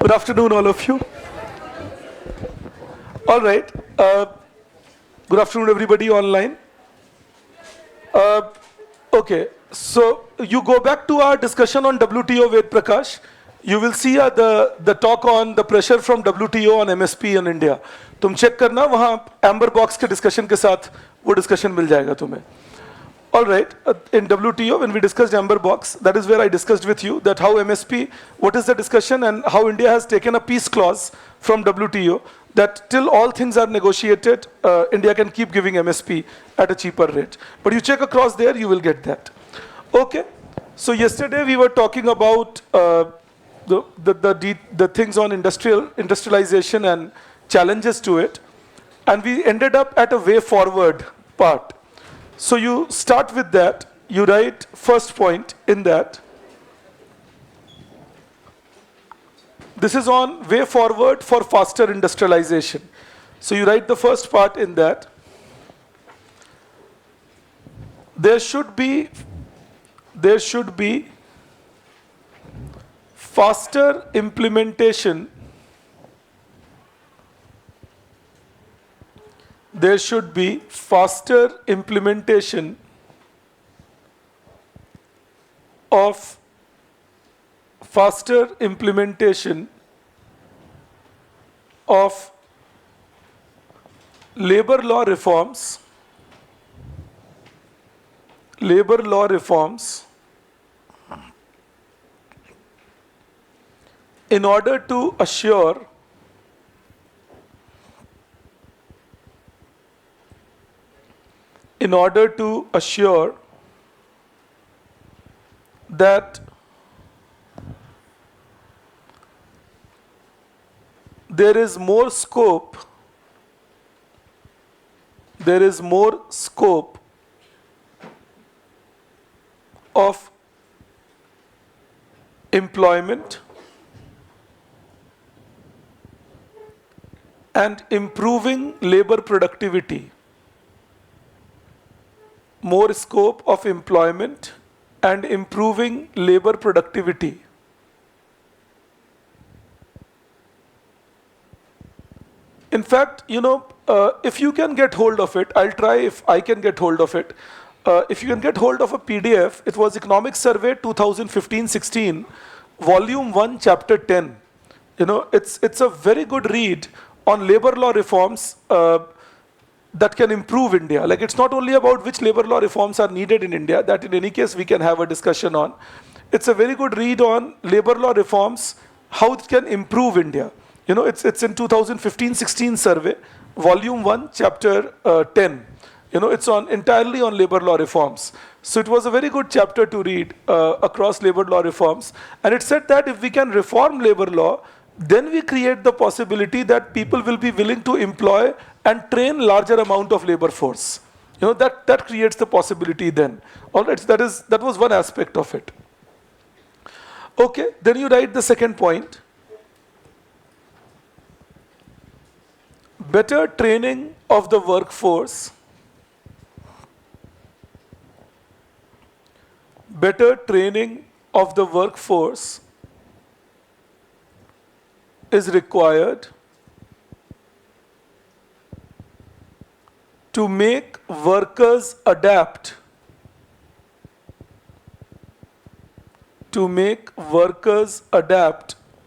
Good afternoon, all of you. All right. Good afternoon, everybody online. Okay, so you go back to our discussion on WTO with Prakash. You will see the talk on the pressure from WTO on MSP in India. तुम check करना वहाँ amber box के discussion के साथ वो discussion मिल जाएगा तुम्हें. All right, in WTO, when we discussed Amber Box, that is where I discussed with you that how MSP, what is the discussion and how India has taken a peace clause from WTO that till all things are negotiated, India can keep giving MSP at a cheaper rate. But you check across there, you will get that. Okay, so yesterday we were talking about the things on industrialization and challenges to it, and we ended up at a way forward part. So you start with that, you write first point in that. This is on way forward for faster industrialization. So you write the first part in that. There should be faster implementation. There should be faster implementation of labor law reforms in order to assure that there is more scope of employment and improving labor productivity. More scope of employment and improving labor productivity. In fact, if you can get hold of it, I'll try if I can get hold of it. If you can get hold of a PDF, it was Economic Survey 2015-16, Volume 1, Chapter 10. It's a very good read on labor law reforms that can improve India. Like, it's not only about which labor law reforms are needed in India, that in any case we can have a discussion on. It's a very good read on labor law reforms, how it can improve India. It's in 2015-16 survey, volume 1, chapter 10. It's entirely on labor law reforms. So it was a very good chapter to read across labor law reforms. And it said that if we can reform labor law, then we create the possibility that people will be willing to employ and train larger amount of labor force. That creates the possibility then. All right, that was one aspect of it. Okay, then you write the second point. Better training of the workforce. Better training of the workforce is required to make workers adapt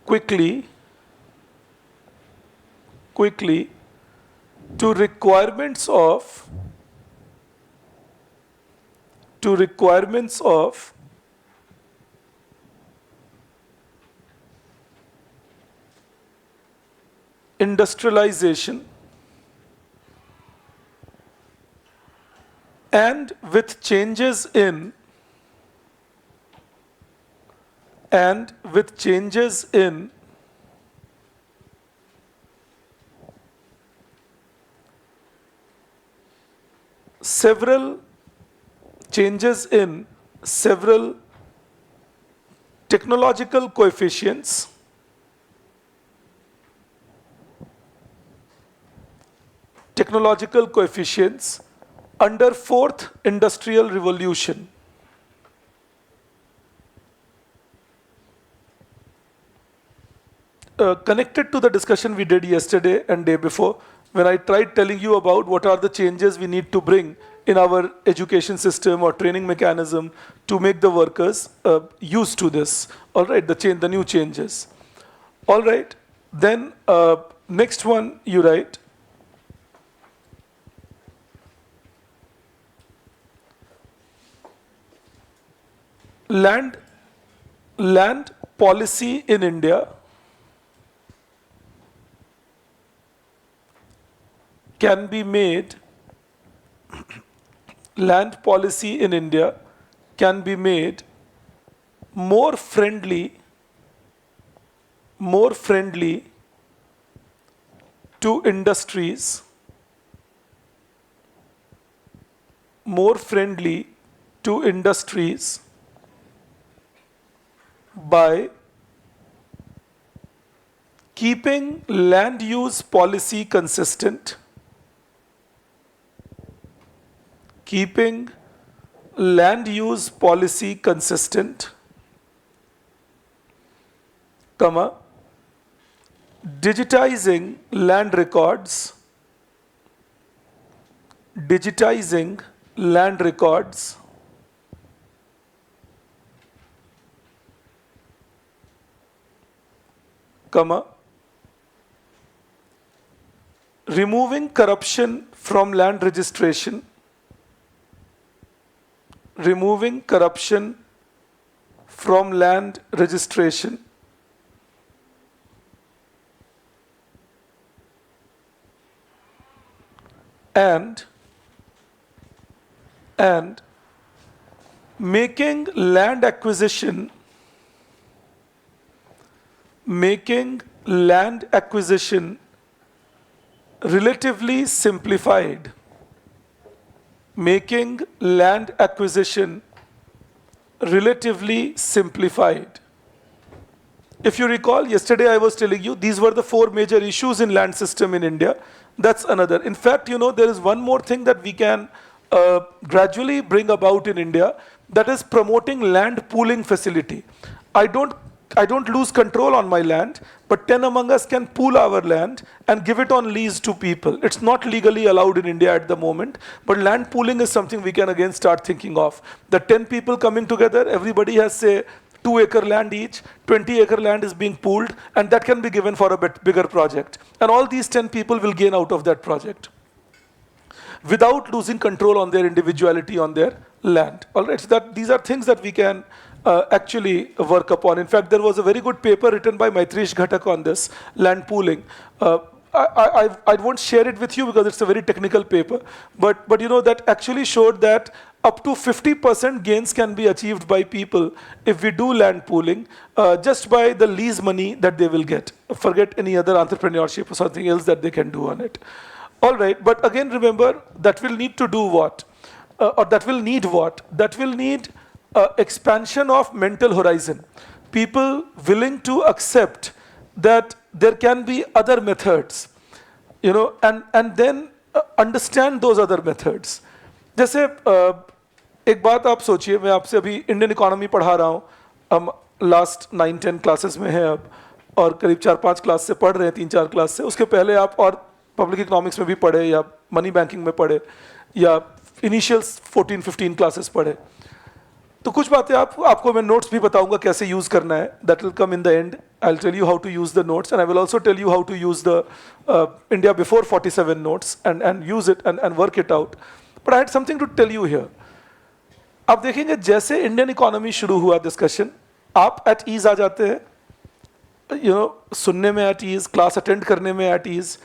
quickly to requirements of industrialization and with changes in several technological coefficients under fourth industrial revolution. connected to the discussion we did yesterday and day before, when I tried telling you about what are the changes we need to bring in our education system or training mechanism to make the workers used to this. All right, the new changes. All right, then next one you write. Land policy in India can be made, land policy in India can be made more friendly to industries, by keeping land use policy consistent, comma, digitizing land records, comma, removing corruption from land registration, and making land acquisition relatively simplified. If you recall, yesterday I was telling you these were the 4 major issues in land system in India. That's another. In fact, there is one more thing that we can gradually bring about in India, that is promoting land pooling facility. I don't lose control on my land, but 10 among us can pool our land and give it on lease to people. It's not legally allowed in India at the moment, but land pooling is something we can again start thinking of. The 10 people coming together, everybody has, say, 2-acre land each, 20-acre land is being pooled, and that can be given for a bigger project. And all these 10 people will gain out of that project without losing control on their individuality on their land. All right, so these are things that we can actually work upon. In fact, there was a very good paper written by Maitreesh Ghatak on this, land pooling. I won't share it with you because it's a very technical paper, but that actually showed that up to 50% gains can be achieved by people if we do land pooling, just by the lease money that they will get. Forget any other entrepreneurship or something else that they can do on it. All right, but again remember, that will need to do what? That will need expansion of mental horizon. People willing to accept that there can be other methods, and then understand those other methods. जैसे एक बात आप सोचिए, मैं आपसे अभी Indian economy पढ़ा रहा हूँ, हम लास्ट 9-10 क्लासेस में हैं अब, और करीब 4-5 क्लास से पढ़ रहे हैं, 3-4 क्लास से. उसके पहले आप और पब्लिक इकोनॉमिक्स में भी पढ़े, या मनी बैंकिंग में पढ़े, या इनिशियल 14-15 क्लासेस पढ़े. तो कुछ बातें आपको मैं नोट्स भी बताऊंगा कैसे यूज करना है. That will come in the end. I will tell you how to use the notes, and I will also tell you how to use the India before 47 notes and use it and work it out. But I had something to tell you here. आप देखेंगे जैसे Indian economy शुरू हुआ discussion, आप at ease आ जाते हैं, सुनने में एट ईज, क्लास अटेंड करने में एट ईज.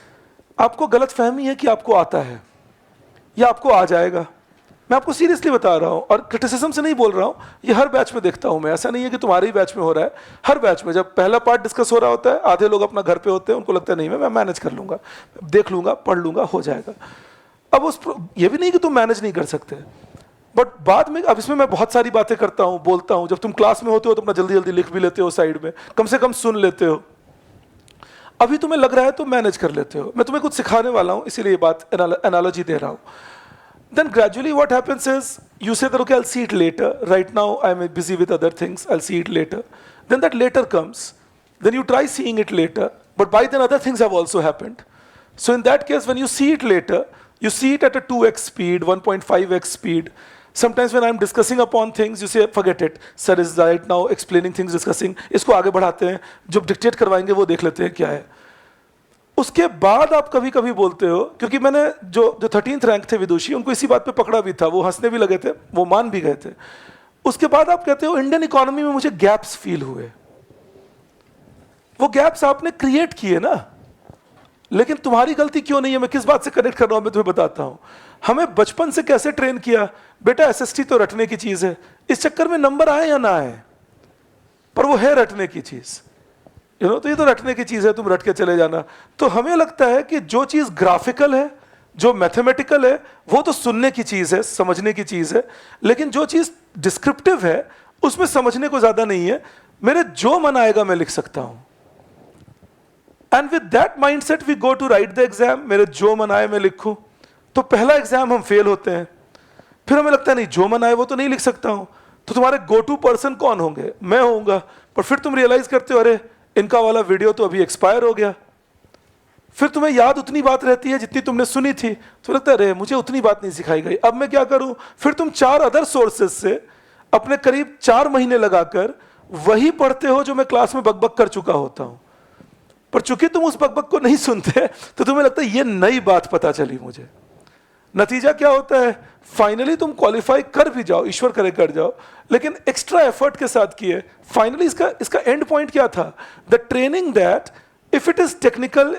आपको गलत फहमी है कि आपको आता है या आपको आ जाएगा. मैं आपको सीरियसली बता रहा हूँ, और क्रिटिसिज्म से नहीं बोल रहा हूँ, ये हर बैच में देखता हूँ मैं. ऐसा नहीं है कि तुम्हारे ही बैच में हो रहा है, हर बैच में जब पहला पार्ट डिस्कस हो रहा होता है, आधे लोग अपना घर पे होते हैं, उनको लगता है नहीं मैं मैनेज कर लूंगा, देख लूंगा, पढ़ लूंगा, हो जाएगा. अब ये भी नहीं कि तुम मैनेज नहीं कर सकते, बट बाद में, अब इसमें मैं बहुत सारी बातें करता हूँ, बोलता हूँ. जब तुम क्लास में होते हो तो अपना जल्दी जल्दी लिख भी लेते हो साइड में, कम से कम सुन लेते हो. अभी तुम्हें लग रहा है तो मैनेज कर लेते हो. मैं तुम्हें कुछ सिखाने वाला हूँ, इसीलिए बात एनालॉजी दे रहा हूँ. Then gradually what happens is, you say that okay, I'll see it later. Right now I'm busy with other things, I'll see it later. Then that later comes. then you try seeing it later, but by then other things have also happened. So in that case, when you see it later, you see it at a 2x speed, 1.5x speed. Sometimes when I'm discussing upon things, you say, forget it, sir is right now explaining things, discussing, इसको आगे बढ़ाते हैं, जो dictate करवाएंगे वो देख लेते हैं क्या है. उसके बाद आप कभी कभी बोलते हो, क्योंकि मैंने जो 13th रैंक थे विदुषी, उनको इसी बात पे पकड़ा भी था, वो हंसने भी लगे थे, वो मान भी गए थे. उसके बाद आप कहते हो इंडियन इकोनॉमी में मुझे गैप्स फील हुए. वो गैप्स आपने क्रिएट किए ना, लेकिन तुम्हारी गलती क्यों नहीं है. मैं किस बात से कनेक्ट कर रहा हूं, मैं तुम्हें बताता हूं. हमें बचपन से कैसे ट्रेन किया, बेटा एसएसटी तो रटने की चीज है, इस चक्कर में नंबर आए या ना आए, पर वो है रटने की चीज, तो ये तो रटने की चीज है, तुम रट के चले जाना. तो हमें लगता है कि जो चीज ग्राफिकल है, जो मैथमेटिकल है, वो तो सुनने की चीज है, समझने की चीज है, लेकिन जो चीज डिस्क्रिप्टिव है उसमें समझने को ज्यादा नहीं है. मेरे जो मन आएगा मैं लिख सकता हूं, and with that mindset we go to write the exam. मेरे जो मन आए मैं लिखूं. तो पहला एग्जाम हम फेल होते हैं, फिर हमें लगता है नहीं जो मन आए वो तो नहीं लिख सकता हूं. तो तुम्हारे गो टू पर्सन कौन होंगे, मैं होऊंगा. पर फिर तुम रियलाइज करते हो अरे इनका वाला वीडियो तो अभी एक्सपायर हो गया. फिर तुम्हें याद उतनी बात रहती है जितनी तुमने सुनी थी, तो लगता है अरे मुझे उतनी बात नहीं सिखाई गई, अब मैं क्या करूं. फिर तुम 4 अदर सोर्सेज से अपने करीब 4 महीने लगाकर वही पढ़ते हो जो मैं क्लास में बकबक कर चुका होता हूं. पर चूंकि तुम उस बकबक को नहीं सुनते तो तुम्हें लगता है ये नई बात पता चली मुझे. नतीजा क्या होता है, फाइनली तुम क्वालिफाई कर भी जाओ, ईश्वर करे कर जाओ, लेकिन एक्स्ट्रा एफर्ट के साथ किए. फाइनली इसका एंड पॉइंट क्या था, the training that if it is technical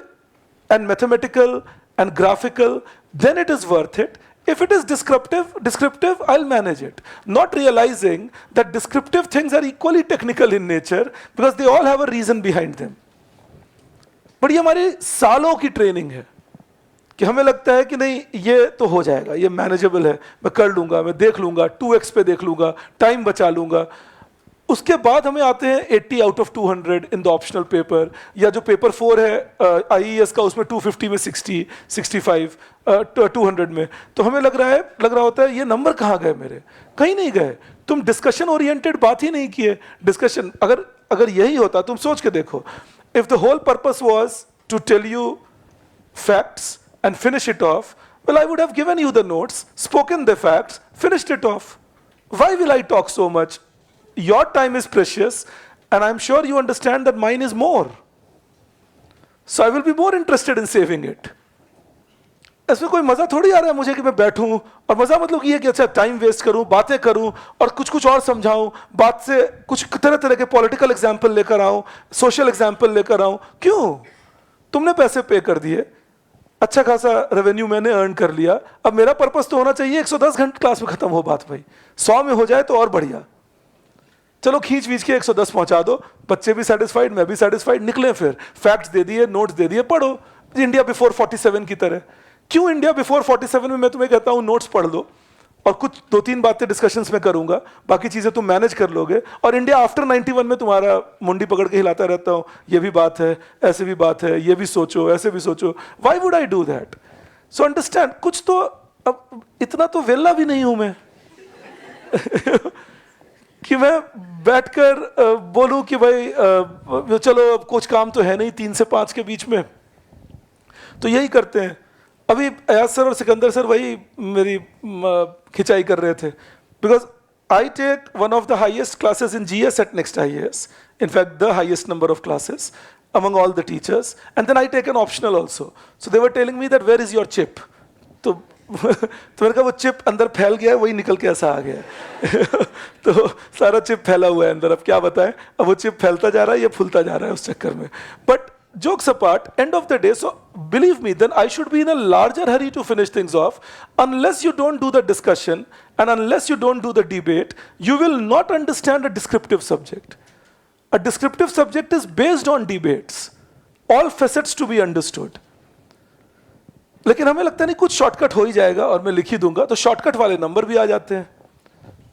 and mathematical and graphical then it is worth it. If it is descriptive, I'll manage it. Not realizing that descriptive things are equally technical in nature because they all have a reason behind them. But ये हमारी सालों की training है कि हमें लगता है कि नहीं ये तो हो जाएगा, ये मैनेजेबल है, मैं कर लूंगा, मैं देख लूंगा, 2x पे देख लूंगा, टाइम बचा लूंगा. उसके बाद हमें आते हैं 80 out of 200 in the optional paper, या जो पेपर 4 है आईईएस का, उसमें 250 में 60, 65, 200 में. तो हमें लग रहा होता है ये नंबर कहाँ गए मेरे, कहीं नहीं गए. तुम डिस्कशन ओरिएंटेड बात ही नहीं किए. डिस्कशन अगर यही होता, तुम सोच के देखो, if the whole purpose was to tell you facts and finish it off, well, I would have given you the notes, spoken the facts, finished it off. Why will I talk so much? Your time is precious, and I'm sure you understand that mine is more. So I will be more interested in saving it. इसमें कोई मजा थोड़ी आ रहा है मुझे कि मैं बैठूं, और मजा मतलब ये कि अच्छा टाइम वेस्ट करूं, बातें करूं और कुछ और समझाऊं, बात से कुछ तरह के पॉलिटिकल एग्जाम्पल लेकर आऊं, सोशल एग्जाम्पल लेकर आऊं. क्यों? तुमने पैसे पे कर दिए, अच्छा खासा रेवेन्यू मैंने अर्न कर लिया, अब मेरा पर्पस तो होना चाहिए 110 घंटे क्लास में खत्म हो बात भाई, 100 में हो जाए तो और बढ़िया. चलो खींच वींच के 110 पहुंचा दो, बच्चे भी सेटिस्फाइड, मैं भी सेटिस्फाइड, निकले. फिर फैक्ट्स दे दिए, नोट्स दे दिए, पढ़ो इंडिया बिफोर 47 की तरह. क्यों इंडिया बिफोर 47 में मैं तुम्हें कहता हूं नोट्स पढ़ लो, और कुछ 2-3 बातें डिस्कशंस में करूंगा, बाकी चीजें तुम मैनेज कर लोगे. और इंडिया आफ्टर 91 में तुम्हारा मुंडी पकड़ के हिलाता रहता हूं, ये भी बात है, ऐसे भी बात है, ये भी सोचो, ऐसे भी सोचो. Why would I do that? So understand, कुछ तो, अब इतना तो वेला भी नहीं हूं मैं कि मैं बैठकर बोलूं कि भाई चलो अब कुछ काम तो है नहीं 3 से 5 के बीच में, तो यही करते हैं. अभी अयाज सर और सिकंदर सर वही मेरी खिंचाई कर रहे थे, because I take one of the highest classes in GS at next IAS, in fact the highest number of classes among all the teachers, and then I take an optional also. So they were telling me that where is your chip? तो मैंने कहा वो chip अंदर फैल गया है, वही निकल के ऐसा आ गया है तो सारा चिप फैला हुआ है अंदर, अब क्या बताएं. अब वो चिप फैलता जा रहा है, ये फूलता जा रहा है उस चक्कर में. But jokes apart, end of the day, so believe me, then I should be in a larger hurry to finish things off. Unless you don't do the discussion and unless you don't do the debate, you will not understand a descriptive subject. A descriptive subject is based on debates, all facets to be understood. लेकिन हमें लगता नहीं कुछ shortcut हो ही जाएगा और मैं लिख ही दूंगा, तो शॉर्टकट वाले नंबर भी आ जाते हैं.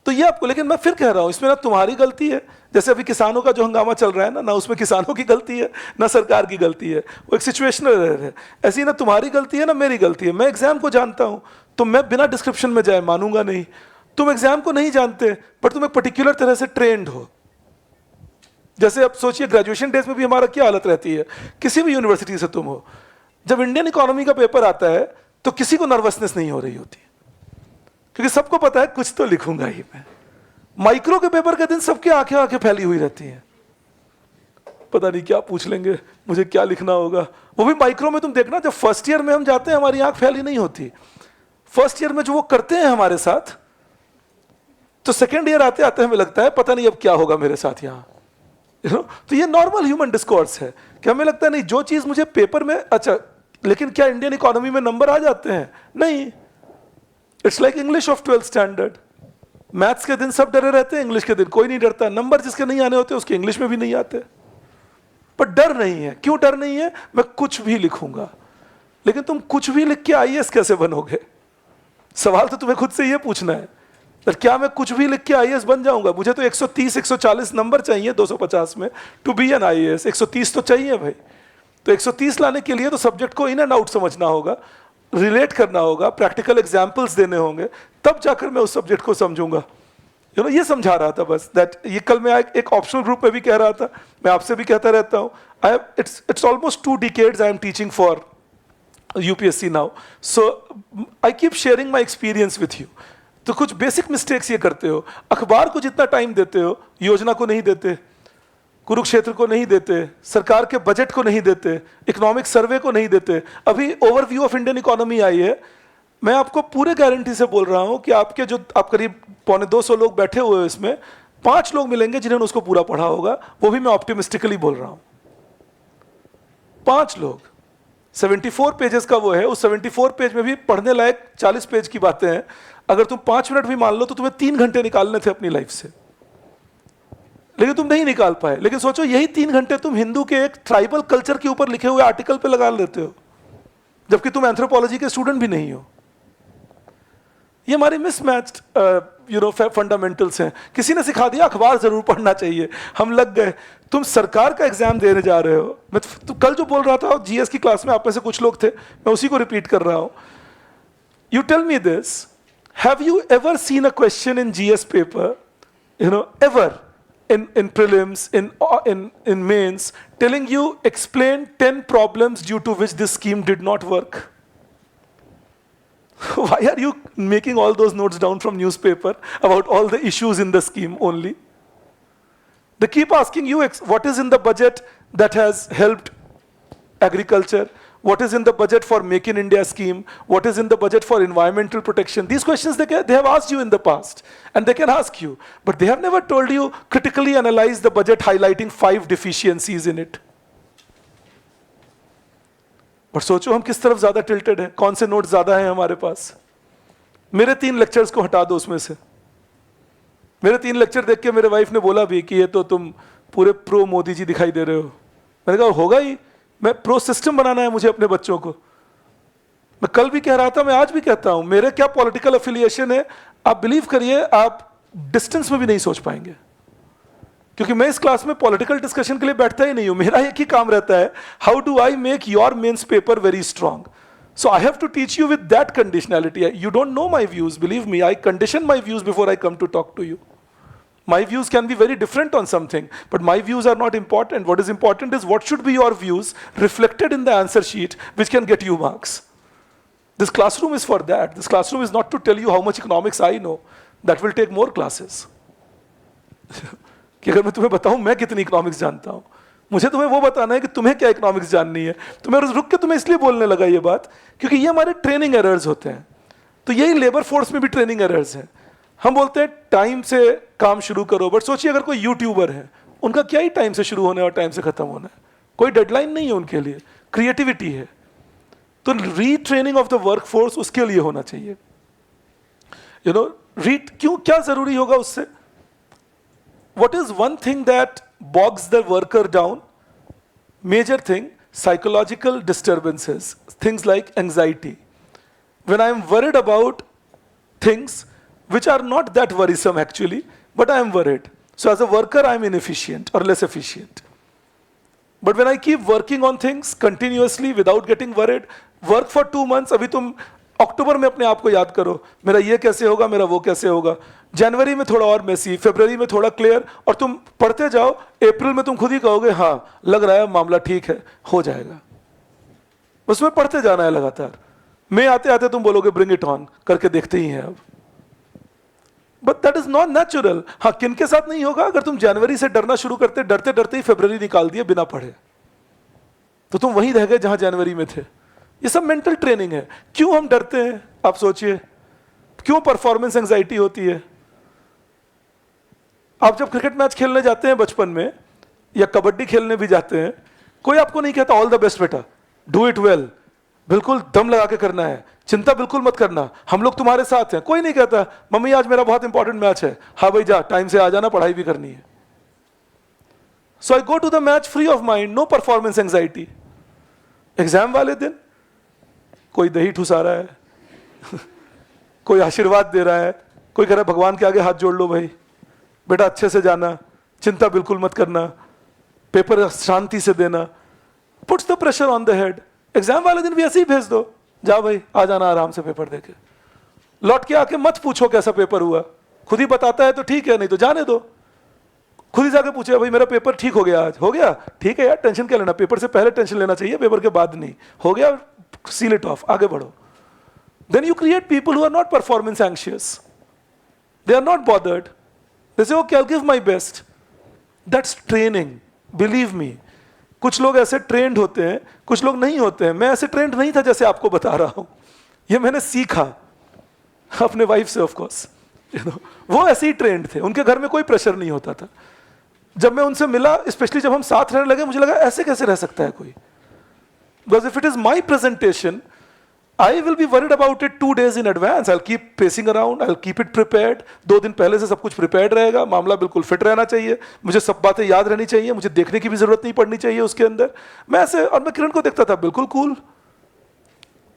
तो ये आपको, लेकिन मैं फिर कह रहा हूं इसमें ना तुम्हारी गलती है, जैसे अभी किसानों का जो हंगामा चल रहा है ना उसमें किसानों की गलती है ना सरकार की गलती है, वो एक सिचुएशनल है. ऐसी ना तुम्हारी गलती है ना मेरी गलती है. मैं एग्जाम को जानता हूं तो मैं बिना डिस्क्रिप्शन में जाए मानूंगा नहीं. तुम एग्जाम को नहीं जानते पर तुम एक पर्टिकुलर तरह से ट्रेंड हो, जैसे अब सोचिए ग्रेजुएशन डेज में भी हमारा क्या हालत रहती है, किसी भी यूनिवर्सिटी से तुम हो, जब इंडियन इकोनॉमी का पेपर आता है तो किसी को नर्वसनेस नहीं हो रही होती, क्योंकि सबको पता है कुछ तो लिखूंगा ही मैं। माइक्रो के पेपर के दिन सबकी आंखें आंखें फैली हुई रहती हैं, पता नहीं क्या पूछ लेंगे, मुझे क्या लिखना होगा। वो भी माइक्रो में तुम देखना, जब फर्स्ट ईयर में हम जाते हैं हमारी आंख फैली नहीं होती। फर्स्ट ईयर में जो वो करते हैं हमारे साथ, तो सेकेंड ईयर आते आते हमें लगता है पता नहीं अब क्या होगा मेरे साथ यहाँ। तो ये नॉर्मल ह्यूमन डिस्कोर्स है कि हमें लगता है नहीं जो चीज मुझे पेपर में, अच्छा लेकिन क्या इंडियन इकोनॉमी में नंबर आ जाते हैं? नहीं। It's like English of 12th standard. Maths के दिन सब डरे रहते हैं, इंग्लिश के दिन कोई नहीं डरता। नंबर जिसके नहीं आने होते उसके इंग्लिश में भी नहीं आते, पर डर नहीं है। क्यों डर नहीं है? मैं कुछ भी लिखूंगा। लेकिन तुम कुछ भी लिख के आईएएस कैसे बनोगे? सवाल तो तुम्हें खुद से ये पूछना है, तो क्या मैं कुछ भी लिख के आईएएस बन जाऊंगा? मुझे तो 130 140 नंबर चाहिए 250 में टू बी एन आईएएस। 130 तो चाहिए भाई। तो 130 लाने के लिए तो सब्जेक्ट को इन एंड आउट समझना होगा, रिलेट करना होगा, प्रैक्टिकल एग्जाम्पल्स देने होंगे, तब जाकर मैं उस सब्जेक्ट को समझूंगा। ये समझा रहा था बस दैट। ये कल मैं एक ऑप्शनल ग्रुप में भी कह रहा था, मैं आपसे भी कहता रहता हूँ, it's almost 2 decades I am teaching for UPSC now, so I keep sharing my experience with you. तो कुछ बेसिक मिस्टेक्स ये करते हो, अखबार को जितना टाइम देते हो योजना को नहीं देते, कुरुक्षेत्र को नहीं देते, सरकार के बजट को नहीं देते, इकोनॉमिक सर्वे को नहीं देते। अभी overview of Indian economy I है, मैं आपको पूरे गारंटी से बोल रहा हूं कि आपके जो आप करीब 250 लोग बैठे हुए हैं इसमें, 5 लोग मिलेंगे जिन्होंने उसको पूरा पढ़ा होगा, वो भी मैं ऑप्टिमिस्टिकली बोल रहा हूं। 5 लोग। 74 पेजेस का वो है, उस 74 पेज में भी पढ़ने लायक 40 पेज की बातें हैं। अगर तुम 5 मिनट भी मान लो तो तुम्हें 3 घंटे निकालने थे अपनी लाइफ से, लेकिन तुम नहीं निकाल पाए। लेकिन सोचो यही 3 घंटे तुम हिंदू के एक ट्राइबल कल्चर के ऊपर लिखे हुए आर्टिकल पे लगा लेते हो, जबकि तुम एंथ्रोपोलॉजी के स्टूडेंट भी नहीं हो। ये हमारी मिसमैच्ड फंडामेंटल्स हैं। किसी ने सिखा दिया अखबार जरूर पढ़ना चाहिए, हम लग गए। तुम सरकार का एग्जाम देने जा रहे हो। मैं तो कल जो बोल रहा था जीएस की क्लास में, आप में से कुछ लोग थे, मैं उसी को रिपीट कर रहा हूं। You tell me this, have you ever seen a question in GS paper, ever in prelims, in mains, telling you explain 10 problems due to which this scheme did not work? Why are you making all those notes down from newspaper about all the issues in the scheme only? They keep asking you what is in the budget that has helped agriculture, what is in the budget for Make in India scheme, what is in the budget for environmental protection. These questions they have asked you in the past, and they can ask you, but they have never told you critically analyze the budget highlighting 5 deficiencies in it. पर सोचो हम किस तरफ ज्यादा tilted है, कौन से note ज्यादा है हमारे पास। मेरे 3 लेक्चर्स को हटा दो उसमें से। मेरे 3 लेक्चर देख के मेरे वाइफ ने बोला भी कि ये तो तुम पूरे प्रो मोदी जी दिखाई दे रहे हो। मैंने कहा होगा ही, मैं प्रो सिस्टम बनाना है मुझे अपने बच्चों को। मैं कल भी कह रहा था, मैं आज भी कहता हूं, मेरे क्या पॉलिटिकल एफिलिएशन है आप बिलीव करिए, आप डिस्टेंस में भी नहीं सोच पाएंगे। क्योंकि मैं इस क्लास में पॉलिटिकल डिस्कशन के लिए बैठता ही नहीं हूं। मेरा एक ही काम रहता है, how do I make your mains paper very strong. So I have to teach you with that conditionality. You don't know my views, believe me. I condition my views before I come to talk to you. My views can be very different on something, but my views are not important. What is important is what should be your views reflected in the answer sheet, which can get you marks. This classroom is for that. This classroom is not to tell you how much economics I know. That will take more classes. कि अगर मैं तुम्हें बताऊं मैं कितनी economics जानता हूं, मुझे तुम्हें वो बताना है कि तुम्हें क्या इकोनॉमिक्स जाननी है। तो मैं रुक के तुम्हें इसलिए बोलने लगा ये बात, क्योंकि ये हमारे ट्रेनिंग एरर्स होते हैं। तो यही लेबर फोर्स में भी ट्रेनिंग एरर्स हैं। हम बोलते हैं टाइम से काम शुरू करो, बट सोचिए अगर कोई यूट्यूबर है, उनका क्या ही टाइम से शुरू होना है और टाइम से खत्म होना है, कोई डेडलाइन नहीं है उनके लिए, क्रिएटिविटी है। तो retraining of the work force उसके लिए होना चाहिए। क्यों, क्या जरूरी होगा उससे? What is one thing that bogs the worker down? Major thing, psychological disturbances, things like anxiety. When I am worried about things which are not that worrisome actually, but I am worried. So as a worker, I am inefficient or less efficient. But when I keep working on things continuously without getting worried, work for 2 months, अभी तुम अक्टूबर में अपने आप को याद करो, मेरा ये कैसे होगा, मेरा वो कैसे होगा। जनवरी में थोड़ा और मेसी, फरवरी में थोड़ा क्लियर, और तुम पढ़ते जाओ, अप्रैल में तुम खुद ही कहोगे हाँ लग रहा है मामला ठीक है, हो जाएगा। उसमें पढ़ते जाना है लगातार। मई आते आते तुम बोलोगे ब्रिंग इट ऑन, करके देखते ही हैं अब। But that is not natural. हाँ, किन के साथ नहीं होगा? अगर तुम जनवरी से डरना शुरू करते, डरते डरते ही फरवरी निकाल दिए बिना पढ़े, तो तुम वहीं रह गए जहां जनवरी में थे। ये सब मेंटल ट्रेनिंग है। क्यों हम डरते हैं आप सोचिए, क्यों परफॉर्मेंस एंजाइटी होती है? आप जब क्रिकेट मैच खेलने जाते हैं बचपन में, या कबड्डी खेलने भी जाते हैं, कोई आपको नहीं कहता ऑल द बेस्ट बेटा, डू इट वेल, बिल्कुल दम लगा के करना है, चिंता बिल्कुल मत करना, हम लोग तुम्हारे साथ हैं। कोई नहीं कहता मम्मी आज मेरा बहुत इंपॉर्टेंट मैच है, हाँ भाई जा, टाइम से आ जाना, पढ़ाई भी करनी है। So I go to the match free of mind, no performance anxiety. Exam वाले दिन कोई दही ठुसा रहा है कोई आशीर्वाद दे रहा है, कोई कह रहा है भगवान के आगे हाथ जोड़ लो भाई, बेटा अच्छे से जाना, चिंता बिल्कुल मत करना, पेपर शांति से देना, puts the pressure on the head. Exam वाले दिन भी ऐसे ही भेज दो, जा भाई आ जाना आराम से पेपर देके, लौट के आके मत पूछो कैसा पेपर हुआ, खुद ही बताता है तो ठीक है, नहीं तो जाने दो। खुद ही जाके पूछे भाई मेरा पेपर ठीक हो गया, आज हो गया, ठीक है यार, टेंशन क्या लेना, पेपर से पहले टेंशन लेना चाहिए, पेपर के बाद नहीं। हो गया, सील इट ऑफ, आगे बढ़ो। Then you create people who are not performance anxious. They are not bothered. They say, okay, I'll give my best. That's training. Believe me. कुछ लोग ऐसे ट्रेंड होते हैं, कुछ लोग नहीं होते हैं। मैं ऐसे ट्रेंड नहीं था जैसे आपको बता रहा हूं, ये मैंने सीखा अपने वाइफ से, ऑफ कोर्स। वो ऐसे ही ट्रेंड थे, उनके घर में कोई प्रेशर नहीं होता था। जब मैं उनसे मिला, स्पेशली जब हम साथ रहने लगे, मुझे लगा ऐसे कैसे रह सकता है कोई। Because if it is my presentation, I will be worried about it 2 days in advance. I'll keep pacing around. I'll keep it prepared. 2 दिन पहले से सब कुछ prepared रहेगा, मामला बिल्कुल फिट रहना चाहिए, मुझे सब बातें याद रहनी चाहिए, मुझे देखने की भी जरूरत नहीं पड़नी चाहिए उसके अंदर। मैं ऐसे, और मैं किरण को देखता था बिल्कुल कूल।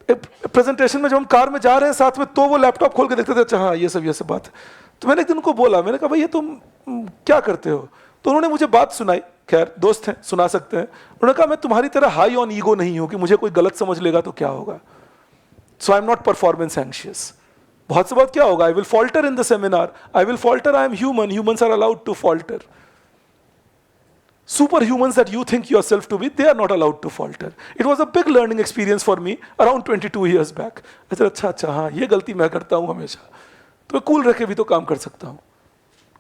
प्रेजेंटेशन में जब हम कार में जा रहे हैं साथ में, तो वो लैपटॉप खोल के देखते थे, अच्छा हाँ ये सब बात है। तो मैंने एक दिन उनको बोला, मैंने कहा भाई ये तुम क्या करते हो? तो उन्होंने मुझे बात सुनाई, खैर दोस्त हैं सुना सकते हैं। उन्होंने कहा मैं तुम्हारी तरह हाई ऑन ईगो नहीं हूं कि मुझे कोई गलत समझ लेगा तो क्या होगा। So I am not performance anxious. बहुत से बहुत क्या होगा, I will falter in the seminar, I will falter, I am human, humans are allowed to falter. Superhumans that you think yourself to be, they are not allowed to falter. It was a big learning experience for me around 22 years back. अच्छा हाँ ये गलती मैं करता हूँ हमेशा, तो मैं कूल रह के भी तो काम कर सकता हूँ,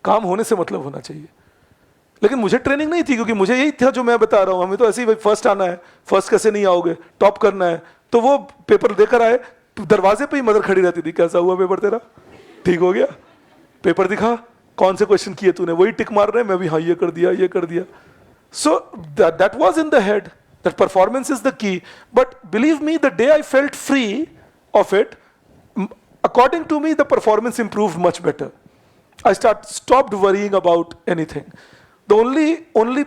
काम होने से मतलब होना चाहिए। लेकिन मुझे ट्रेनिंग नहीं थी, क्योंकि मुझे यही था जो मैं बता रहा हूँ, हमें तो ऐसे ही फर्स्ट आना है, फर्स्ट कैसे नहीं आओगे, टॉप करना है। तो वो पेपर देकर आए, दरवाजे पे ही मदर खड़ी रहती थी, कैसा हुआ पेपर तेरा, ठीक हो गया, पेपर दिखा, कौन से क्वेश्चन किए तूने, वही टिक मार रहे हैं, मैं भी हाँ ये कर दिया ये कर दिया। So that was in the head, that performance is the key. But believe me, the day I felt free of it, according to me, the performance improved much better. I stopped worrying about anything. The only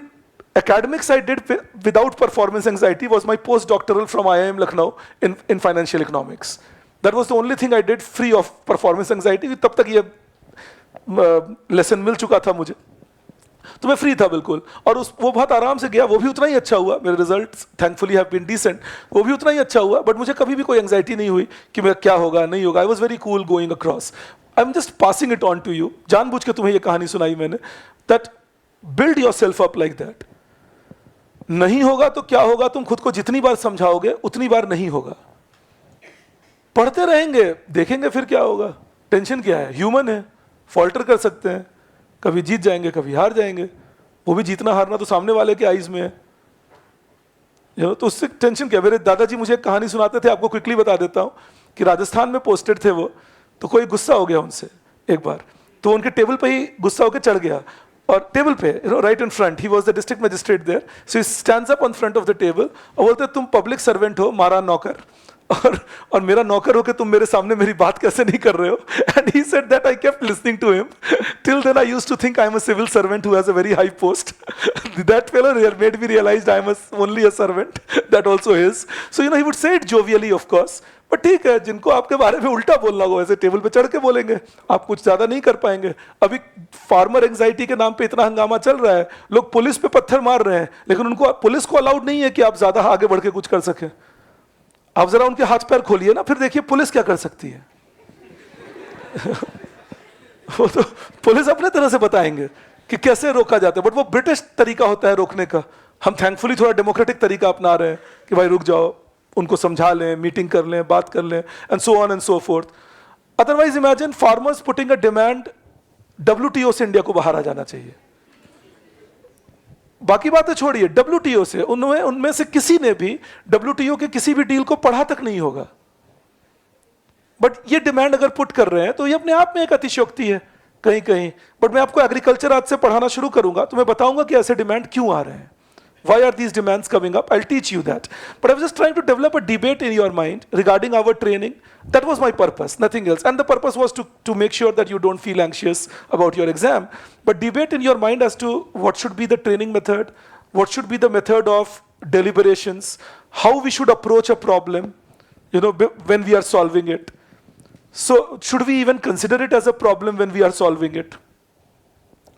academics I did without performance anxiety was my postdoctoral from IIM Lucknow in financial economics. That was the only thing I did free of performance anxiety. तब तक ये lesson मिल चुका था मुझे, तो मैं free था बिल्कुल। और वो बहुत आराम से गया, वो भी उतना ही अच्छा हुआ, मेरे results thankfully have been decent, वो भी उतना ही अच्छा हुआ। बट मुझे कभी भी कोई एंजाइटी नहीं हुई कि मेरा क्या होगा नहीं होगा। I was very cool going across. I am just passing it on to you, जानबूझ के तुम्हें ये कहानी सुनाई मैंने, that build your self up like that. नहीं होगा तो क्या होगा, तुम खुद को जितनी बार समझाओगे उतनी बार नहीं होगा। पढ़ते रहेंगे, देखेंगे फिर क्या होगा, टेंशन क्या है, ह्यूमन है, फॉल्टर कर सकते हैं, कभी जीत जाएंगे कभी हार जाएंगे, वो भी जीतना हारना तो सामने वाले के आईज में है। तो उससे टेंशन क्या। मेरे दादाजी मुझे एक कहानी सुनाते थे, आपको क्विकली बता देता हूँ, कि राजस्थान में पोस्टेड थे वो, तो कोई गुस्सा हो गया उनसे एक बार, तो उनके टेबल पे ही गुस्सा होकर चढ़ गया, और टेबल पे right in front, he was the district magistrate there, so he stands up on front of the table और बोलते तुम पब्लिक सर्वेंट हो, मारा नौकर, और मेरा नौकर हो के तुम मेरे सामने मेरी बात कैसे नहीं कर रहे हो। And he said that I kept listening to him till then I used to think I am a civil servant who has a very high post. That fellow made me realize I am only a servant, that also is. So he would say it jovially of course, but ठीक है, जिनको आपके बारे में उल्टा बोलना हो वैसे टेबल पे चढ़ के बोलेंगे, आप कुछ ज्यादा नहीं कर पाएंगे। अभी फार्मर एंजाइटी के नाम पे इतना हंगामा चल रहा है, लोग पुलिस पे पत्थर मार रहे हैं, लेकिन उनको पुलिस को अलाउड नहीं है कि आप ज्यादा आगे बढ़ के कुछ कर सकें। आप जरा उनके हाथ पैर खोलिए ना, फिर देखिए पुलिस क्या कर सकती है। वो तो पुलिस अपने तरह से बताएंगे कि कैसे रोका जाता है, बट वो ब्रिटिश तरीका होता है रोकने का। हम थैंकफुली थोड़ा डेमोक्रेटिक तरीका अपना रहे हैं कि भाई रुक जाओ, उनको समझा लें, मीटिंग कर लें, बात कर लें, and so on and so fourth. Otherwise imagine farmers putting a demand, WTO से इंडिया को बाहर आ जाना चाहिए। बाकी बातें छोड़िए, WTO से, उनमें उनमें से किसी ने भी WTO के किसी भी डील को पढ़ा तक नहीं होगा। बट ये डिमांड अगर पुट कर रहे हैं तो ये अपने आप में एक अतिशयोक्ति है कहीं कहीं। बट मैं आपको एग्रीकल्चर आज से पढ़ाना शुरू करूंगा तो मैं बताऊंगा कि ऐसे डिमांड क्यों आ रहे हैं। Why are these demands coming up? I'll teach you that. But I was just trying to develop a debate in your mind regarding our training. That was my purpose, nothing else. And the purpose was to make sure that you don't feel anxious about your exam. But debate in your mind as to what should be the training method, what should be the method of deliberations, how we should approach a problem, when we are solving it. So should we even consider it as a problem when we are solving it?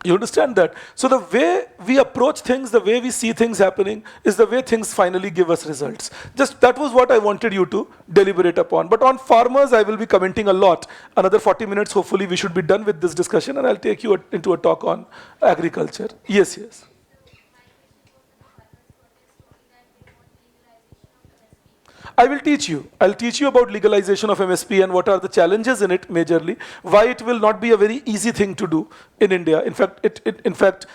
You understand that? So the way we approach things, the way we see things happening, is the way things finally give us results. Just that was what I wanted you to deliberate upon. But on farmers, I will be commenting a lot. Another 40 minutes, hopefully, we should be done with this discussion, and I'll take you into a talk on agriculture. Yes, yes. I will teach you. I'll teach you about legalization of MSP and what are the challenges in it majorly. Why it will not be a very easy thing to do in India. In fact,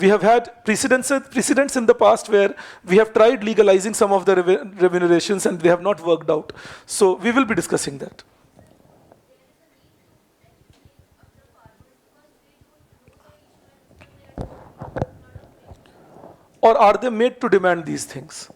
we have had precedents in the past where we have tried legalizing some of the remunerations and they have not worked out. So we will be discussing that. Or are they made to demand these things?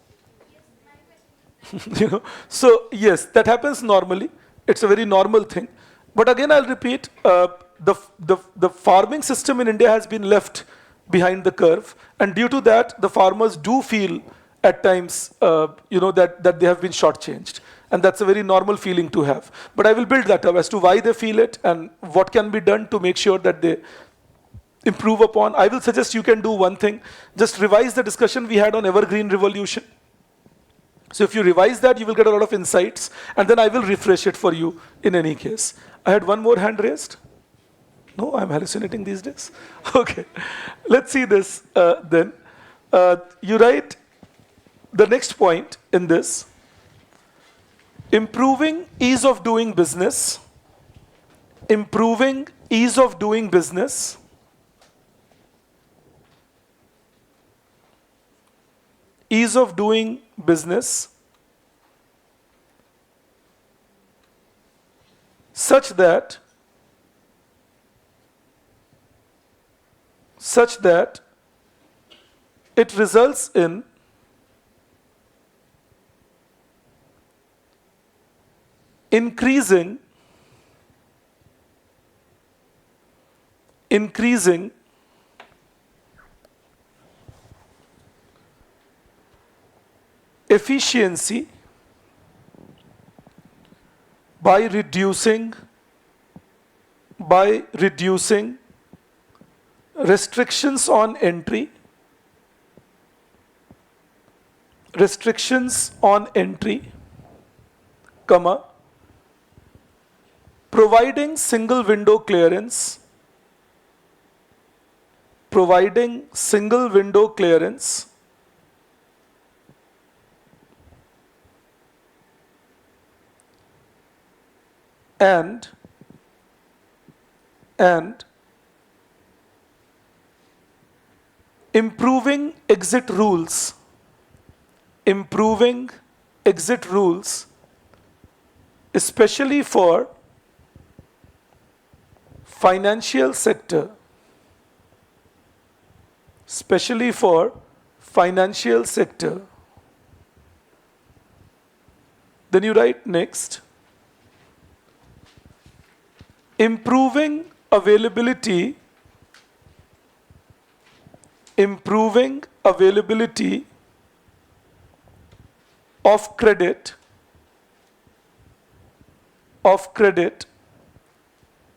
So yes, that happens normally. It's a very normal thing. But again, I'll repeat, the farming system in India has been left behind the curve, and due to that, the farmers do feel at times, that they have been shortchanged, and that's a very normal feeling to have. But I will build that up as to why they feel it and what can be done to make sure that they improve upon. I will suggest you can do one thing: just revise the discussion we had on evergreen revolution. So if you revise that, you will get a lot of insights, and then I will refresh it for you in any case. I had one more hand raised. No, I'm hallucinating these days. Okay, let's see this then. You write the next point in this: improving ease of doing business. Improving ease of doing business. Ease of doing business such that it results in increasing efficiency by reducing restrictions on entry, comma, providing single window clearance, and improving exit rules, especially for financial sector, Then you write next: improving availability of credit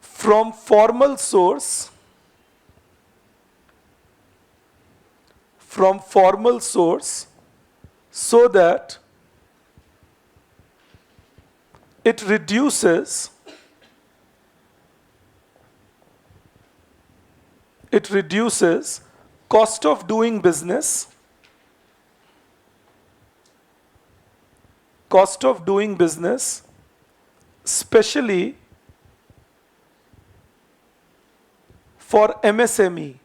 from formal source so that it reduces cost of doing business, especially for MSME.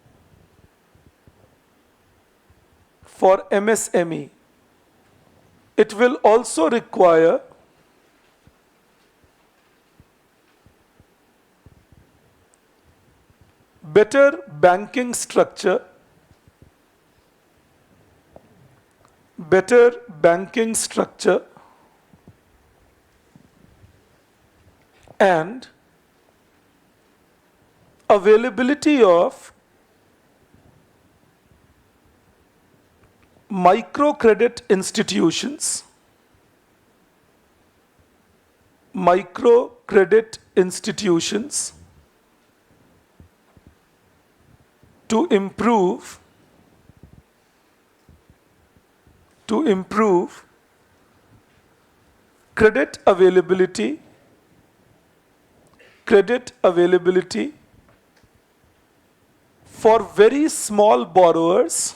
It will also require better banking structure, and availability of microcredit institutions to improve credit availability for very small borrowers,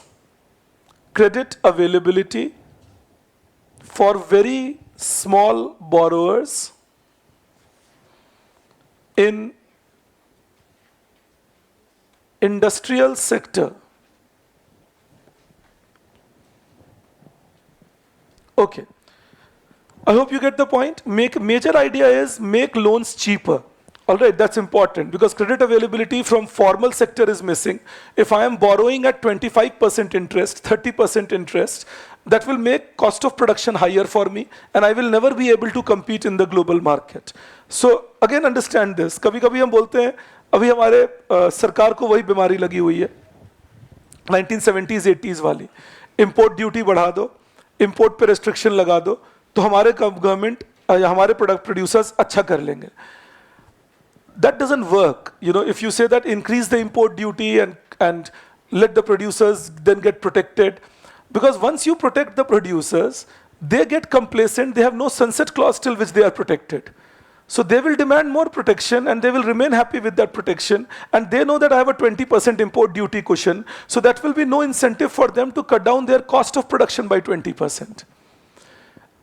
in industrial sector. Okay. I hope you get the point. Major idea is make loans cheaper. All right, that's important because credit availability from formal sector is missing. If I am borrowing at 25% interest, 30% interest, that will make cost of production higher for me and I will never be able to compete in the global market. So again understand this. कभी-कभी हम बोलते हैं अभी हमारे सरकार को वही बीमारी लगी हुई है 1970s 80s वाली. Import duty बढ़ा दो, import पे restriction लगा दो, तो हमारे गवर्नमेंट या हमारे प्रोडक्ट प्रोड्यूसर्स अच्छा कर लेंगे. That doesn't work. You know, if you say that increase the import duty and let the producers then get protected, because once you protect the producers, they get complacent, they have no sunset clause till which they are protected. So they will demand more protection and they will remain happy with that protection, and they know that I have a 20% import duty cushion, so that will be no incentive for them to cut down their cost of production by 20%.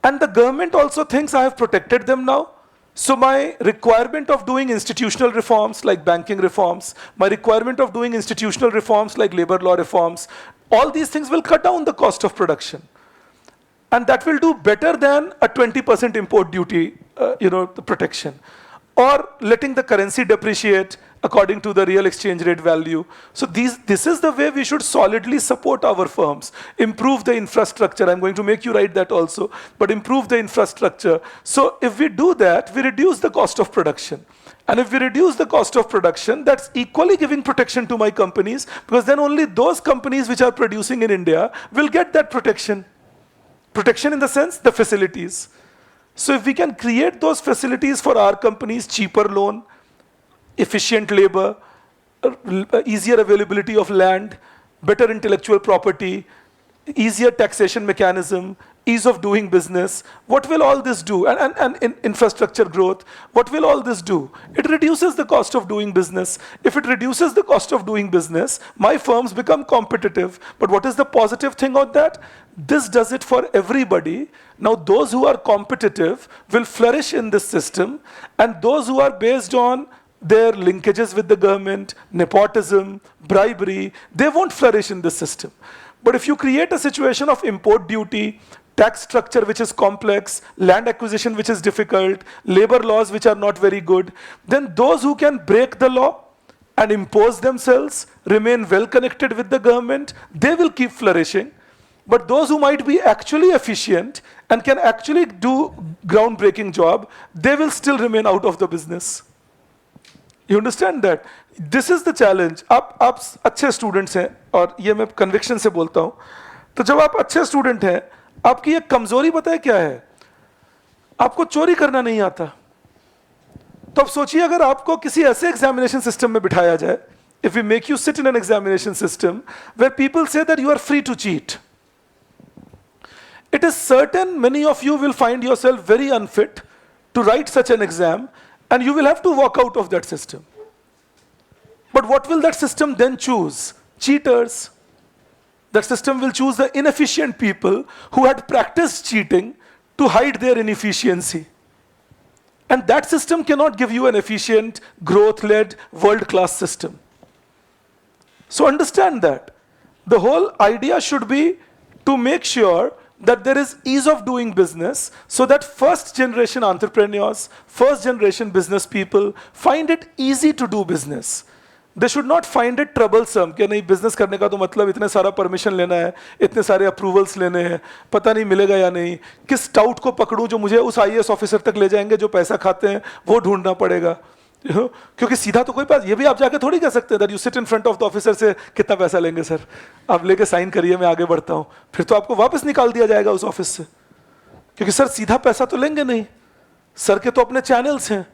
And the government also thinks I have protected them now. So my requirement of doing institutional reforms like banking reforms, my requirement of doing institutional reforms like labor law reforms, all these things will cut down the cost of production. And that will do better than a 20% import duty, the protection. Or letting the currency depreciate according to the real exchange rate value. So this is the way we should solidly support our firms. Improve the infrastructure. I'm going to make you write that also. But improve the infrastructure. So if we do that, we reduce the cost of production. And if we reduce the cost of production, that's equally giving protection to my companies, because then only those companies which are producing in India will get that protection. Protection in the sense, the facilities. So if we can create those facilities for our companies, cheaper loan, efficient labor, easier availability of land, better intellectual property, easier taxation mechanism, ease of doing business, what will all this do? And in infrastructure growth, what will all this do? It reduces the cost of doing business. If it reduces the cost of doing business, my firms become competitive. But what is the positive thing of that? This does it for everybody. Now those who are competitive will flourish in this system, and those who are based on their linkages with the government, nepotism, bribery, they won't flourish in this system. But if you create a situation of import duty, tax structure which is complex, land acquisition which is difficult, labor laws which are not very good, then those who can break the law and impose themselves, remain well connected with the government, they will keep flourishing. But those who might be actually efficient and can actually do groundbreaking job, they will still remain out of the business. You understand that? This is the challenge. आप अच्छे students हैं, और ये मैं conviction से बोलता हूँ. तो जब आप अच्छे student हैं, आपकी एक कमजोरी बताए क्या है? आपको चोरी करना नहीं आता. तो अब सोचिए अगर आपको किसी ऐसे examination system में बिठाया जाए, if we make you sit in an examination system where people say that you are free to cheat, it is certain many of you will find yourself very unfit to write such an exam, and you will have to walk out of that system. But what will that system then choose? Cheaters. That system will choose the inefficient people who had practiced cheating to hide their inefficiency. And that system cannot give you an efficient, growth-led, world-class system. So understand that. The whole idea should be to make sure that there is ease of doing business so that first-generation entrepreneurs, first-generation business people find it easy to do business. They should not find it troublesome कि नहीं business करने का तो मतलब इतने सारा permission लेना है, इतने सारे approvals लेने हैं, पता नहीं मिलेगा या नहीं, किस tout को पकड़ूं जो मुझे उस IAS officer तक ले जाएंगे जो पैसा खाते हैं, वो ढूंढना पड़ेगा. क्योंकि सीधा तो कोई पास ये भी आप जाके थोड़ी कह सकते हैं that you sit in front of the officer से कितना पैसा लेंगे सर, आप लेके साइन करिए मैं आगे बढ़ता हूँ, फिर तो आपको वापस निकाल दिया जाएगा उस ऑफिस से, क्योंकि सर सीधा पैसा तो लेंगे नहीं, सर के तो अपने चैनल्स हैं.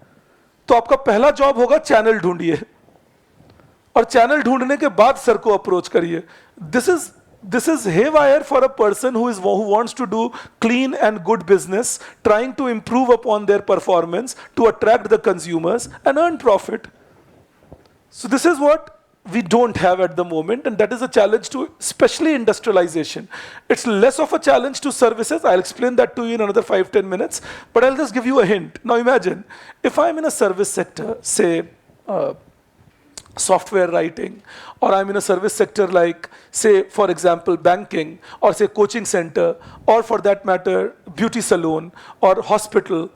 तो आपका पहला जॉब होगा चैनल ढूंढिए, और चैनल ढूंढने के बाद सर को अप्रोच करिए. This is haywire for a person who wants to do clean and good business, trying to improve upon their performance to attract the consumers and earn profit. So this is what we don't have at the moment, and that is a challenge to especially industrialization. It's less of a challenge to services. I'll explain that to you in another 5-10 minutes, but I'll just give you a hint. Now imagine if I'm in a service sector, say software writing, or I'm in a service sector like, say, for example, banking, or say coaching center, or for that matter, beauty salon, or hospital.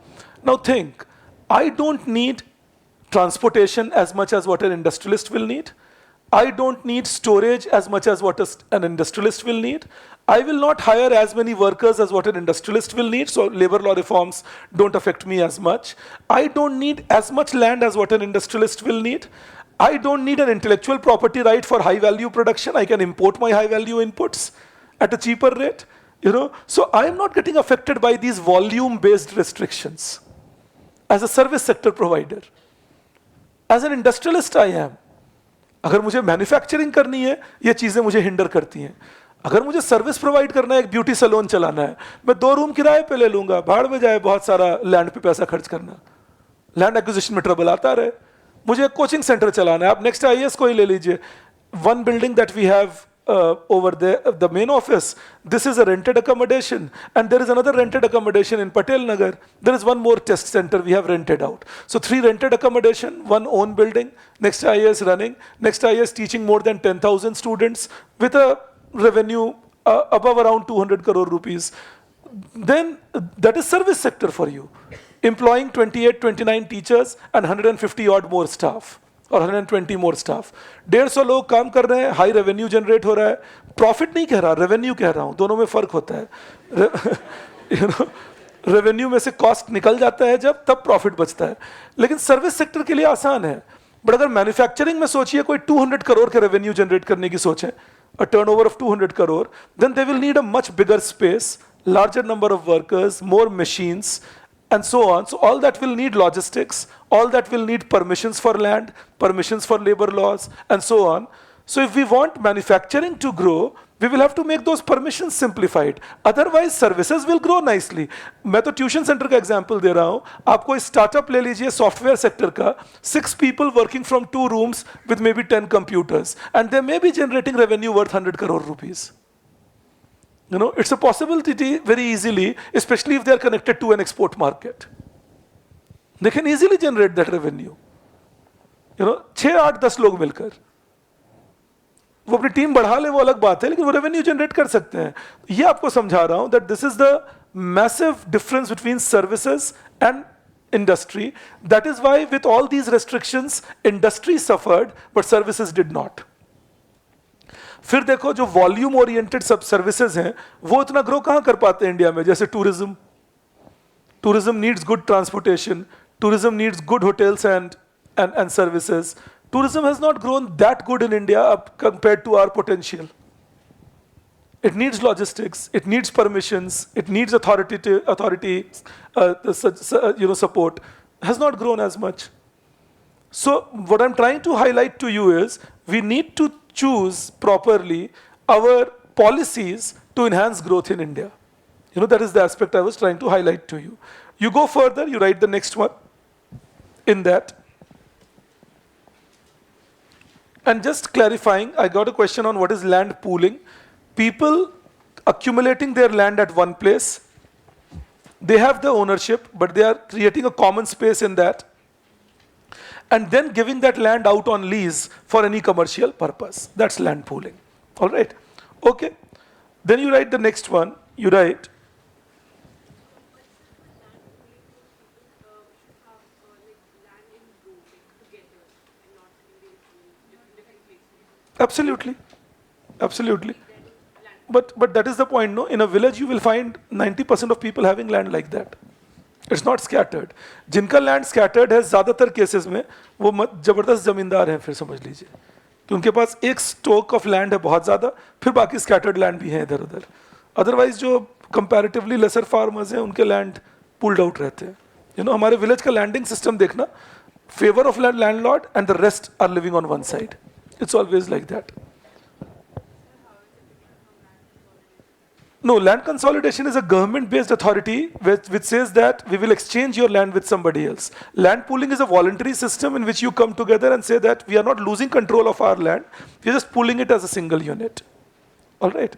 Now think, I don't need transportation as much as what an industrialist will need. I don't need storage as much as what an industrialist will need. I will not hire as many workers as what an industrialist will need, so labor law reforms don't affect me as much. I don't need as much land as what an industrialist will need. I don't need an intellectual property right for high value production. I can import my high value inputs at a cheaper rate. So I am not getting affected by these volume based restrictions as a service sector provider. As an industrialist I am. अगर मुझे manufacturing करनी है, ये चीजें मुझे hinder करती हैं. अगर मुझे सर्विस प्रोवाइड करना है, एक ब्यूटी सैलून चलाना है, मैं 2 रूम किराए पे ले लूंगा, भाड़ में जाए बहुत सारा लैंड पे पैसा खर्च करना, लैंड एक्विजिशन में ट्रबल आता रहे. मुझे एक कोचिंग सेंटर चलाना है, आप नेक्स्ट IAS को ही ले लीजिए. One building that we have over there, the main office, this is a rented accommodation, and there is another rented accommodation in Patel Nagar. There is one more test center we have rented out. So 3 rented accommodation, 1 own building, next IAS running, next IAS teaching more than 10,000 students with a revenue above around 200 crore rupees. Then that is service sector for you. Employing 28, 29 teachers and 150 odd more staff or 120 more staff. 150 लोग काम कर रहे हैं, high revenue generate हो रहा है. Profit नहीं कह रहा, रेवेन्यू कह रहा हूं, दोनों में फर्क होता है. रेवेन्यू में से कॉस्ट निकल जाता है जब, तब प्रॉफिट बचता है. लेकिन सर्विस सेक्टर के लिए आसान है. बट अगर मैन्युफैक्चरिंग में सोचिए कोई 200 करोड़ के रेवेन्यू जनरेट करने की सोचें, a turnover of 200 crore, then they will need a much bigger space, larger number of workers, more machines, and so on. So all that will need logistics, all that will need permissions for land, permissions for labor laws, and so on. So if we want manufacturing to grow, we will have to make those permissions simplified. Otherwise, services will grow nicely. मैं तो tuition centre का example दे रहा हूं. आप कोई startup ले लीजिए software sector का, 6 people working from 2 rooms with maybe 10 computers, and they may be generating revenue worth 100 crore rupees. It's a possibility very easily, especially if they are connected to an export market. They can easily generate that revenue. 6, 8, 10 लोग मिलकर वो अपनी team बढ़ा ले, वो अलग बात है, लेकिन वो रेवेन्यू जनरेट कर सकते हैं. ये आपको समझा रहा हूं that this is the massive difference between services and industry. That is why with all these restrictions, industry suffered, but services did not. फिर देखो जो वॉल्यूम ओरिएंटेड सब सर्विसेज हैं, वो इतना ग्रो कहां कर पाते हैं इंडिया में. जैसे tourism. Tourism needs good transportation, tourism needs good hotels and services. Tourism has not grown that good in India compared to our potential. It needs logistics, it needs permissions, it needs authority support. Has not grown as much. So what I'm trying to highlight to you is we need to choose properly our policies to enhance growth in India. That is the aspect I was trying to highlight to you. You go further, you write the next one in that. And just clarifying, I got a question on what is land pooling. People accumulating their land at one place, they have the ownership, but they are creating a common space in that, and then giving that land out on lease for any commercial purpose. That's land pooling. All right. Okay. Then you write the next one. You write, absolutely, absolutely. But that is the point, no? In a village, you will find 90% of people having land like that. It's not scattered. जिनका land scattered है ज़्यादातर cases में वो जबरदस्त जमींदार हैं, फिर समझ लीजिए कि उनके पास एक स्टॉक ऑफ लैंड है बहुत ज़्यादा, फिर बाकी स्कैटर्ड लैंड भी हैं इधर उधर. अदरवाइज जो कंपैरेटिवली लेसर फार्मर्स हैं उनके लैंड पुल्ड आउट रहते हैं. हमारे विलेज का लैंडिंग सिस्टम देखना, favour of landlord and the rest are living on one side. It's always like that. No, land consolidation is a government-based authority which says that we will exchange your land with somebody else. Land pooling is a voluntary system in which you come together and say that we are not losing control of our land, we are just pooling it as a single unit. All right.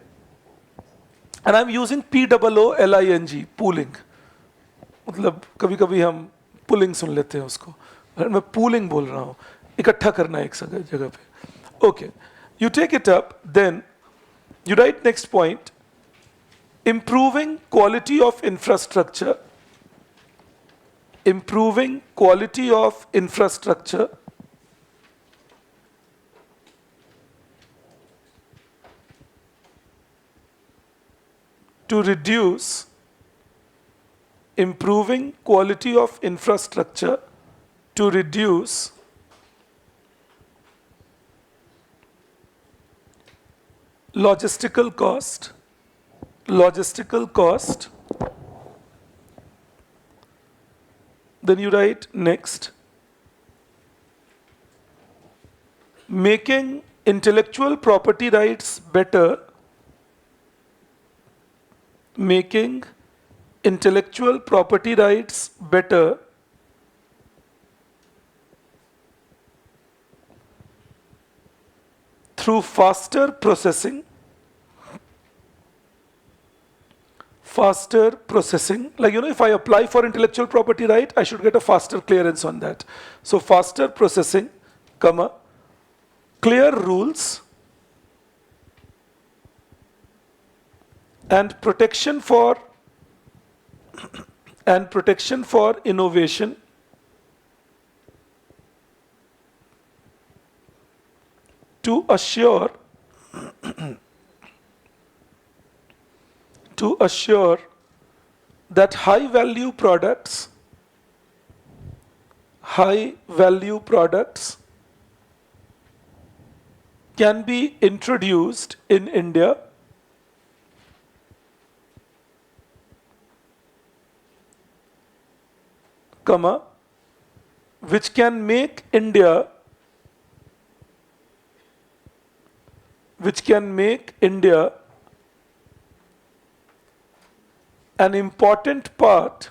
And I'm using POOLING, pooling. मतलब कभी-कभी हम pooling सुन लेते हैं उसको, मैं pooling बोल रहा हूँ, इकट्ठा करना एक जगह पे. Okay, you take it up, then you write next point. Improving quality of infrastructure, improving quality of infrastructure to reduce, improving quality of infrastructure to reduce logistical cost, then you write next, making intellectual property rights better, making intellectual property rights better through faster processing, like if I apply for intellectual property right, I should get a faster clearance on that. So faster processing, clear rules and protection for innovation to assure that high value products can be introduced in India which can make India an important part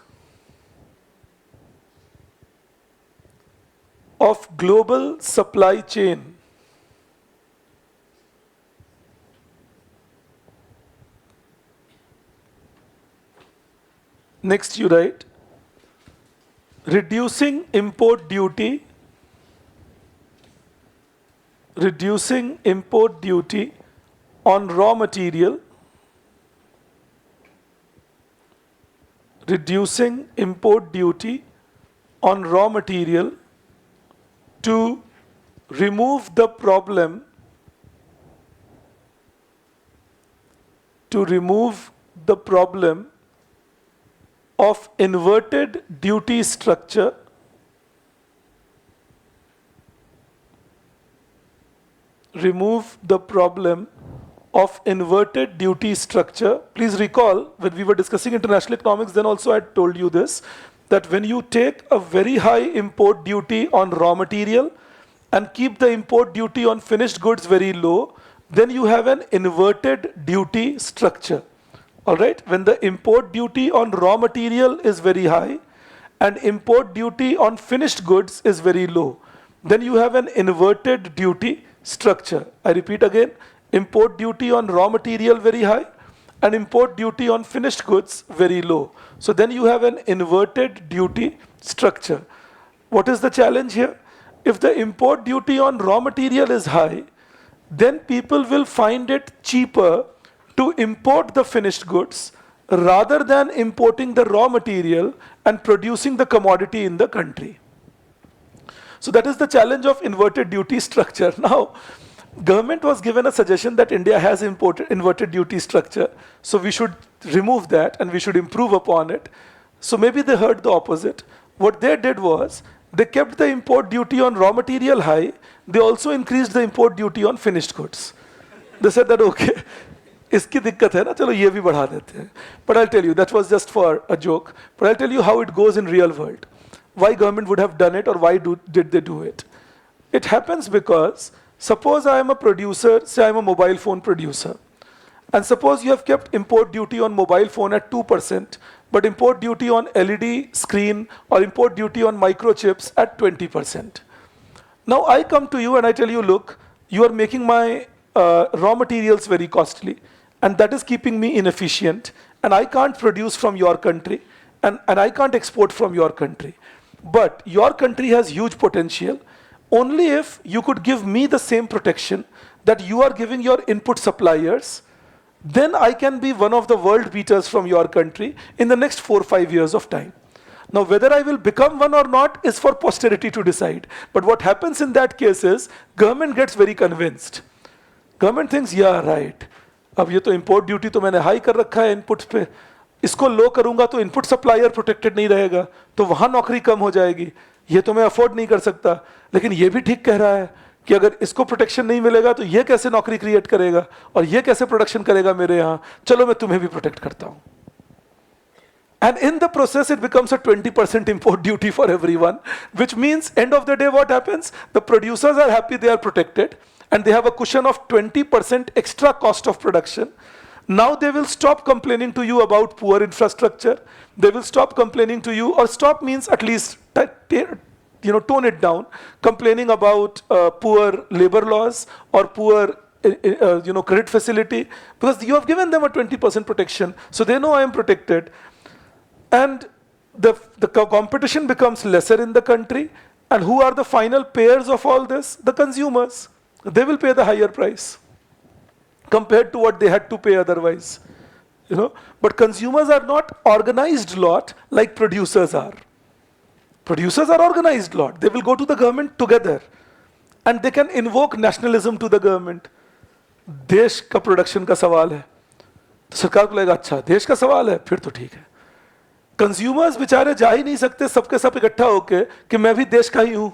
of global supply chain. Next you write, reducing import duty on raw material, reducing import duty on raw material to remove the problem of inverted duty structure Please recall, when we were discussing international economics, then also I told you this, that when you take a very high import duty on raw material and keep the import duty on finished goods very low, then you have an inverted duty structure. All right, when the import duty on raw material is very high and import duty on finished goods is very low, then you have an inverted duty structure. I repeat again, import duty on raw material very high and import duty on finished goods very low. So then you have an inverted duty structure. What is the challenge here? If the import duty on raw material is high, then people will find it cheaper to import the finished goods rather than importing the raw material and producing the commodity in the country. So that is the challenge of inverted duty structure. Now, government was given a suggestion that India has inverted duty structure, so we should remove that and we should improve upon it. So maybe they heard the opposite. What they did was, they kept the import duty on raw material high, they also increased the import duty on finished goods. They said that, okay, इसकी दिक्कत है ना, चलो ये भी बढ़ा देते हैं. But I'll tell you, that was just for a joke. But I'll tell you how it goes in real world. Why government would have done it, or why did they do it? It happens because, suppose I am a producer, say I am a mobile phone producer. And suppose you have kept import duty on mobile phone at 2%, but import duty on LED screen or import duty on microchips at 20%. Now I come to you and I tell you, look, you are making my raw materials very costly, and that is keeping me inefficient, and I can't produce from your country, and I can't export from your country. But your country has huge potential. Only if you could give me the same protection that you are giving your input suppliers, then I can be one of the world beaters from your country in the next 4 or 5 years of time. Now, whether I will become one or not is for posterity to decide. But what happens in that case is, government gets very convinced. Government thinks, yeah, right. अब ये तो import duty तो मैंने high कर रखा है inputs पे. इसको low करूँगा तो input supplier protected नहीं रहेगा, तो वहाँ नौकरी कम हो जाएगी. ये तो मैं afford नहीं कर सकता. लेकिन ये भी ठीक कह रहा है कि अगर इसको प्रोटेक्शन नहीं मिलेगा तो ये कैसे नौकरी क्रिएट करेगा और ये कैसे प्रोडक्शन करेगा मेरे यहाँ, चलो मैं तुम्हें भी प्रोटेक्ट करता हूँ. And in the process, it becomes a 20% import duty for everyone, which means end of the day, what happens? The producers are happy, they are protected, and they have a cushion of 20% extra cost of production. Now they will stop complaining to you about poor infrastructure. They will stop complaining to you, or stop means at least tone it down, complaining about poor labor laws or poor credit facility, because you have given them a 20% protection, so they know I am protected. And the competition becomes lesser in the country. And who are the final payers of all this? The consumers. They will pay the higher price compared to what they had to pay otherwise. But consumers are not organized lot like producers are. Producers are organized lot. They will go to the government together. And they can invoke nationalism to the government. देश का production का सवाल है, तो सरकार को लगेगा अच्छा देश का सवाल है, फिर तो ठीक है. कंज्यूमर्स बेचारे जा ही नहीं सकते सबके सब इकट्ठा होके कि मैं भी देश का ही हूं,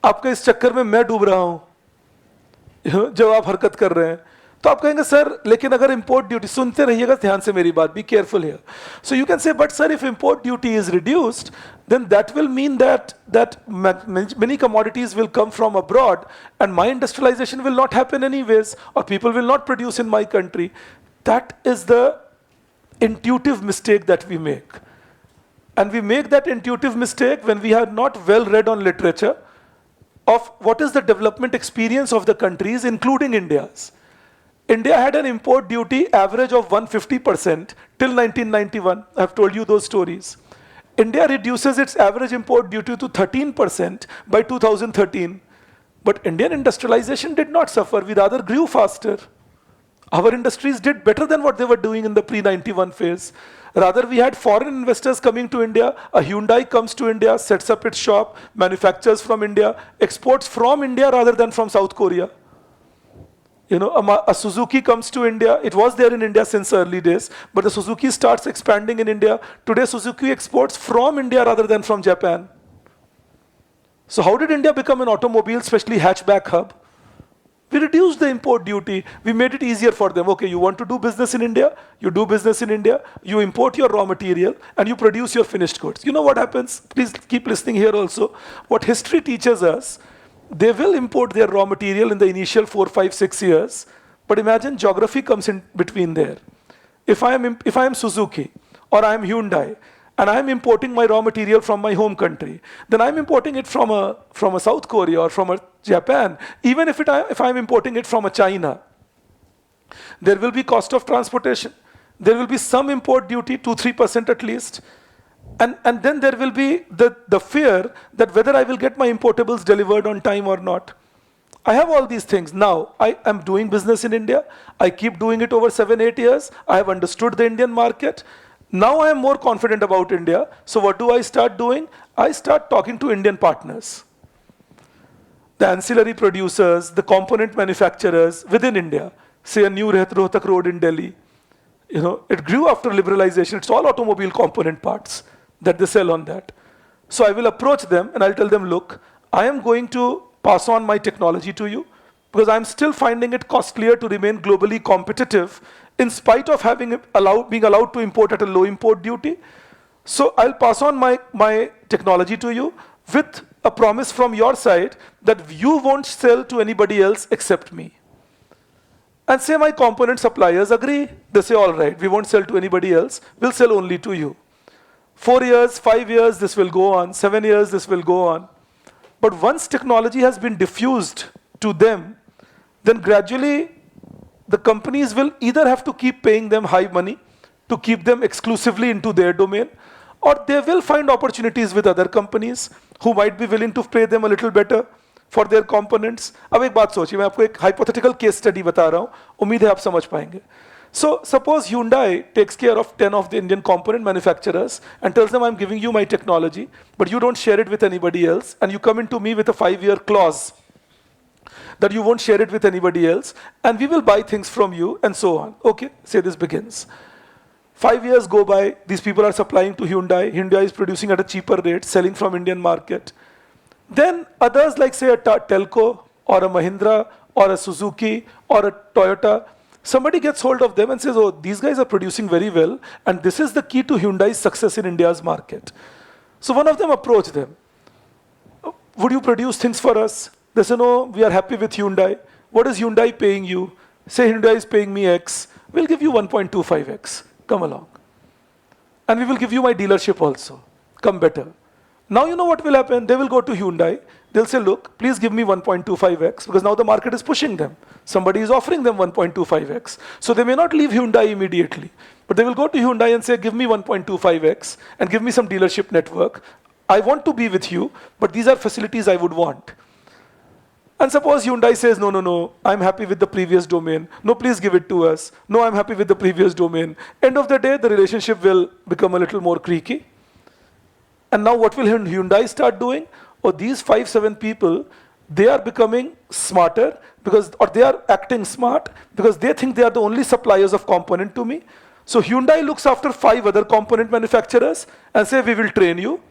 आपके इस चक्कर में मैं डूब रहा हूं, जब आप हरकत कर रहे हैं. तो आप कहेंगे सर लेकिन अगर इंपोर्ट ड्यूटी, सुनते रहिएगा ध्यान से मेरी बात, be careful here. So you can say but sir if import duty is reduced then that will mean that many commodities will come from abroad and my industrialization will not happen anyways, or people will not produce in my country. That is the intuitive mistake that we make. And we make that intuitive mistake when we are not well read on literature of what is the development experience of the countries, including India's. India had an import duty average of 150% till 1991. I've told you those stories. India reduces its average import duty to 13% by 2013. But Indian industrialization did not suffer, we rather grew faster. Our industries did better than what they were doing in the pre-91 phase. Rather, we had foreign investors coming to India. A Hyundai comes to India, sets up its shop, manufactures from India, exports from India rather than from South Korea. A Suzuki comes to India. It was there in India since early days, but the Suzuki starts expanding in India. Today, Suzuki exports from India rather than from Japan. So how did India become an automobile, especially hatchback hub? We reduced the import duty. We made it easier for them. Okay, you want to do business in India? You do business in India. You import your raw material and you produce your finished goods. You know what happens? Please keep listening here also. What history teaches us, they will import their raw material in the initial 4, 5, 6 years. But imagine geography comes in between there. If I am Suzuki or I am Hyundai and I am importing my raw material from my home country, then I'm importing it from a South Korea or from a Japan. Even if I'm importing it from a China, there will be cost of transportation. There will be some import duty, 2-3% at least. And then there will be the fear that whether I will get my importables delivered on time or not. I have all these things. Now, I am doing business in India. I keep doing it over 7-8 years. I have understood the Indian market. Now I am more confident about India. So what do I start doing? I start talking to Indian partners, the ancillary producers, the component manufacturers within India. Say a new Rohtak road in Delhi. It grew after liberalization. It's all automobile component parts that they sell on that. So I will approach them and I'll tell them, look, I am going to pass on my technology to you because I'm still finding it costlier to remain globally competitive in spite of being allowed to import at a low import duty. So I'll pass on my technology to you with a promise from your side that you won't sell to anybody else except me. And say my component suppliers agree. They say, all right, we won't sell to anybody else. We'll sell only to you. 4 years, 5 years, this will go on. 7 years, this will go on. But once technology has been diffused to them, then gradually the companies will either have to keep paying them high money to keep them exclusively into their domain, or they will find opportunities with other companies who might be willing to pay them a little better for their components. अब एक बात सोचिए, मैं आपको एक hypothetical case study बता रहा हूँ, उम्मीद है आप समझ पाएंगे. So suppose Hyundai takes care of 10 of the Indian component manufacturers and tells them, I'm giving you my technology, but you don't share it with anybody else, and you come into me with a 5-year clause that you won't share it with anybody else, and we will buy things from you, and so on. Okay, say this begins. 5 years go by, these people are supplying to Hyundai. Hyundai is producing at a cheaper rate, selling from Indian market. Then others like say a Telco or a Mahindra or a Suzuki or a Toyota, somebody gets hold of them and says, oh, these guys are producing very well, and this is the key to Hyundai's success in India's market. So one of them approached them. Would you produce things for us? They say, no, we are happy with Hyundai. What is Hyundai paying you? Say Hyundai is paying me X. We'll give you 1.25X. Come along. And we will give you my dealership also. Come better. Now you know what will happen. They will go to Hyundai. They'll say, look, please give me 1.25X, because now the market is pushing them. Somebody is offering them 1.25X. So they may not leave Hyundai immediately, but they will go to Hyundai and say, give me 1.25X and give me some dealership network. I want to be with you, but these are facilities I would want. And suppose Hyundai says, no, I'm happy with the previous domain. No, please give it to us. No, I'm happy with the previous domain. End of the day, the relationship will become a little more creaky. And now what will Hyundai start doing? Oh, these 5-7 people, they are becoming smarter or they are acting smart because they think they are the only suppliers of component to me. So Hyundai looks after 5 other component manufacturers and say, we will train you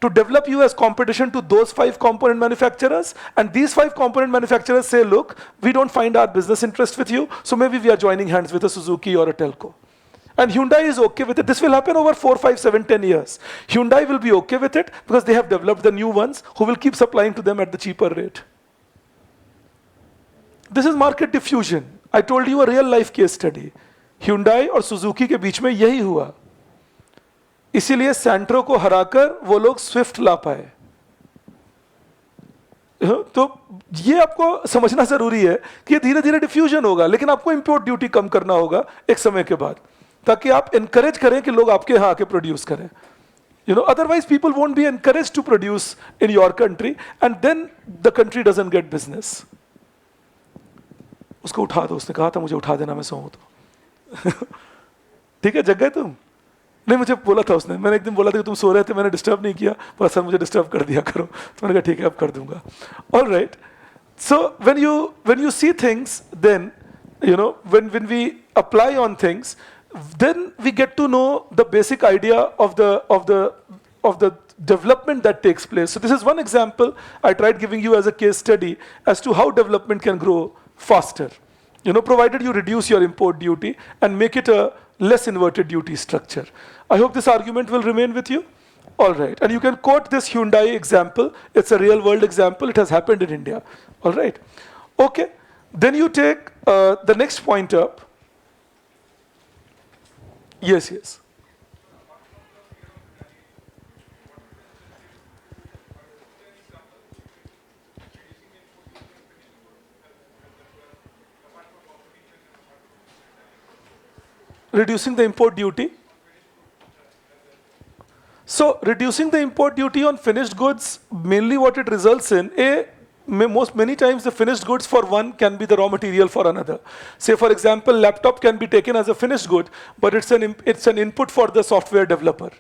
to develop you as competition to those 5 component manufacturers. And these 5 component manufacturers say, look, we don't find our business interest with you, so maybe we are joining hands with a Suzuki or a Telco. And Hyundai is okay with it. This will happen over 4, 5, 7, 10 years. Hyundai will be okay with it because they have developed the new ones who will keep supplying to them at the cheaper rate. This is market diffusion. I told you a real life case study. Hyundai और Suzuki के बीच में यही हुआ. इसीलिए Santro को हराकर वो लोग स्विफ्ट ला पाए. तो ये आपको समझना जरूरी है कि धीरे धीरे डिफ्यूजन होगा, लेकिन आपको इंपोर्ट ड्यूटी कम करना होगा एक समय के बाद, ताकि आप एनकरेज करें कि लोग आपके यहाँ आके प्रोड्यूस करें. Otherwise people won't be encouraged to produce in your country, and then the country doesn't get business. उसको उठा दो, उसने कहा था मुझे उठा देना, मैं सोऊं तो. ठीक है, जग गए तुम? नहीं, मुझे बोला था उसने. मैंने एक दिन बोला था कि तुम सो रहे थे, मैंने डिस्टर्ब नहीं किया, पर सर मुझे डिस्टर्ब कर दिया करो. तो मैंने कहा ठीक है, अब कर दूंगा. All right. So when you see things, then when we apply on things, then we get to know the basic idea of the development that takes place. So this is one example I tried giving you as a case study as to how development can grow faster, provided you reduce your import duty and make it a less inverted duty structure. I hope this argument will remain with you. All right, and you can quote this Hyundai example. It's a real world example. It has happened in India. All right. Okay, then you take the next point up. Yes, yes. Reducing the import duty. So reducing the import duty on finished goods, mainly what it results in, many times the finished goods for one can be the raw material for another. Say for example, laptop can be taken as a finished good, but it's an input for the software developer.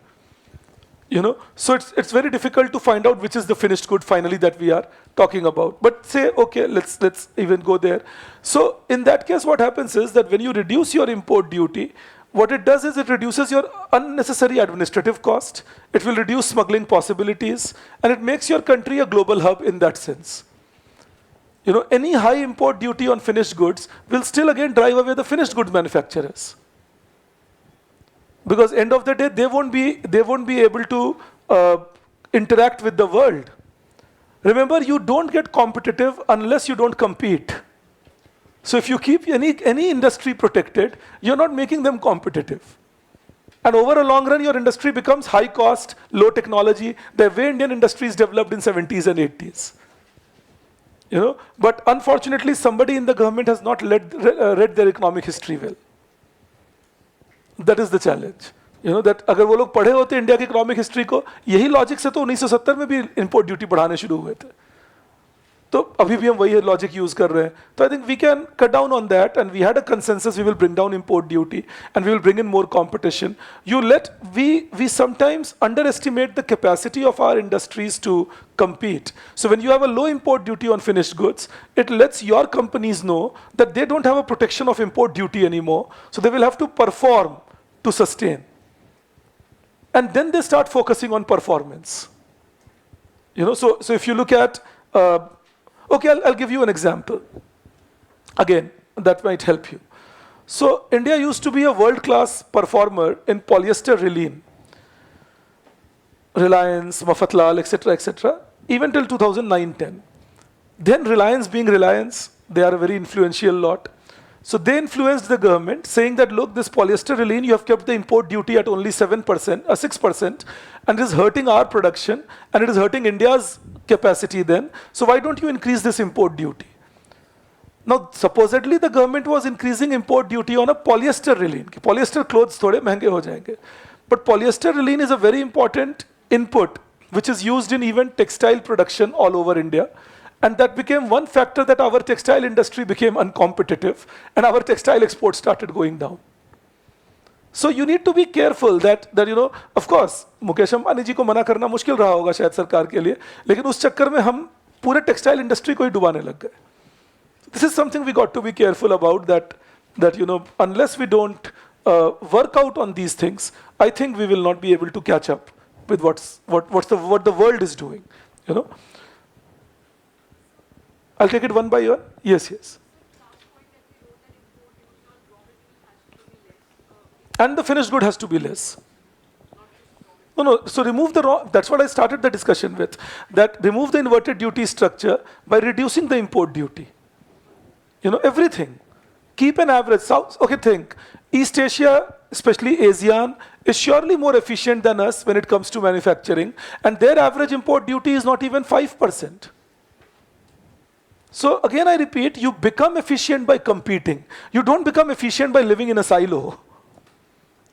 So it's very difficult to find out which is the finished good finally that we are talking about. But say, okay, let's even go there. So in that case, what happens is that when you reduce your import duty, what it does is it reduces your unnecessary administrative cost, it will reduce smuggling possibilities, and it makes your country a global hub in that sense. Any high import duty on finished goods will still again drive away the finished goods manufacturers. Because end of the day, they won't be able to interact with the world. Remember, you don't get competitive unless you don't compete. So if you keep any industry protected, you're not making them competitive. And over a long run, your industry becomes high cost, low technology, the way Indian industries developed in 70s and 80s. But unfortunately, somebody in the government has not read their economic history well. That is the challenge. That अगर वो लोग पढ़े होते India की economic history को, यही logic से तो 1970 में भी इंपोर्ट ड्यूटी बढ़ाने शुरू हुए थे. तो अभी भी हम वही लॉजिक यूज कर रहे हैं. तो I think we can cut down on that and we had a consensus we will bring down import duty and we will bring in more competition. We sometimes underestimate the capacity of our industries to compete. So when you have a low import duty on finished goods, it lets your companies know that they don't have a protection of import duty anymore, so they will have to perform to sustain. And then they start focusing on performance. So if you look at, okay, I'll give you an example. Again, that might help you. So India used to be a world-class performer in polyester Rilene. Reliance, Mafatlal, etc., even till 2009-10. Then Reliance being Reliance, they are a very influential lot. So they influenced the government saying that, look, this polyester Rilene, you have kept the import duty at only 7%, 6%, and it is hurting our production, and it is hurting India's capacity then. So why don't you increase this import duty? Now, supposedly the government was increasing import duty on a polyester Rilene. Polyester clothes थोड़े महंगे हो जाएंगे. But polyester Rilene is a very important input, which is used in even textile production all over India. And that became one factor that our textile industry became uncompetitive and our textile exports started going down. So you need to be careful that of course, Mukesh Ambani जी को मना करना मुश्किल रहा होगा शायद सरकार के लिए, लेकिन उस चक्कर में हम पूरे textile industry को ही डुबाने लग गए. This is something we got to be careful about, that unless we don't work out on these things, I think we will not be able to catch up with what the world is doing. I'll take it one by one. Yes. And the finished good has to be less. No. So remove the raw. That's what I started the discussion with. That remove the inverted duty structure by reducing the import duty. Everything. Keep an average. Okay, think. East Asia, especially ASEAN, is surely more efficient than us when it comes to manufacturing. And their average import duty is not even 5%. So again, I repeat, you become efficient by competing. You don't become efficient by living in a silo.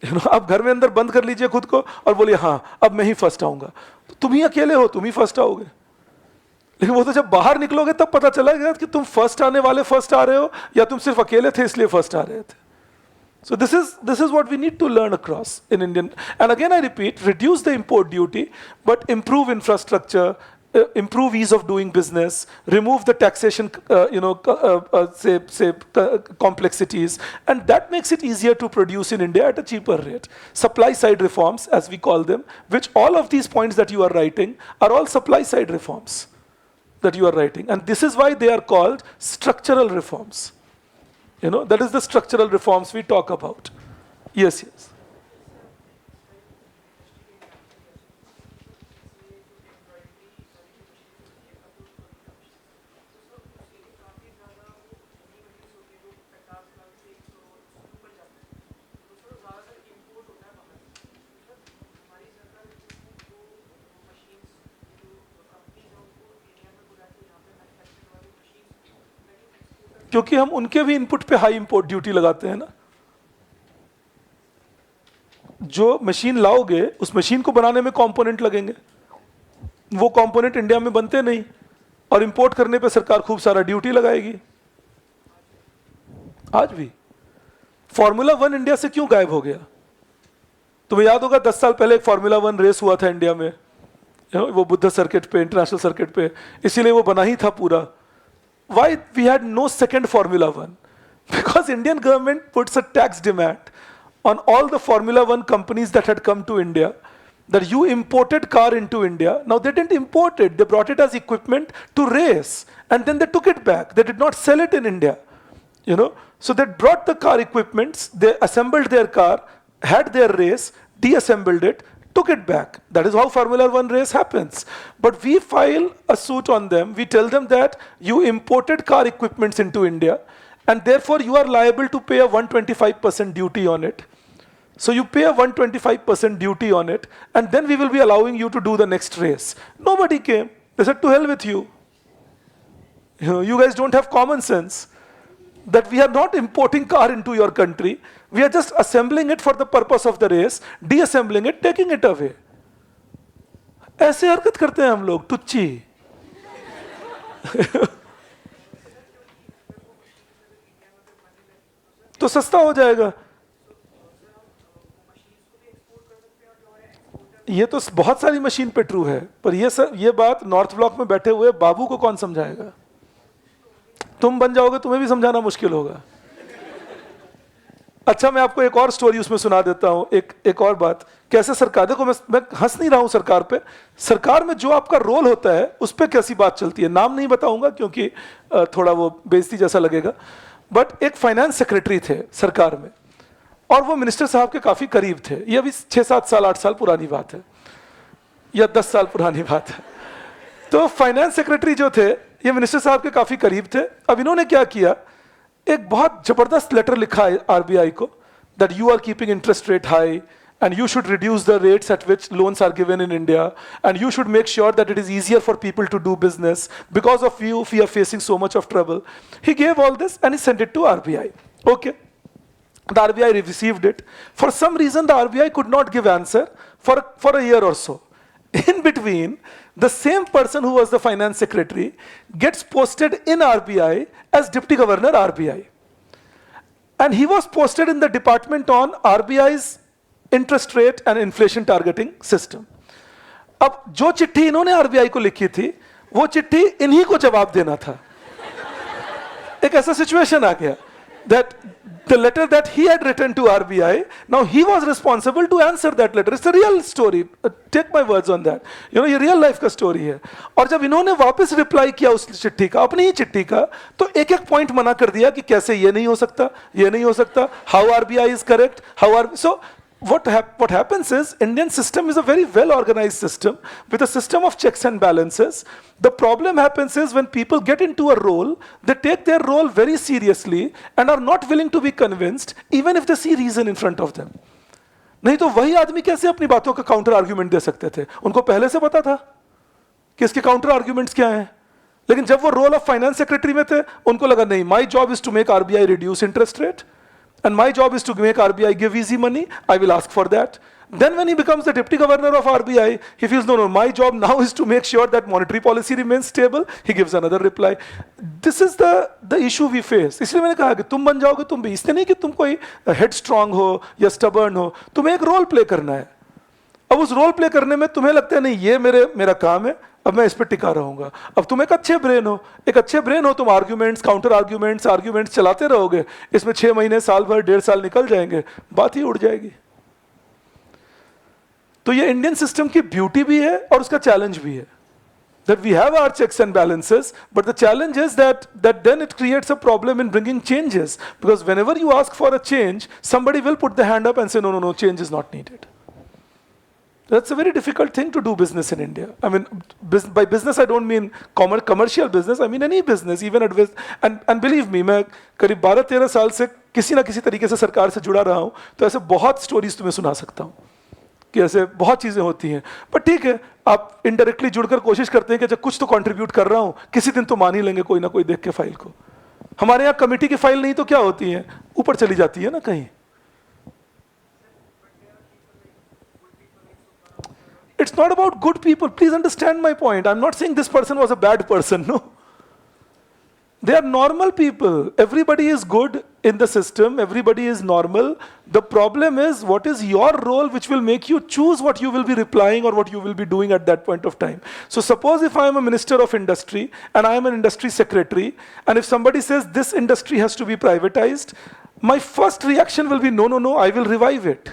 आप घर में अंदर बंद कर लीजिए खुद को और बोलिए हाँ अब मैं ही फर्स्ट आऊंगा, तो तुम ही अकेले हो, तुम ही फर्स्ट आओगे. लेकिन वो तो जब बाहर निकलोगे तब पता चलेगा कि तुम फर्स्ट आने वाले फर्स्ट आ रहे हो या तुम सिर्फ अकेले थे इसलिए फर्स्ट आ रहे थे. So this is what we need to learn across in Indian. And again, I repeat, reduce the import duty, but improve infrastructure, improve ease of doing business, remove the taxation, complexities, and that makes it easier to produce in India at a cheaper rate. Supply side reforms, as we call them, which all of these points that you are writing are all supply side reforms that you are writing. And this is why they are called structural reforms. That is the structural reforms we talk about. Yes. क्योंकि हम उनके भी input पे high import duty लगाते हैं ना। जो machine लाओगे उस मशीन को बनाने में कंपोनेंट लगेंगे, वो कंपोनेंट इंडिया में बनते नहीं, और इंपोर्ट करने पे सरकार खूब सारा ड्यूटी लगाएगी। आज भी फॉर्मूला 1 इंडिया से क्यों गायब हो गया? तुम्हें याद होगा 10 साल पहले एक फॉर्मूला 1 रेस हुआ था इंडिया में, वो बुद्ध सर्किट पे, इंटरनेशनल सर्किट पे, इसीलिए वो बना ही था पूरा। Why we had no second Formula 1? Because Indian government puts a tax demand on all the Formula 1 companies that had come to India, that you imported car into India. Now they didn't import it, they brought it as equipment to race, and then they took it back. They did not sell it in India. So they brought the car equipments, they assembled their car, had their race, deassembled it, took it back. That is how Formula 1 race happens. But we file a suit on them. We tell them that you imported car equipments into India, and therefore you are liable to pay a 125% duty on it. So you pay a 125% duty on it, and then we will be allowing you to do the next race. Nobody came. They said, to hell with you. You guys don't have common sense. That we are not importing car into your country. We are just assembling it for the purpose of the race, deassembling it, taking it away. ऐसे हरकत करते हैं हम लोग, टुच्ची। तो सस्ता हो जाएगा। ये तो बहुत सारी मशीन पे ट्रू है, पर ये बात नॉर्थ ब्लॉक में बैठे हुए बाबू को कौन समझाएगा? तुम बन जाओगे, तुम्हें भी समझाना मुश्किल होगा। अच्छा, मैं आपको एक और स्टोरी उसमें सुना देता हूं। एक और बात, कैसे सरकार, देखो मैं हंस नहीं रहा हूं सरकार पे, सरकार में जो आपका रोल होता है उस पर कैसी बात चलती है। नाम नहीं बताऊंगा क्योंकि थोड़ा वो बेइज्जती जैसा लगेगा, बट एक फाइनेंस सेक्रेटरी थे सरकार में, और वो मिनिस्टर साहब के काफी करीब थे। ये अभी 6-7 साल 8 साल पुरानी बात है, या 10 साल पुरानी बात है। तो फाइनेंस सेक्रेटरी जो थे, ये मिनिस्टर साहब के काफी करीब थे। अब इन्होंने क्या किया, एक बहुत जबरदस्त लेटर लिखा है आरबीआई को, that you are keeping interest rate high and you should reduce the rates at which loans are given in India, and you should make sure that it is easier for people to do business. Because of you, we are facing so much of trouble. He gave all this and he sent it to RBI. Okay. The RBI received it. For some reason, the RBI could not give answer for a year or so. In between, the same person who was the finance secretary gets posted in RBI as Deputy Governor RBI. And he was posted in the department on RBI's interest rate and inflation targeting system. अब जो चिट्ठी इन्होंने RBI को लिखी थी, वो चिट्ठी इन्हीं को जवाब देना था। एक ऐसा सिचुएशन आ गया that the letter that he had written to RBI, now he was responsible to answer that letter. It's a real story. Take my words on that. ये real life का story है। और जब इन्होंने वापस रिप्लाई किया उस चिट्ठी का, अपनी ही चिट्ठी का, तो एक एक पॉइंट मना कर दिया कि कैसे ये नहीं हो सकता, ये नहीं हो सकता, how RBI is correct, so what happens is, Indian system is a very well organized system with a system of checks and balances. The problem happens is when people get into a role, they take their role very seriously and are not willing to be convinced even if they see reason in front of them. नहीं तो वही आदमी कैसे अपनी बातों का counter argument दे सकते थे? उनको पहले से पता था कि इसके काउंटर आर्ग्यूमेंट्स क्या हैं। लेकिन जब वो रोल ऑफ फाइनेंस सेक्रेटरी में थे, उनको लगा नहीं, my job is to make RBI reduce interest rate. And my job is to make RBI give easy money. I will ask for that. Then when he becomes the deputy governor of RBI, he feels, no, my job now is to make sure that monetary policy remains stable. He gives another reply. This is the issue we face. इसलिए मैंने कहा कि तुम बन जाओगे, तुम भी, इसलिए नहीं कि तुम कोई headstrong हो या stubborn हो, तुम्हें एक रोल प्ले करना है। अब उस रोल प्ले करने में तुम्हें लगता है नहीं, ये मेरा काम है, अब मैं इस पर टिका रहूंगा। अब तुम एक अच्छे ब्रेन हो, तुम आर्ग्यूमेंट्स, काउंटर आर्ग्यूमेंट्स चलाते रहोगे, इसमें 6 महीने, साल भर, 1.5 साल निकल जाएंगे, बात ही उड़ जाएगी। तो ये इंडियन सिस्टम की ब्यूटी भी है और उसका चैलेंज भी है, that we have our checks and balances, but the challenge is that then it creates a problem in bringing changes, because whenever you ask for a change, somebody will put the hand up and say, no, change is not needed. That's a very difficult thing to do business in India. I mean, by business I don't mean commercial business, I mean any business, even advice. And believe me, मैं करीब 12-13 साल से किसी ना किसी तरीके से सरकार से जुड़ा रहा हूँ, तो ऐसे बहुत स्टोरीज तुम्हें सुना सकता हूँ कि ऐसे बहुत चीज़ें होती हैं। पर ठीक है, आप इनडायरेक्टली जुड़कर कोशिश करते हैं कि जब कुछ तो कंट्रीब्यूट कर रहा हूँ, किसी दिन तो मान ही लेंगे कोई ना कोई देख के फाइल को। हमारे यहाँ कमेटी की फाइल नहीं तो क्या होती है, ऊपर चली जाती है ना कहीं. It's not about good people. Please understand my point. I'm not saying this person was a bad person. No. They are normal people. Everybody is good in the system. Everybody is normal. The problem is, what is your role which will make you choose what you will be replying or what you will be doing at that point of time. So suppose if I am a minister of industry and I am an industry secretary, and if somebody says this industry has to be privatized, my first reaction will be, no, no, no, I will revive it.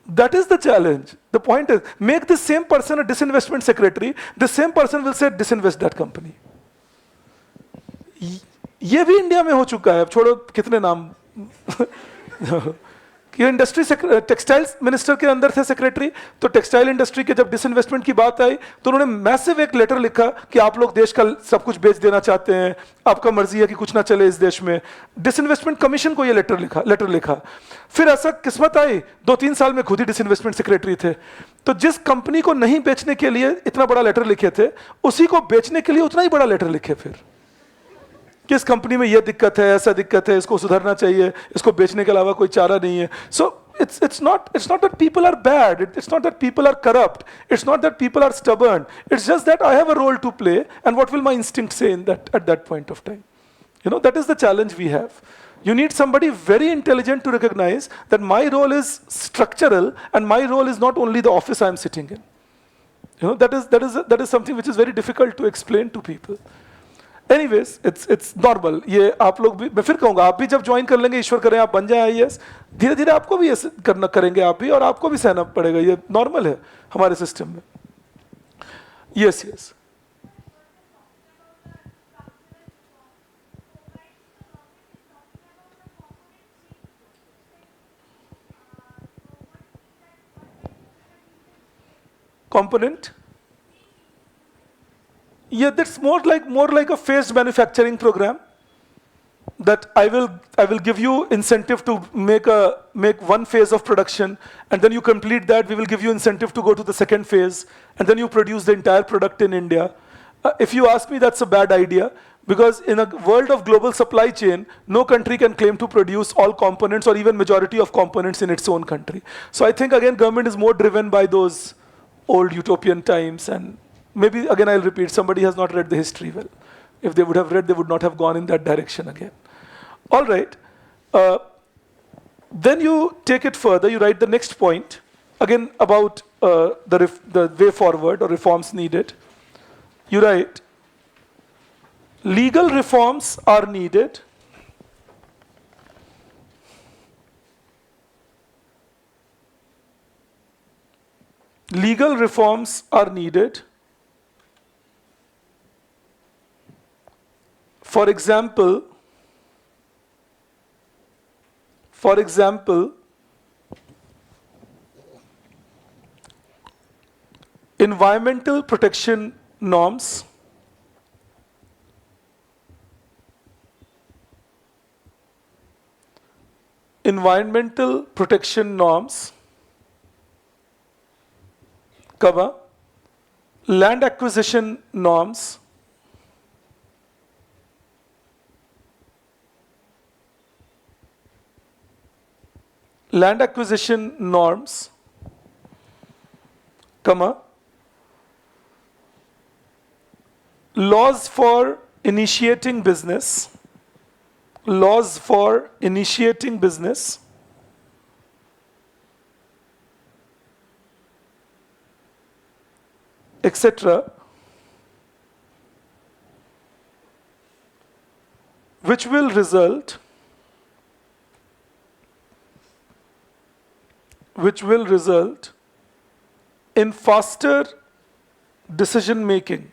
That is the challenge. The point is, make the same person a disinvestment secretary, the same person will say, disinvest that company. ये भी India में हो चुका है. अब छोड़ो कितने नाम. कि इंडस्ट्री टेक्सटाइल्स मिनिस्टर के अंदर थे सेक्रेटरी, तो टेक्सटाइल इंडस्ट्री के जब डिसइन्वेस्टमेंट की बात आई तो उन्होंने मैसिव एक लेटर लिखा कि आप लोग देश का सब कुछ बेच देना चाहते हैं, आपका मर्जी है कि कुछ ना चले इस देश में. डिसइन्वेस्टमेंट कमीशन को ये लेटर लिखा. फिर ऐसा किस्मत आई 2-3 साल में खुद ही डिसइन्वेस्टमेंट सेक्रेटरी थे. तो जिस कंपनी को नहीं बेचने के लिए इतना बड़ा लेटर लिखे थे, उसी को बेचने के लिए उतना ही बड़ा लेटर लिखे फिर कि इस कंपनी में ये दिक्कत है, ऐसा दिक्कत है, इसको सुधरना चाहिए, इसको बेचने के अलावा कोई चारा नहीं है. सो it's not that people are bad, it's not that people are corrupt, it's not that people are stubborn, it's just that I have a role to play, and what will my instinct say in that at that point of time. That is the challenge we have. You need somebody very intelligent to recognize that my role is structural and my role is not only the office I am sitting in. That is something which is very difficult to explain to people. Anyways, it's normal. ये आप लोग भी, मैं फिर कहूँगा, आप भी जब ज्वाइन कर लेंगे, ईश्वर करें आप बन जाए आईएएस, धीरे धीरे आपको भी ऐसे करेंगे आप भी, और आपको भी सहना पड़ेगा. ये नॉर्मल है हमारे सिस्टम में. Yes yes. Component. Yeah, that's more like a phased manufacturing program. That I will give you incentive to make one phase of production, and then you complete that. We will give you incentive to go to the second phase, and then you produce the entire product in India. If you ask me, that's a bad idea, because in a world of global supply chain, no country can claim to produce all components or even majority of components in its own country. So I think again, government is more driven by those old utopian times, and maybe again I'll repeat, somebody has not read the history well. If they would have read, they would not have gone in that direction again. All right. Then you take it further. You write the next point, again about the way forward or reforms needed. You write, legal reforms are needed. Legal reforms are needed. For example, environmental protection norms, land acquisition norms, laws for initiating business, etc., which will result in faster decision making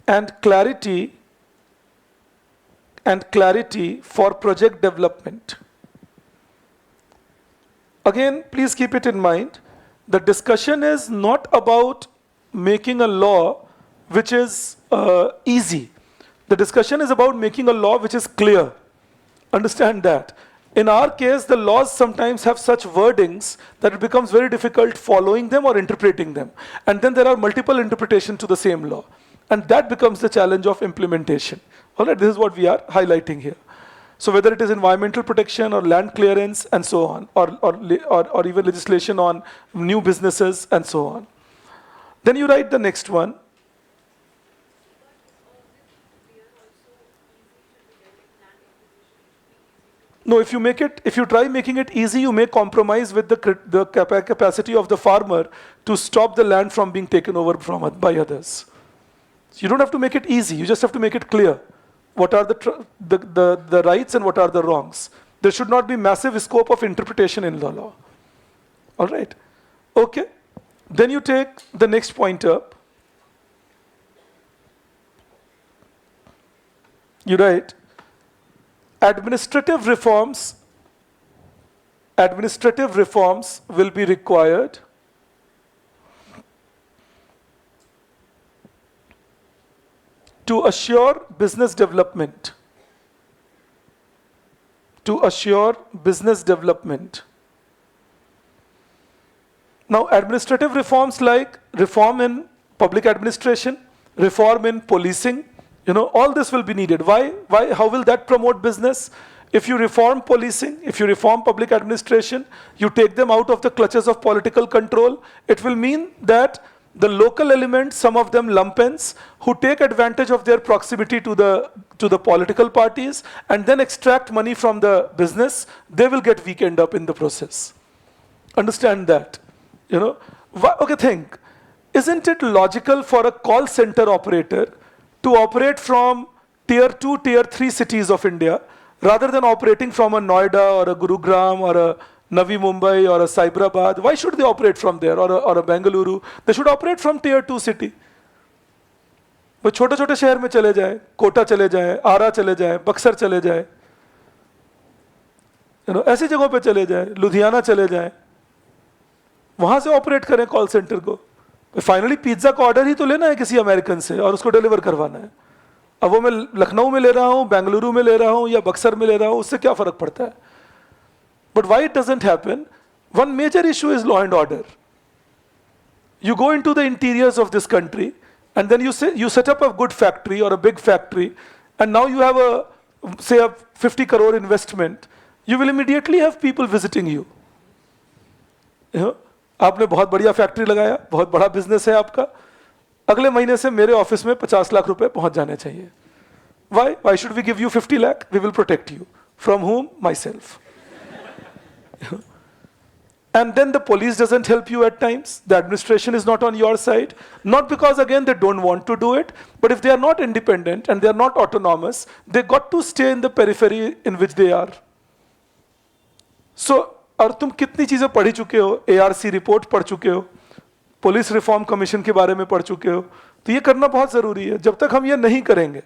and clarity for project development. Again, please keep it in mind, the discussion is not about making a law which is easy. The discussion is about making a law which is clear. Understand that. In our case, the laws sometimes have such wordings that it becomes very difficult following them or interpreting them. And then there are multiple interpretations to the same law. And that becomes the challenge of implementation. All right, this is what we are highlighting here. So whether it is environmental protection or land clearance and so on, or even legislation on new businesses and so on. Then you write the next one. No, if you try making it easy, you may compromise with the capacity of the farmer to stop the land from being taken over by others. So you don't have to make it easy, you just have to make it clear. What are the rights and what are the wrongs? There should not be massive scope of interpretation in the law. All right? Okay. Then you take the next point up. You write, administrative reforms will be required to assure business development. Now, administrative reforms like reform in public administration, reform in policing, all this will be needed. Why? How will that promote business? If you reform policing, if you reform public administration, you take them out of the clutches of political control, it will mean that the local elements, some of them lumpens, who take advantage of their proximity to the political parties and then extract money from the business, they will get weakened up in the process. Understand that. Okay, think. Isn't it logical for a call center operator to operate from tier 2, tier 3 cities of India rather than operating from a Noida or a Gurugram or a Navi Mumbai or a Cyberabad? Why should they operate from there, or a Bengaluru? They should operate from tier 2 city. वो छोटे छोटे शहर में चले जाए, कोटा चले जाए, आरा चले जाए, बक्सर चले जाए, ऐसी जगहों पे चले जाए, लुधियाना चले जाए, वहां से ऑपरेट करें कॉल सेंटर को. फाइनली पिज्जा का ऑर्डर ही तो लेना है किसी अमेरिकन से और उसको डिलीवर करवाना है. अब वो मैं लखनऊ में ले रहा हूँ, बेंगलुरु में ले रहा हूँ या बक्सर में ले रहा हूँ, उससे क्या फर्क पड़ता है? But why it doesn't happen? One major issue is law and order. You go into the interiors of this country and then you set up a good factory or a big factory, and now you have a 50 crore investment. You will immediately have people visiting you. आपने बहुत बढ़िया factory लगाया, बहुत बड़ा business है आपका, अगले महीने से मेरे ऑफिस में 50 लाख रुपए पहुंच जाने चाहिए. Why should we give you 50 lakh? We will protect you. From whom? Myself. And then the police doesn't help you at times. The administration is not on your side. Not because, again, they don't want to do it, but if they are not independent and they are not autonomous, they got to stay in the periphery in which they are. So, और तुम कितनी चीजें पढ़ी चुके हो, ARC report पढ़ चुके हो, पुलिस रिफॉर्म कमीशन के बारे में पढ़ चुके हो, तो ये करना बहुत जरूरी है. जब तक हम ये नहीं करेंगे,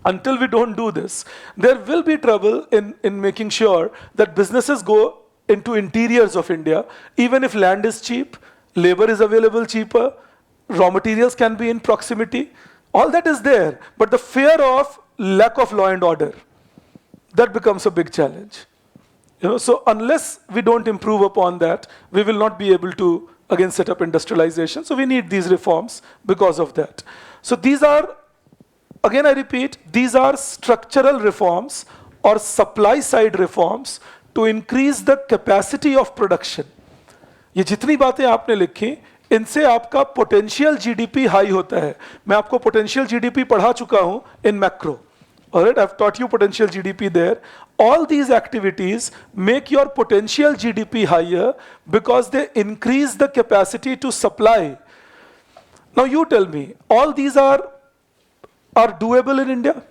until we don't do this, there will be trouble in making sure that businesses go into interiors of India, even if land is cheap, labor is available cheaper, raw materials can be in proximity, all that is there, but the fear of lack of law and order, that becomes a big challenge. So unless we don't improve upon that, we will not be able to again set up industrialization. So we need these reforms because of that. So these are, again I repeat, these are structural reforms or supply side reforms to increase the capacity of production. ये जितनी बातें आपने लिखी, इनसे आपका potential GDP high होता है. मैं आपको potential GDP पढ़ा चुका हूं in macro. Alright, I've taught you potential GDP there. All these activities make your potential GDP higher because they increase the capacity to supply. Now you tell me, all these are doable in India?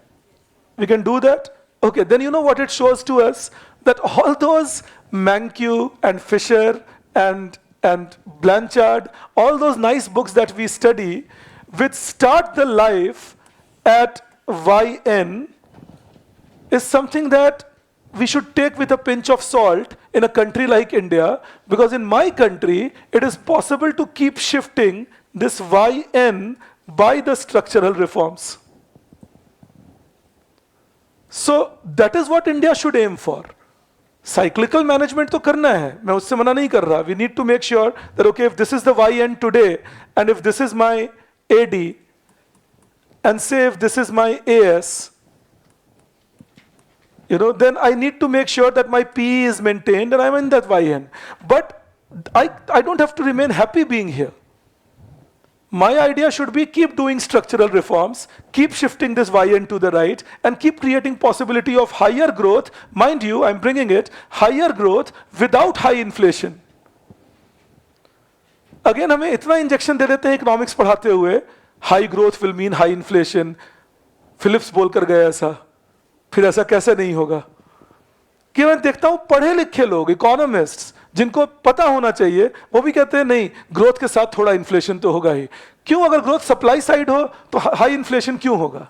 We can do that? Okay, then you know what it shows to us? That all those Mankiw and Fisher and Blanchard, all those nice books that we study, which start the life at YN, is something that we should take with a pinch of salt in a country like India, because in my country, it is possible to keep shifting this YN by the structural reforms. So that is what India should aim for. Cyclical management तो करना है, मैं उससे मना नहीं कर रहा. We need to make sure that okay, if this is the YN today, and if this is my AD, and say if this is my AS, then I need to make sure that my PE is maintained and I'm in that YN. But I don't have to remain happy being here. My idea should be keep doing structural reforms, keep shifting this YN to the right, and keep creating possibility of higher growth. Mind you, I'm bringing it, higher growth without high inflation. Again, हमें इतना injection दे देते हैं economics पढ़ाते हुए, high growth will mean high inflation. Phillips बोलकर गया ऐसा, फिर ऐसा कैसे नहीं होगा? कि मैं देखता हूं पढ़े लिखे लोग, इकोनॉमिस्ट्स, जिनको पता होना चाहिए, वो भी कहते हैं नहीं, ग्रोथ के साथ थोड़ा इन्फ्लेशन तो होगा ही. क्यों? अगर ग्रोथ सप्लाई साइड हो तो हाई इन्फ्लेशन क्यों होगा?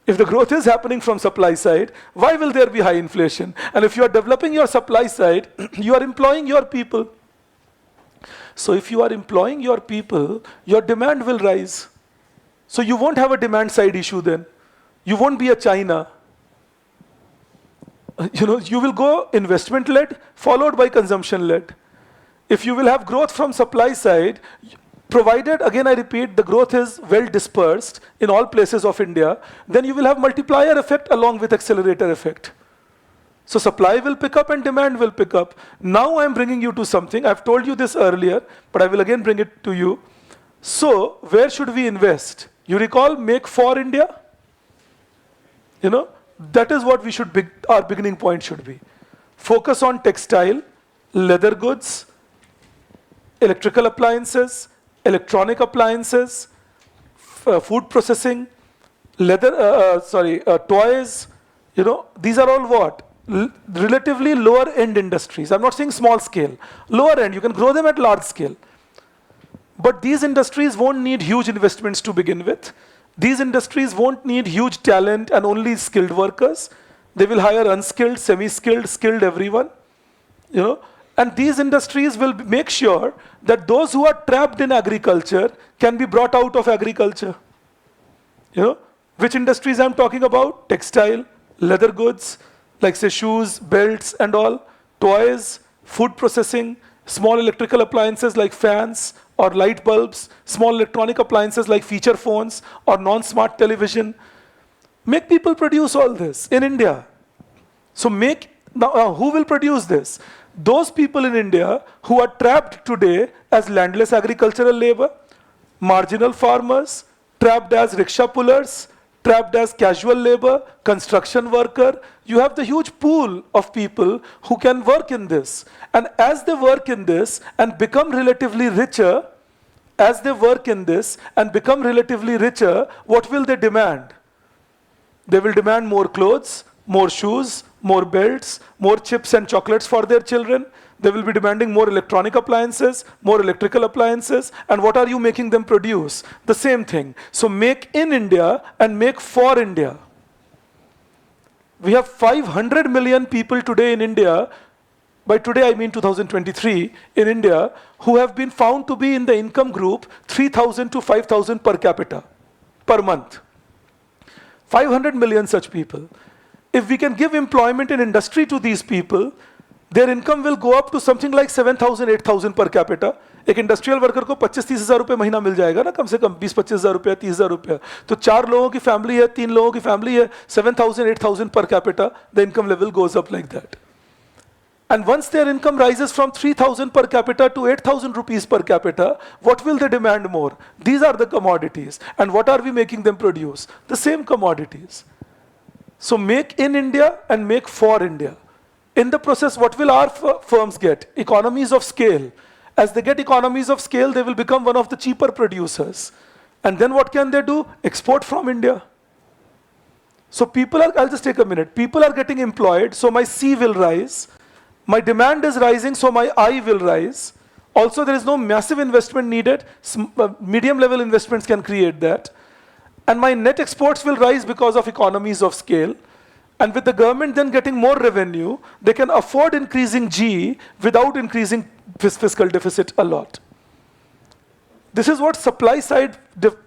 If the growth is happening from supply side, why will there be high inflation? And if you are developing your supply side, you are employing your people. So if you are employing your people, your demand will rise. So you won't have a demand side issue then. You won't be a China. You will go investment led, followed by consumption led. If you will have growth from supply side, provided, again I repeat, the growth is well dispersed in all places of India, then you will have multiplier effect along with accelerator effect. So supply will pick up and demand will pick up. Now I'm bringing you to something, I've told you this earlier, but I will again bring it to you. So where should we invest? You recall Make for India? That is what we should our beginning point should be. Focus on textile, leather goods, electrical appliances, electronic appliances, food processing, toys. These are all what? Relatively lower end industries. I'm not saying small scale. Lower end, you can grow them at large scale. But these industries won't need huge investments to begin with. These industries won't need huge talent and only skilled workers. They will hire unskilled, semi-skilled, skilled everyone. And these industries will make sure that those who are trapped in agriculture can be brought out of agriculture. Which industries I'm talking about? Textile, leather goods, like say shoes, belts and all, toys, food processing, small electrical appliances like fans or light bulbs, small electronic appliances like feature phones or non-smart television. Make people produce all this in India. So who will produce this? Those people in India who are trapped today as landless agricultural labor, marginal farmers, trapped as rickshaw pullers, trapped as casual labor, construction worker. You have the huge pool of people who can work in this. And as they work in this and become relatively richer, what will they demand? They will demand more clothes, more shoes, more belts, more chips and chocolates for their children. They will be demanding more electronic appliances, more electrical appliances. And what are you making them produce? The same thing. So make in India and make for India. We have 500 million people today in India, by today I mean 2023, in India, who have been found to be in the income group 3,000 to 5,000 per capita, per month. 500 million such people. If we can give employment in industry to these people, their income will go up to something like 7,000, 8,000 per capita. एक industrial worker को 25-30 हज़ार रुपये महीना मिल जाएगा ना, कम से कम 20-25 हज़ार रुपया, 30 हज़ार रुपया. तो 4 लोगों की फैमिली है, 3 लोगों की फैमिली है, 7,000, 8,000 per capita, the income level goes up like that. And once their income rises from 3,000 per capita to 8,000 rupees per capita, what will they demand more? These are the commodities. And what are we making them produce? The same commodities. So make in India and make for India. In the process, what will our firms get? Economies of scale. As they get economies of scale, they will become one of the cheaper producers. And then what can they do? Export from India. So I'll just take a minute. People are getting employed, so my C will rise. My demand is rising, so my I will rise. Also, there is no massive investment needed. Medium level investments can create that. And my net exports will rise because of economies of scale. And with the government then getting more revenue, they can afford increasing G without increasing fiscal deficit a lot. This is what supply side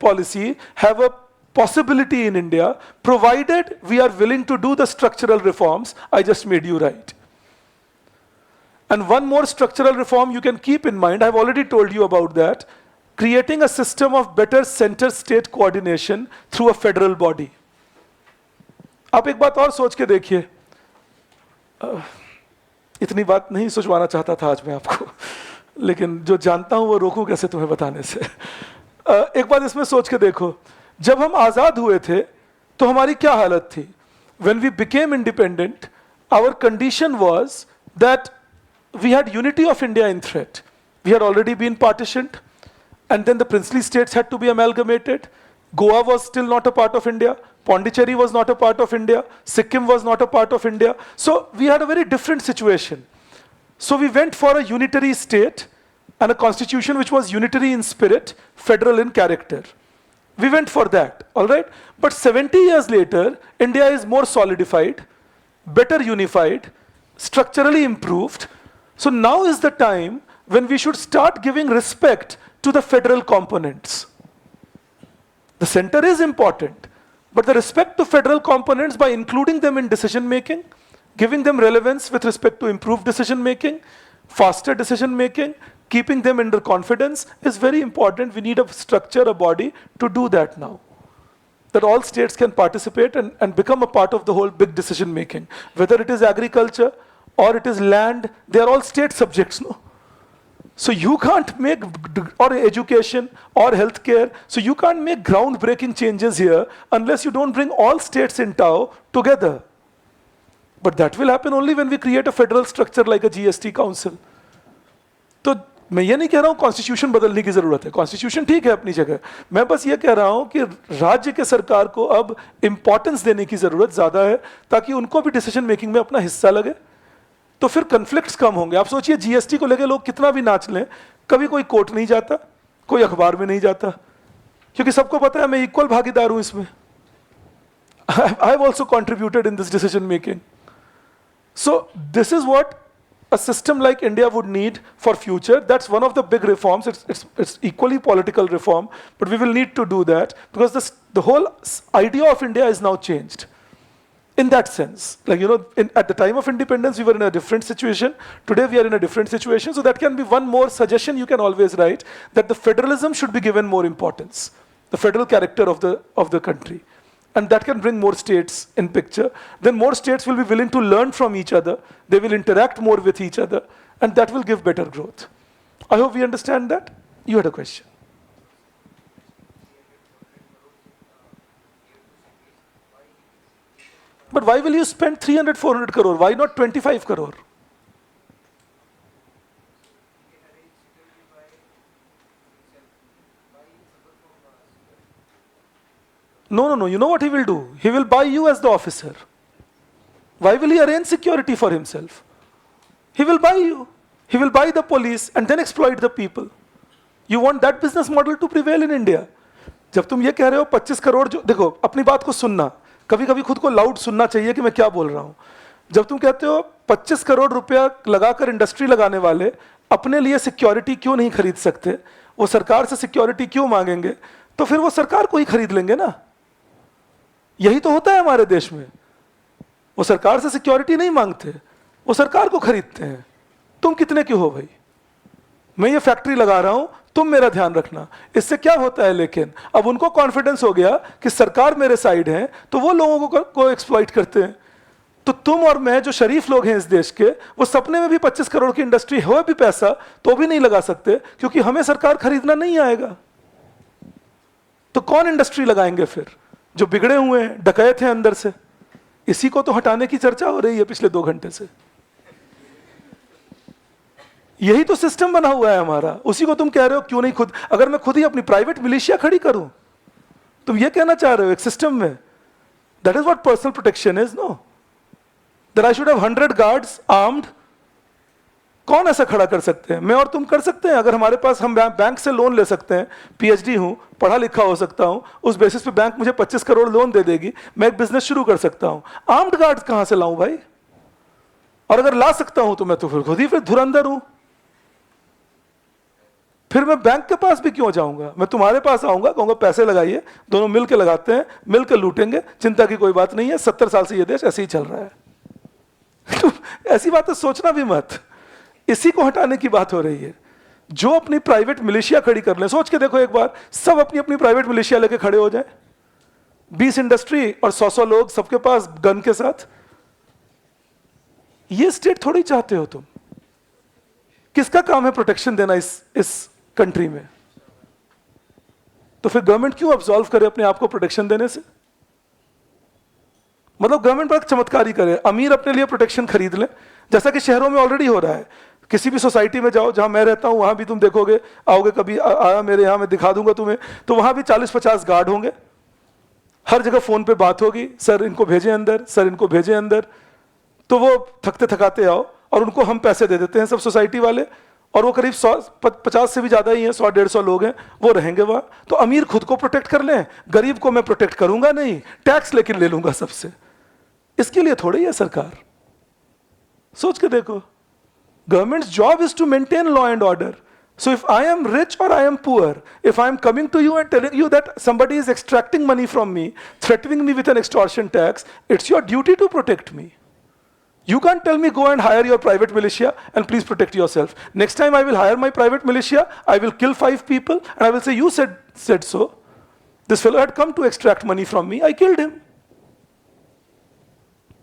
policy have a possibility in India, provided we are willing to do the structural reforms I just made you write. And one more structural reform you can keep in mind, I've already told you about that, creating a system of better center-state coordination through a federal body. आप एक बात और सोच के देखिए, इतनी बात नहीं सोचवाना चाहता था आज मैं आपको, लेकिन जो जानता हूं वो रोकूं कैसे तुम्हें बताने से। एक बात इसमें सोच के देखो, जब हम आजाद हुए थे तो हमारी क्या हालत थी? When we became independent, our condition was that we had unity of India in threat. We had already been partitioned, and then the princely states had to be amalgamated. Goa was still not a part of India. Pondicherry was not a part of India. Sikkim was not a part of India. So we had a very different situation. So we went for a unitary state and a constitution which was unitary in spirit, federal in character. We went for that, all right? But 70 years later, India is more solidified, better unified, structurally improved. So now is the time when we should start giving respect to the federal components. The center is important, but the respect to federal components by including them in decision making, giving them relevance with respect to improved decision making, faster decision making, keeping them under confidence is very important. We need a structure, a body to do that now. That all states can participate and become a part of the whole big decision making. Whether it is agriculture or it is land, they are all state subjects, no? So you can't make, or education or healthcare, so you can't make groundbreaking changes here unless you don't bring all states in tow together. But that will happen only when we create a federal structure like a GST council. तो मैं ये नहीं कह रहा हूँ constitution बदलने की जरूरत है, कॉन्स्टिट्यूशन ठीक है अपनी जगह, मैं बस ये कह रहा हूँ कि राज्य के सरकार को अब इंपॉर्टेंस देने की जरूरत ज्यादा है ताकि उनको भी डिसीजन मेकिंग में अपना हिस्सा लगे, तो फिर कन्फ्लिक्ट्स कम होंगे। आप सोचिए जीएसटी को लेके लोग कितना भी नाच लें, कभी कोई कोर्ट नहीं जाता, कोई अखबार में नहीं जाता, क्योंकि सबको पता है मैं इक्वल भागीदार हूं इसमें। I have also contributed in this decision making. So this is what a system like India would need for future. That's one of the big reforms. It's equally political reform, but we will need to do that because the whole idea of India is now changed. In that sense, like, you know, at the time of independence, we were in a different situation. Today, we are in a different situation. So that can be one more suggestion you can always write, that the federalism should be given more importance, the federal character of the country. And that can bring more states in picture. Then more states will be willing to learn from each other. They will interact more with each other. And that will give better growth. I hope we understand that. You had a question. But why will you spend 300, 400 crore? Why not 25 crore? No. You know what he will do? He will buy you as the officer. Why will he arrange security for himself? He will buy you. He will buy the police and then exploit the people. You want that business model to prevail in India? जब तुम ये कह रहे हो 25 करोड़ जो, देखो अपनी बात को सुनना, कभी कभी खुद को लाउड सुनना चाहिए कि मैं क्या बोल रहा हूँ। जब तुम कहते हो 25 करोड़ रुपया लगाकर इंडस्ट्री लगाने वाले अपने लिए सिक्योरिटी क्यों नहीं खरीद सकते, वो सरकार से सिक्योरिटी क्यों मांगेंगे, तो फिर वो सरकार को ही खरीद लेंगे ना। यही तो होता है हमारे देश में। वो सरकार से सिक्योरिटी नहीं मांगते, वो सरकार को खरीदते हैं। तुम कितने क्यों हो भाई, मैं ये फैक्ट्री लगा रहा हूं, तुम मेरा ध्यान रखना। इससे क्या होता है, लेकिन अब उनको कॉन्फिडेंस हो गया कि सरकार मेरे साइड है, तो वो लोगों को एक्सप्लॉइट करते हैं। तो तुम और मैं जो शरीफ लोग हैं इस देश के, वो सपने में भी 25 करोड़ की इंडस्ट्री हो भी पैसा तो भी नहीं लगा सकते, क्योंकि हमें सरकार खरीदना नहीं आएगा। तो कौन इंडस्ट्री लगाएंगे फिर? जो बिगड़े हुए हैं, डकैत हैं अंदर से। इसी को तो हटाने की चर्चा हो रही है पिछले 2 घंटे से। यही तो सिस्टम बना हुआ है हमारा। उसी को तुम कह रहे हो क्यों नहीं खुद, अगर मैं खुद ही अपनी प्राइवेट मिलिशिया खड़ी करूं, तुम ये कहना चाह रहे हो एक सिस्टम में? That is what personal protection is, no? That I should have 100 guards armed. कौन ऐसा खड़ा कर सकते हैं? मैं और तुम कर सकते हैं। अगर हमारे पास, हम बैंक से लोन ले सकते हैं, पीएचडी हूं, पढ़ा लिखा हो सकता हूं, उस बेसिस पे बैंक मुझे 25 करोड़ लोन दे देगी, मैं एक बिजनेस शुरू कर सकता हूं। आर्म्ड गार्ड्स कहां से लाऊं भाई? और अगर ला सकता हूं तो मैं तो फिर खुद ही धुरंधर हूं। फिर मैं बैंक के पास भी क्यों जाऊंगा? मैं तुम्हारे पास आऊंगा, कहूंगा पैसे लगाइए, दोनों मिलकर लगाते हैं, मिलकर लूटेंगे, चिंता की कोई बात नहीं है, 70 साल से ये देश ऐसे ही चल रहा है। ऐसी बातें सोचना भी मत। इसी को हटाने की बात हो रही है। जो अपनी प्राइवेट मिलिशिया खड़ी कर ले, सोच के देखो एक बार, सब अपनी अपनी प्राइवेट मिलिशिया लेके खड़े हो जाए, 20 इंडस्ट्री और 100 लोग सबके पास गन के साथ। ये स्टेट थोड़ी चाहते हो तुम। किसका काम है प्रोटेक्शन देना इस कंट्री में? तो फिर गवर्नमेंट क्यों अब्सॉल्व करे अपने आप को प्रोटेक्शन देने से? मतलब गवर्नमेंट पर चमत्कारी करे, अमीर अपने लिए प्रोटेक्शन खरीद ले, जैसा कि शहरों में ऑलरेडी हो रहा है। किसी भी सोसाइटी में जाओ, जहां मैं रहता हूं वहां भी तुम देखोगे, आओगे कभी, आया मेरे यहां, मैं दिखा दूंगा तुम्हें, तो वहां भी 40-50 गार्ड होंगे, हर जगह फोन पे बात होगी, सर इनको भेजें अंदर, सर इनको भेजें अंदर। तो वो थकते थकाते आओ और उनको हम पैसे दे देते हैं सब सोसाइटी वाले, और वो करीब 150 से भी ज्यादा ही हैं, 100-150 लोग हैं, वो रहेंगे वहां। तो अमीर खुद को प्रोटेक्ट कर लें, गरीब को मैं प्रोटेक्ट करूंगा नहीं, टैक्स लेकिन ले लूंगा सबसे। इसके लिए थोड़ी है सरकार। सोच के देखो, गवर्नमेंट's job is to maintain law and order. So if I am rich or I am poor, if I am coming to you and telling you that somebody is extracting money from me, threatening me with an extortion tax, it's your duty to protect me. You can't tell me go and hire your private militia and please protect yourself. Next time I will hire my private militia, I will kill 5 people and I will say you said so. This fellow had come to extract money from me, I killed him.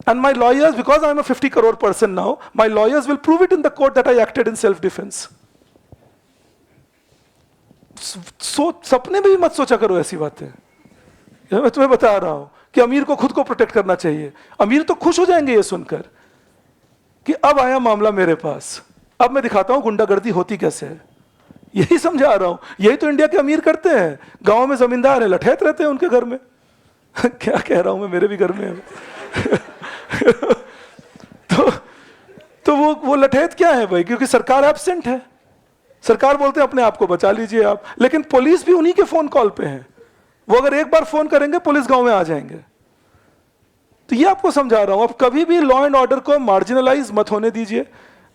And my lawyers, because I am a 50 crore person now, my lawyers will prove it in the court that I acted in self-defense. सपने में भी मत सोचा करो ऐसी बातें। मैं तुम्हें बता रहा हूं कि अमीर को खुद को प्रोटेक्ट करना चाहिए। अमीर तो खुश हो जाएंगे ये सुनकर कि अब आया मामला मेरे पास, अब मैं दिखाता हूं गुंडागर्दी होती कैसे है। यही समझा रहा हूं, यही तो इंडिया के अमीर करते हैं। गांव में जमींदार है, लठैत रहते हैं उनके घर में। क्या कह रहा हूं मैं, मेरे भी घर में है। तो वो लठैत क्या है भाई? क्योंकि सरकार एब्सेंट है। सरकार बोलते हैं अपने आप को बचा लीजिए आप, लेकिन पुलिस भी उन्हीं के फोन कॉल पे है। वो अगर एक बार फोन करेंगे पुलिस गांव में आ जाएंगे। तो ये आपको समझा रहा हूं, आप कभी भी लॉ एंड ऑर्डर को मार्जिनलाइज मत होने दीजिए।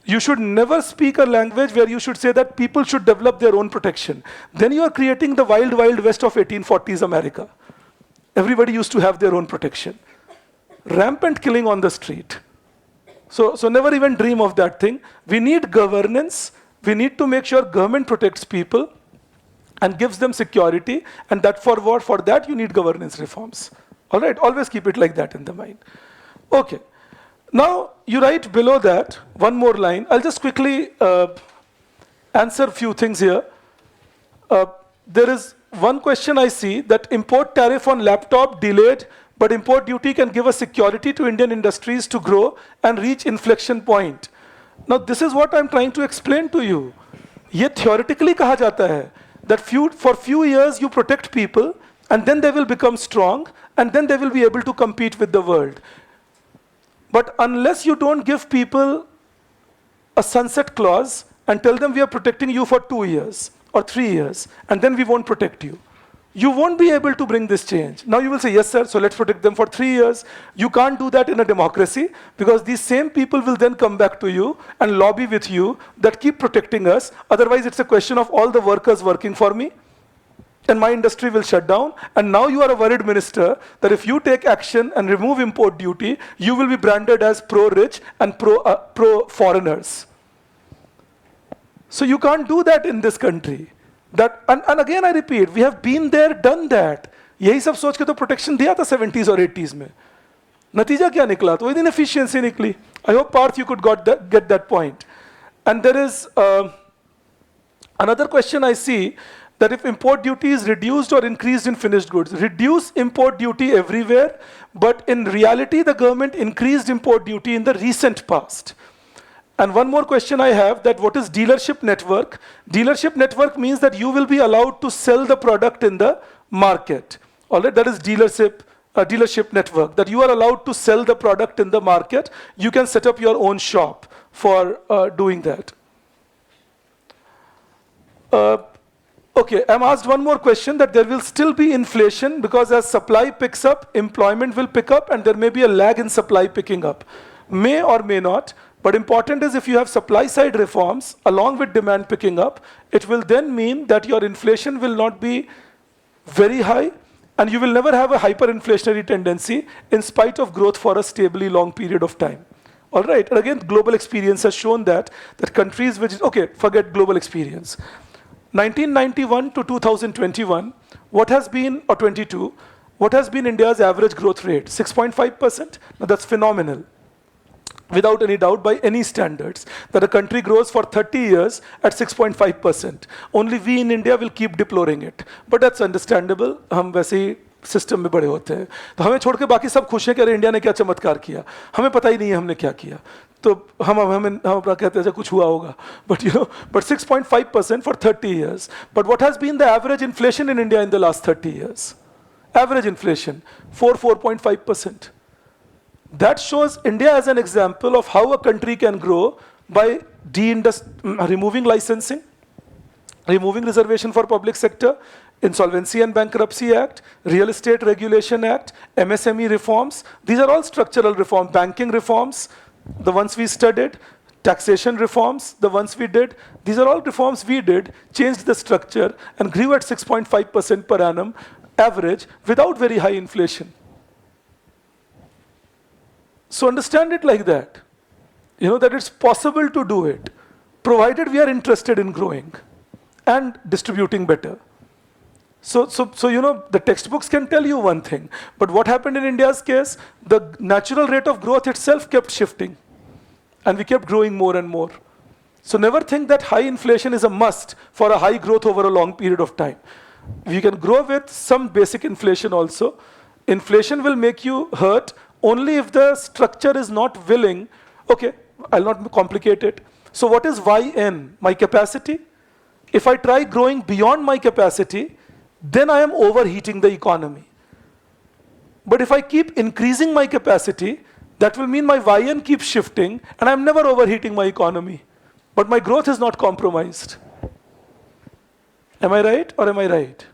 You should never speak a language where you should say that people should develop their own protection. Then you are creating the wild, wild west of 1840s America. Everybody used to have their own protection. Rampant killing on the street. So never even dream of that thing. We need governance. We need to make sure government protects people and gives them security, and that for that you need governance reforms. All right, always keep it like that in the mind. Okay. Now, you write below that, one more line. I'll just quickly answer a few things here. There is one question I see, that import tariff on laptop delayed, but import duty can give a security to Indian industries to grow and reach inflection point. Now, this is what I'm trying to explain to you. ये theoretically कहा जाता है that for few years you protect people, and then they will become strong, and then they will be able to compete with the world. But unless you don't give people a sunset clause and tell them we are protecting you for 2 years or 3 years, and then we won't protect you, you won't be able to bring this change. Now you will say, yes sir, so let's protect them for 3 years. You can't do that in a democracy, because these same people will then come back to you and lobby with you that keep protecting us. Otherwise it's a question of all the workers working for me, and my industry will shut down. And now you are a worried minister that if you take action and remove import duty, you will be branded as pro-rich and pro-foreigners. So you can't do that in this country. And again I repeat, we have been there, done that. यही सब सोच के तो protection दिया था 70s और 80s में. नतीजा क्या निकला? तो inefficiency निकली. I hope Parth you could get that point. And there is another question I see, that if import duty is reduced or increased in finished goods. Reduce import duty everywhere, but in reality the government increased import duty in the recent past. And one more question I have, that what is dealership network? Dealership network means that you will be allowed to sell the product in the market. All right, that is dealership network, that you are allowed to sell the product in the market. You can set up your own shop for doing that. Okay, I'm asked one more question, that there will still be inflation, because as supply picks up, employment will pick up, and there may be a lag in supply picking up. May or may not, but important is if you have supply side reforms along with demand picking up, it will then mean that your inflation will not be very high, and you will never have a hyperinflationary tendency in spite of growth for a stably long period of time. All right, and again, global experience has shown that countries which, okay, forget global experience. 1991 to 2021, what has been, or 22, what has been India's average growth rate? 6.5%? Now that's phenomenal. Without any doubt, by any standards, that a country grows for 30 years at 6.5%. Only we in India will keep deploring it. But that's understandable. हम वैसे ही system में बड़े होते हैं, तो हमें छोड़ के बाकी सब खुश हैं कि अरे इंडिया ने क्या चमत्कार किया, हमें पता ही नहीं है हमने क्या किया, तो हम अपना कहते हैं कुछ हुआ होगा, but 6.5% for 30 years. But what has been the average inflation in India in the last 30 years? Average inflation 4.5%. That shows India as an example of how a country can grow by removing licensing, removing reservation for public sector, Insolvency and Bankruptcy Act, Real Estate Regulation Act, MSME reforms. These are all structural reforms. Banking reforms, the ones we studied, taxation reforms, the ones we did. These are all reforms we did, changed the structure, and grew at 6.5% per annum average without very high inflation. So understand it like that. That it's possible to do it, provided we are interested in growing and distributing better. So the textbooks can tell you one thing, but what happened in India's case, the natural rate of growth itself kept shifting, and we kept growing more and more. So never think that high inflation is a must for a high growth over a long period of time. You can grow with some basic inflation also. Inflation will make you hurt only if the structure is not willing. Okay, I'll not complicate it. So what is YN? My capacity? If I try growing beyond my capacity, then I am overheating the economy. But if I keep increasing my capacity, that will mean my YN keeps shifting, and I'm never overheating my economy. But my growth is not compromised. Am I right or am I right?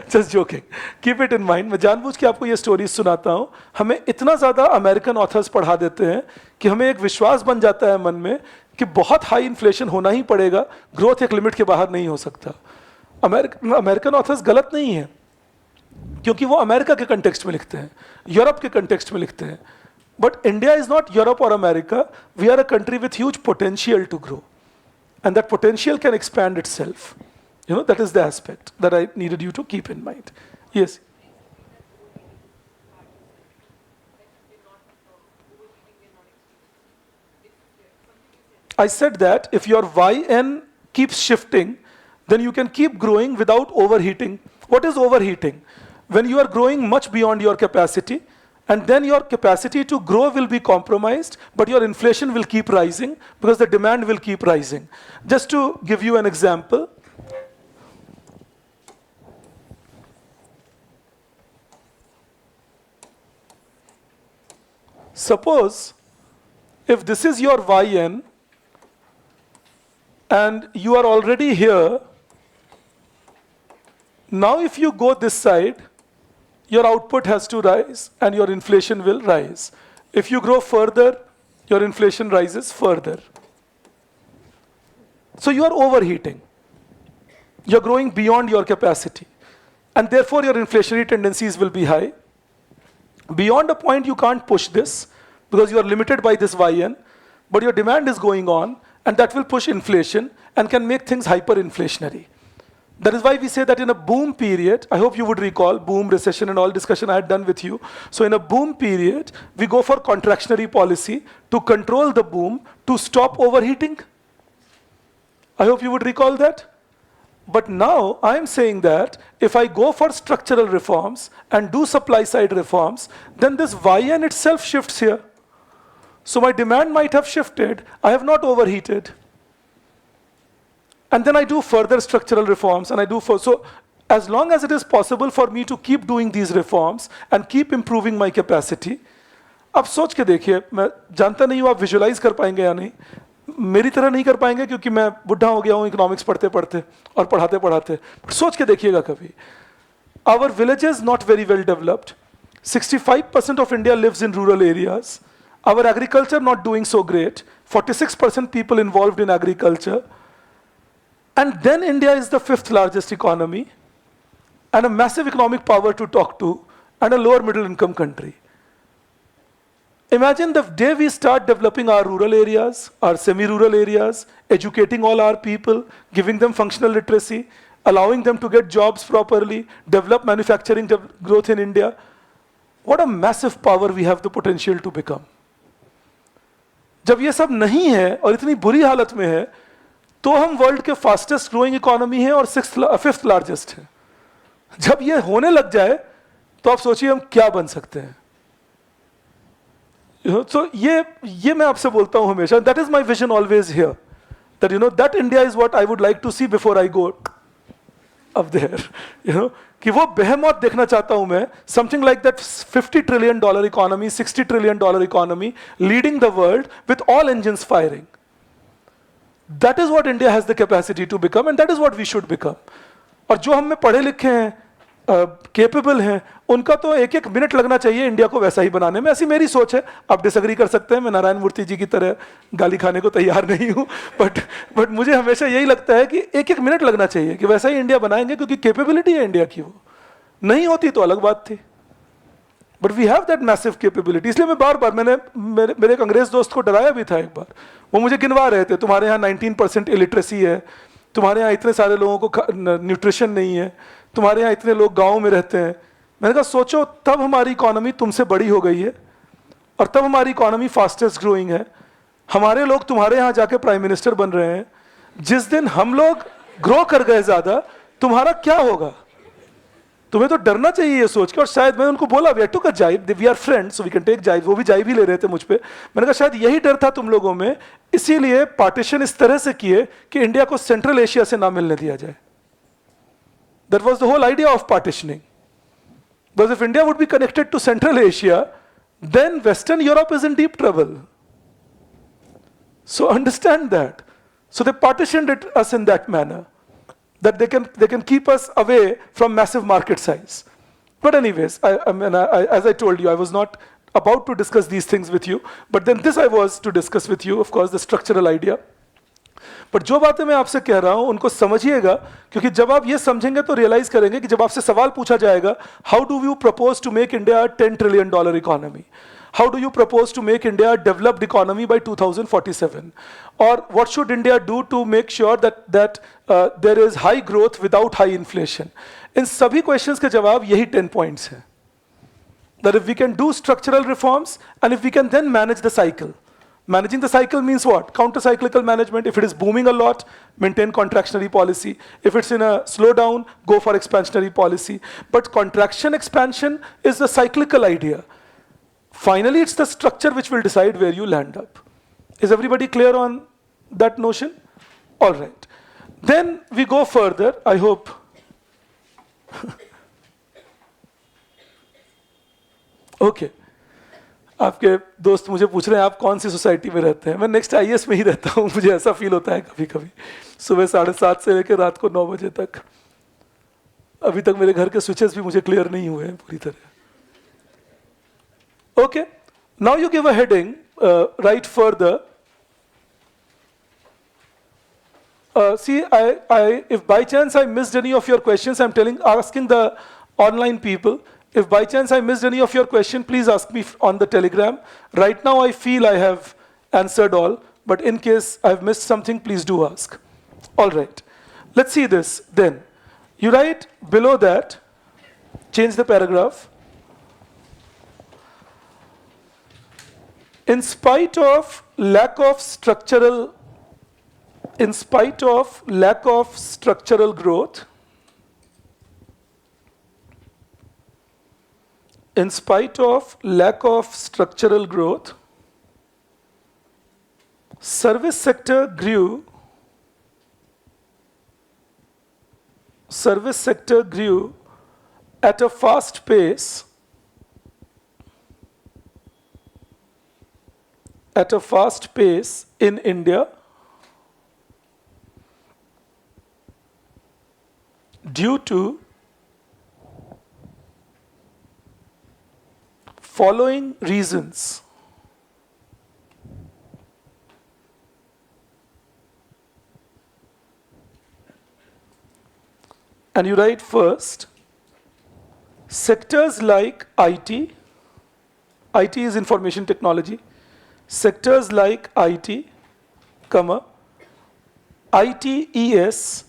Just joking. Keep it in mind. मैं जानबूझ के आपको ये stories सुनाता हूँ. हमें इतना ज़्यादा अमेरिकन ऑथर्स पढ़ा देते हैं कि हमें एक विश्वास बन जाता है मन में कि बहुत हाई इन्फ्लेशन होना ही पड़ेगा, ग्रोथ एक लिमिट के बाहर नहीं हो सकता. अमेरिकन ऑथर्स गलत नहीं है, क्योंकि वो अमेरिका के कंटेक्स्ट में लिखते हैं, यूरोप के कंटेक्स्ट में लिखते हैं. But India is not Europe और America. We are a country with huge potential to grow, and that potential can expand itself. That is the aspect that I needed you to keep in mind. Yes. I said that if your YN keeps shifting, then you can keep growing without overheating. What is overheating? When you are growing much beyond your capacity, and then your capacity to grow will be compromised, but your inflation will keep rising because the demand will keep rising. Just to give you an example, suppose if this is your YN and you are already here, now if you go this side, your output has to rise and your inflation will rise. If you grow further, your inflation rises further. So you are overheating. You're growing beyond your capacity. And therefore your inflationary tendencies will be high. Beyond a point you can't push this because you are limited by this YN, but your demand is going on and that will push inflation and can make things hyperinflationary. That is why we say that in a boom period, I hope you would recall boom, recession and all discussion I had done with you. So in a boom period, we go for contractionary policy to control the boom, to stop overheating. I hope you would recall that. But now I'm saying that if I go for structural reforms and do supply side reforms, then this YN itself shifts here. So my demand might have shifted, I have not overheated. And then I do further structural reforms and so as long as it is possible for me to keep doing these reforms and keep improving my capacity, अब सोच के देखिए, मैं जानता नहीं हूँ आप visualise कर पाएंगे या नहीं, मेरी तरह नहीं कर पाएंगे क्योंकि मैं बुढ़ा हो गया हूँ इकोनॉमिक्स पढ़ते पढ़ते और पढ़ाते पढ़ाते. सोच के देखिएगा कभी. Our villages not very well developed. 65% of India lives in rural areas. Our agriculture not doing so great. 46% people involved in agriculture. And then India is the 5th largest economy and a massive economic power to talk to and a lower middle income country. Imagine the day we start developing our rural areas, our semi-rural areas, educating all our people, giving them functional literacy, allowing them to get jobs properly, develop manufacturing growth in India. What a massive power we have the potential to become. जब ये सब नहीं है और इतनी बुरी हालत में है, तो हम वर्ल्ड के फास्टेस्ट ग्रोइंग इकोनॉमी है और फिफ्थ लार्जेस्ट है. जब ये होने लग जाए, तो आप सोचिए हम क्या बन सकते हैं. So ये मैं आपसे बोलता हूं हमेशा. That is my vision always here. That that India is what I would like to see before I go up there. कि वो बेहेमोथ देखना चाहता हूं मैं. Something like that $50 trillion economy, $60 trillion economy, leading the world with all engines firing. That is what India has the capacity to become, and that is what we should become. और जो हम में पढ़े लिखे हैं, केपेबल हैं, उनका तो एक एक मिनट लगना चाहिए इंडिया को वैसा ही बनाने में. ऐसी मेरी सोच है. आप डिसएग्री कर सकते हैं. मैं नारायण मूर्ति जी की तरह गाली खाने को तैयार नहीं हूं, बट मुझे हमेशा यही लगता है कि एक एक मिनट लगना चाहिए कि वैसा ही इंडिया बनाएंगे, क्योंकि कैपेबिलिटी है इंडिया की. वो नहीं होती तो अलग बात थी, but we have that massive capability. इसलिए मैं बार बार मेरे एक अंग्रेज दोस्त को डराया भी था एक बार. वो मुझे गिनवा रहे थे, तुम्हारे यहाँ 19% इलिटरेसी है, तुम्हारे यहाँ इतने सारे लोगों को न्यूट्रिशन नहीं है, तुम्हारे यहाँ इतने लोग गाँव में रहते हैं. मैंने कहा सोचो, तब हमारी इकोनॉमी तुमसे बड़ी हो गई है और तब हमारी इकोनॉमी फास्टेस्ट ग्रोइंग है. हमारे लोग तुम्हारे यहाँ जाके प्राइम मिनिस्टर बन रहे हैं. जिस दिन हम लोग ग्रो कर गए ज्यादा, तुम्हारा क्या होगा? तुम्हें तो डरना चाहिए ये सोच के. और शायद मैंने उनको बोला, we took a jibe, we are friends so we can take jibe. वो भी जाइब ही ले रहे थे मुझ पे. मैंने कहा शायद यही डर था तुम लोगों में, इसीलिए पार्टीशन इस तरह से किए कि इंडिया को सेंट्रल एशिया से ना मिलने दिया जाए. That was the whole idea of partitioning. Because if India would be connected to Central Asia, then Western Europe is in deep trouble. So understand that. So they partitioned us in that manner, that they can keep us away from massive market size. But anyways, as I told you, I was not about to discuss these things with you, but then this I was to discuss with you, of course, the structural idea. पर जो बातें मैं आपसे कह रहा हूं उनको समझिएगा, क्योंकि जब आप ये समझेंगे तो रियलाइज करेंगे कि जब आपसे सवाल पूछा जाएगा, how do you propose to make India $10 trillion economy, how do you propose to make India a developed economy by 2047, or what should India do to make sure that there is high growth without high inflation. इन सभी questions के जवाब यही 10 points हैं. That if we can do structural reforms and if we can then manage the cycle. Managing the cycle means what? Counter-cyclical management. If it is booming a lot, maintain contractionary policy. If it's in a slowdown, go for expansionary policy. But contraction expansion is the cyclical idea. Finally, it's the structure which will decide where you land up. Is everybody clear on that notion? All right. Then we go further, I hope. Okay. आपके दोस्त मुझे पूछ रहे हैं आप कौन सी society में रहते हैं. मैं नेक्स्ट आईएएस में ही रहता हूँ. मुझे ऐसा फील होता है कभी कभी, सुबह 7:30 से लेकर रात को 9 बजे तक. अभी तक मेरे घर के स्विचेस भी मुझे क्लियर नहीं हुए हैं पूरी तरह. Okay, now you give a heading, right further. See, if by chance I missed any of your questions, I'm asking the online people. If by chance I missed any of your question, please ask me on the Telegram. Right now I feel I have answered all, but in case I've missed something, please do ask. All right, let's see this then. You write below that, change the paragraph. In spite of lack of structural growth, in spite of lack of structural growth, service sector grew at a fast pace in India due to following reasons. And you write first, sectors like IT, IT is information technology. Sectors like IT, comma, ITES,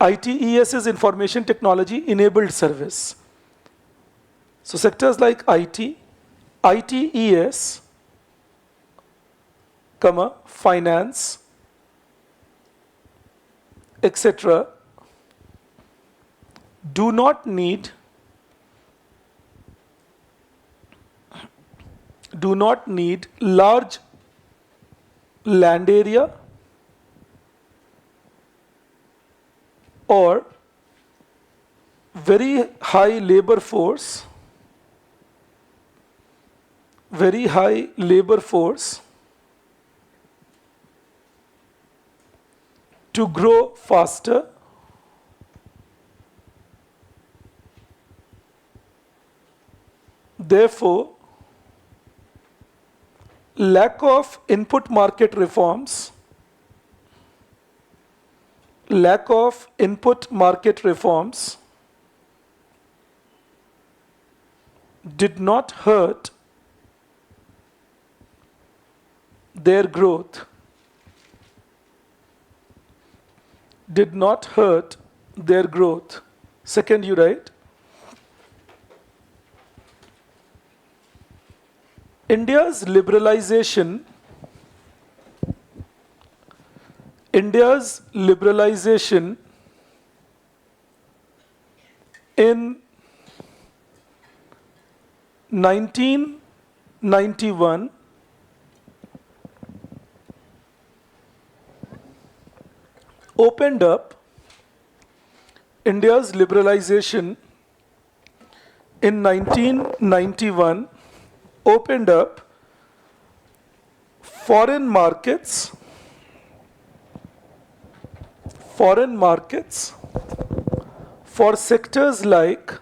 ITES is information technology enabled service. So sectors like IT, ITES, comma, finance, etc. do not need large land area or very high labor force to grow faster. Therefore, lack of input market reforms did not hurt their growth. Second, you write, India's liberalization in 1991 opened up foreign markets for sectors like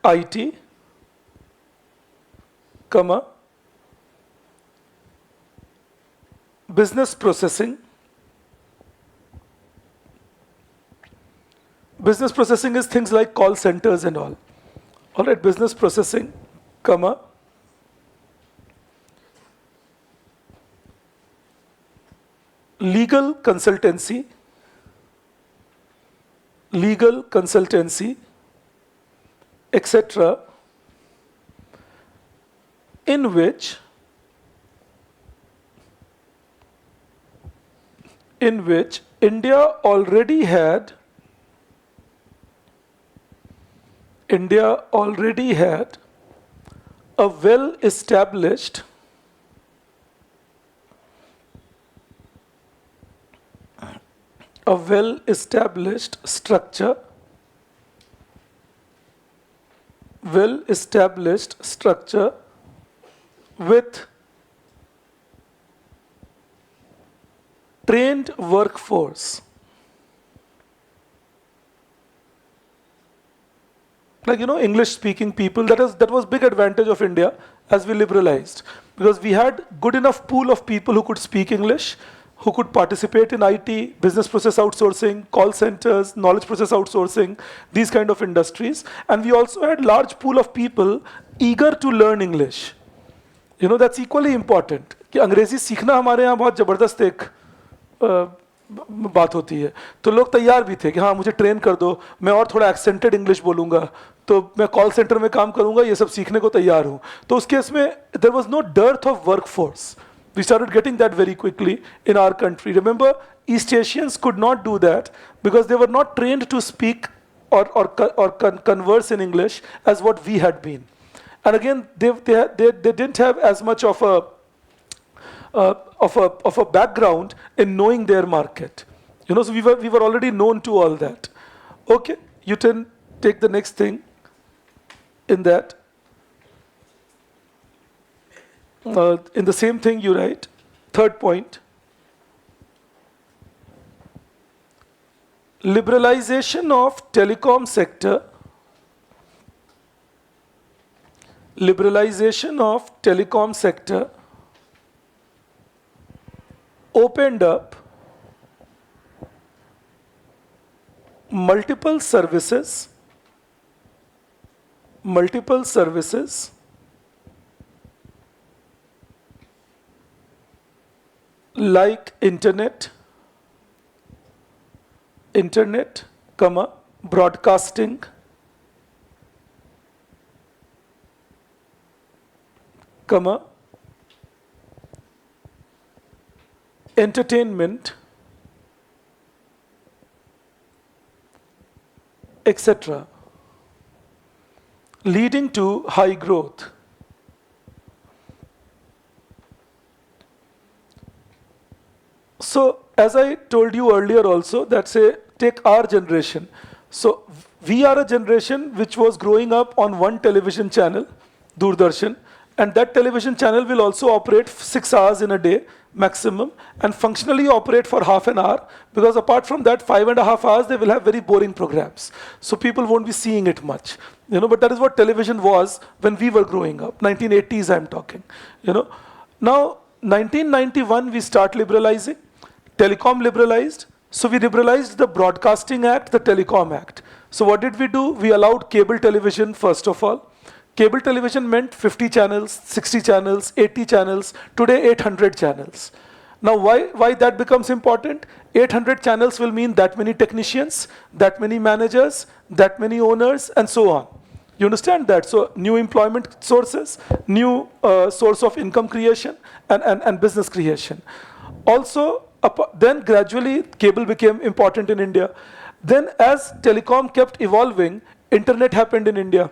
IT, comma, business processing. Business processing is things like call centers and all. All right, business processing, comma, legal consultancy, etc., in which India already had a well-established structure with trained workforce. Like, English speaking people, that was big advantage of India as we liberalized, because we had good enough pool of people who could speak English, who could participate in IT, business process outsourcing, call centers, knowledge process outsourcing, these kind of industries. And we also had large pool of people eager to learn English. That's equally important. कि अंग्रेजी सीखना हमारे यहाँ बहुत जबरदस्त एक बात होती है, तो लोग तैयार भी थे कि हाँ मुझे ट्रेन कर दो, मैं और थोड़ा एक्सेंटेड इंग्लिश बोलूँगा, तो मैं कॉल सेंटर में काम करूँगा, ये सब सीखने को तैयार हूँ. तो उस केस में there was no dearth of workforce. We started getting that very quickly in our country. Remember, East Asians could not do that because they were not trained to speak or converse in English as what we had been. And again, they didn't have as much of a background in knowing their market. So we were already known to all that. Okay, you can take the next thing in that. In the same thing you write, third point, liberalization of telecom sector opened up multiple services multiple services like internet, comma, broadcasting, comma, entertainment, etc., leading to high growth. So, as I told you earlier also, that say, take our generation. So, we are a generation which was growing up on one television channel, Doordarshan, and that television channel will also operate 6 hours in a day maximum and functionally operate for half an hour, because apart from that 5.5 hours they will have very boring programs. So people won't be seeing it much. But that is what television was when we were growing up, 1980s I'm talking. Now 1991 we start liberalizing, telecom liberalized. So we liberalized the Broadcasting Act, the Telecom Act. So what did we do? We allowed cable television first of all. Cable television meant 50 channels, 60 channels, 80 channels, today 800 channels. Now why that becomes important? 800 channels will mean that many technicians, that many managers, that many owners, and so on. You understand that? So new employment sources, new source of income creation, and business creation. Also, then gradually cable became important in India. Then as telecom kept evolving, internet happened in India.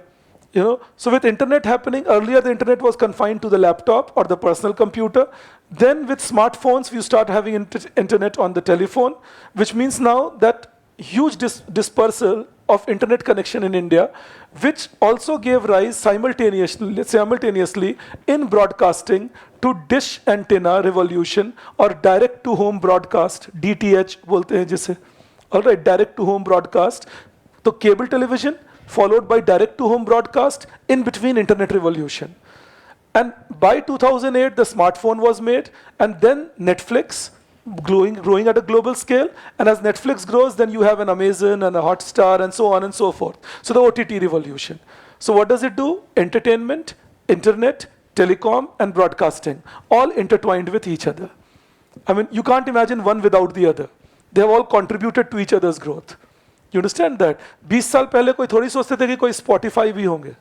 So with internet happening, earlier the internet was confined to the laptop or the personal computer. Then with smartphones, we start having internet on the telephone, which means now that huge dispersal of internet connection in India, which also gave rise simultaneously in broadcasting to dish antenna revolution or direct to home broadcast, DTH बोलते हैं जिसे. All right, direct to home broadcast. So cable television, followed by direct-to-home broadcast, in between internet revolution. And by 2008, the smartphone was made, and then Netflix, growing at a global scale, and as Netflix grows, then you have an Amazon and a Hotstar and so on and so forth. So the OTT revolution. So what does it do? Entertainment, internet, telecom, and broadcasting, all intertwined with each other. I mean, you can't imagine one without the other. They have all contributed to each other's growth. You understand that? 20 साल पहले कोई थोड़ी सोचते थे कि कोई Spotify भी होंगे.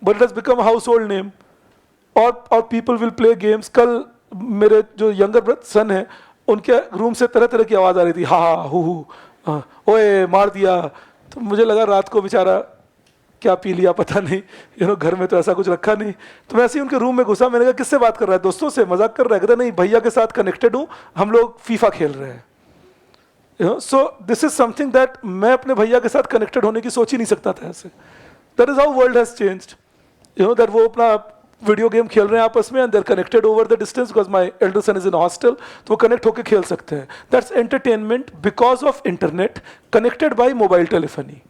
But it has become a household name. और people will play games. कल मेरे जो younger son है, उनके रूम से तरह तरह की आवाज़ आ रही थी. हा हा हु ओए मार दिया. तो मुझे लगा रात को बेचारा क्या पी लिया पता नहीं. घर में तो ऐसा कुछ रखा नहीं. तो मैं ऐसे ही उनके रूम में घुसा. मैंने कहा किससे बात कर रहा है? दोस्तों से मजाक कर रहा है? कहता नहीं, भैया के साथ कनेक्टेड हूँ, हम लोग फीफा खेल रहे हैं. So this is something that मैं अपने भैया के साथ connected होने की सोच ही नहीं सकता था ऐसे. That is how world has changed. That वो अपना video game खेल रहे हैं आपस में and they're connected over the distance because my elder son is in a hostel. तो वो connect होके खेल सकते हैं. That's entertainment because of internet connected by mobile telephony.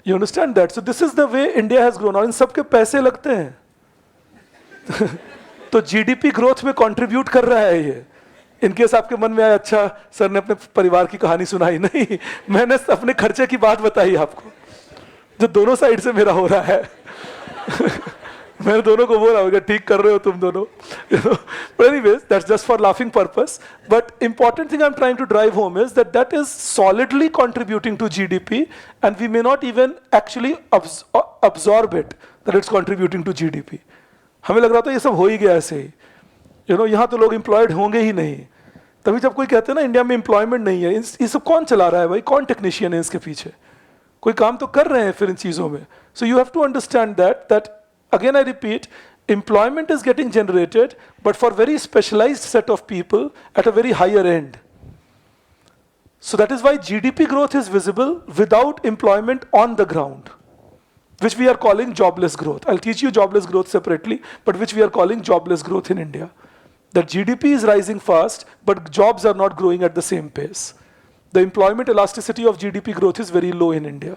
You understand that? So this is the way India has grown. और इन सब के पैसे लगते हैं. तो GDP growth में contribute कर रहा है ये. इनकेस आपके मन में आया अच्छा सर ने अपने परिवार की कहानी सुनाई, नहीं, मैंने अपने खर्चे की बात बताई आपको जो दोनों साइड से मेरा हो रहा है. मैंने दोनों को बोला होगा ठीक कर रहे हो तुम दोनों. But anyways, that's just for laughing purpose. But important thing I'm trying to drive home is that is solidly contributing to GDP and we may not even actually absorb it that it's contributing to GDP. हमें लग रहा था ये सब हो ही गया ऐसे ही. यहाँ तो लोग एम्प्लॉयड होंगे ही नहीं. तभी जब कोई कहते हैं ना इंडिया में एम्प्लॉयमेंट नहीं है, ये सब कौन चला रहा है भाई? कौन टेक्नीशियन है इसके पीछे? कोई काम तो कर रहे हैं फिर इन चीज़ों में. So you have to understand that again I repeat, employment is getting generated but for very specialized set of people at a very higher end. So that is why GDP growth is visible without employment on the ground, which we are calling jobless growth. I'll teach you jobless growth separately, but which we are calling jobless growth in India. That GDP is rising fast, but jobs are not growing at the same pace. The employment elasticity of GDP growth is very low in India.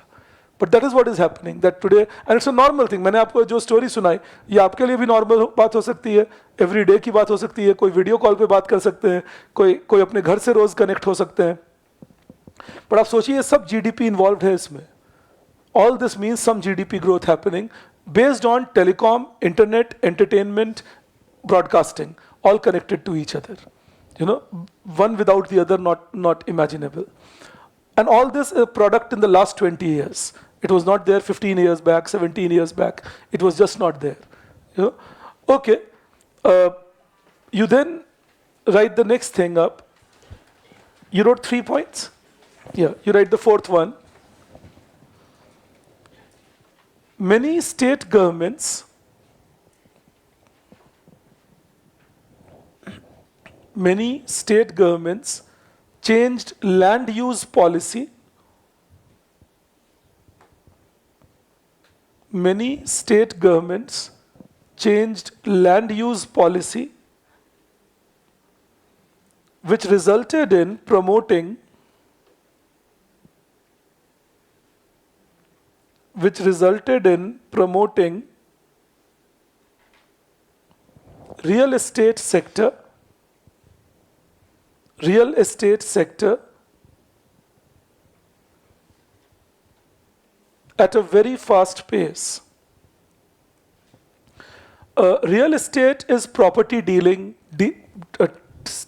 But that is what is happening, that today, and it's a normal thing. मैंने आपको जो story सुनाई, ये आपके लिए भी normal बात हो सकती है, everyday की बात हो सकती है, कोई video call पे बात कर सकते हैं, कोई अपने घर से रोज connect हो सकते हैं. But आप सोचिए सब GDP involved है इसमें. All this means some GDP growth happening based on telecom, internet, entertainment, broadcasting, all connected to each other. You know, one without the other not imaginable. And all this is a product in the last 20 years. It was not there 15 years back, 17 years back. It was just not there. You know? Okay. You then write the next thing up. You wrote 3 points? Yeah, you write the fourth one. Many state governments changed land use policy. Many state governments changed land use policy, which resulted in promoting real estate sector at a very fast pace. Real estate is property dealing,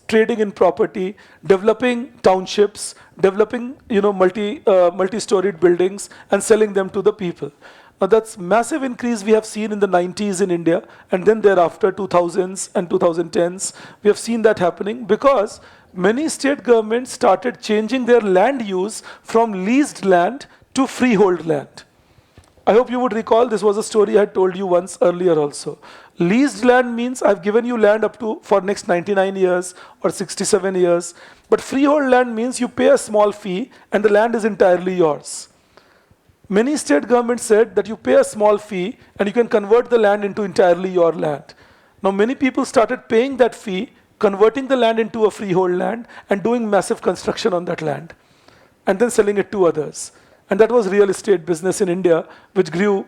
trading in property, developing townships, developing multi-storied buildings and selling them to the people. Now that's massive increase we have seen in the 90s in India, and then thereafter 2000s and 2010s we have seen that happening because many state governments started changing their land use from leased land to freehold land. I hope you would recall this was a story I had told you once earlier also. Leased land means I've given you land up to for next 99 years or 67 years. But freehold land means you pay a small fee and the land is entirely yours. Many state governments said that you pay a small fee and you can convert the land into entirely your land. Now many people started paying that fee, converting the land into a freehold land and doing massive construction on that land and then selling it to others. And that was real estate business in India, which grew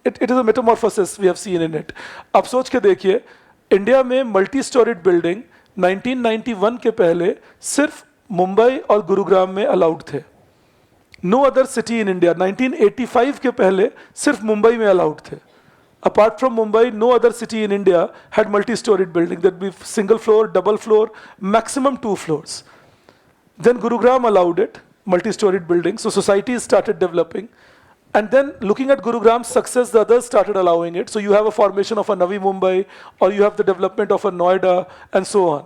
it is a metamorphosis we have seen in it. आप सोच के देखिए, India में multi-storied building 1991 के पहले सिर्फ मुंबई और गुरुग्राम में allowed थे. No other city in India. 1985 के पहले सिर्फ मुंबई में allowed थे. Apart from Mumbai, no other city in India had multi-storied building. There'd be single floor, double floor, maximum 2 floors. Then Gurugram allowed it, multi-storied buildings. So societies started developing. And then looking at Gurugram's success, the others started allowing it. So you have a formation of a Navi Mumbai, or you have the development of a Noida, and so on.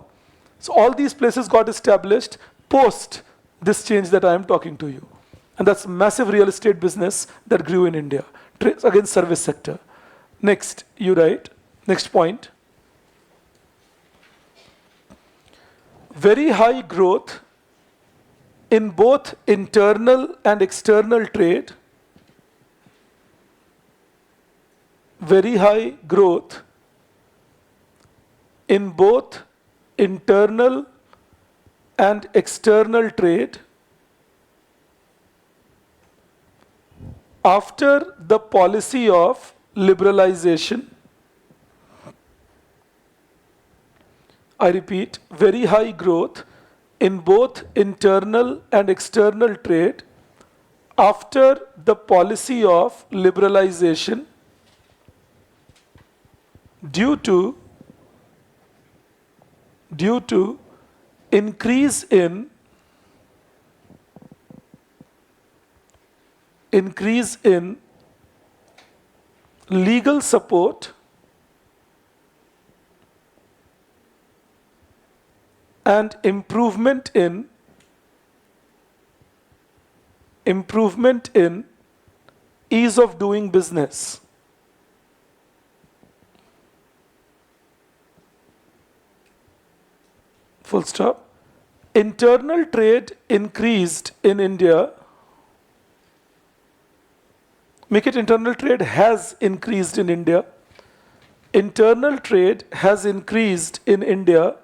So all these places got established post this change that I am talking to you. And that's massive real estate business that grew in India. Again, service sector. Next, you write, next point. Very high growth in both internal and external trade. Very high growth in both internal and external trade after the policy of liberalization. I repeat, very high growth in both internal and external trade after the policy of liberalization due to increase in legal support and improvement in ease of doing business. Full stop. Internal trade increased in India. Make it internal trade has increased in India. Internal trade has increased in India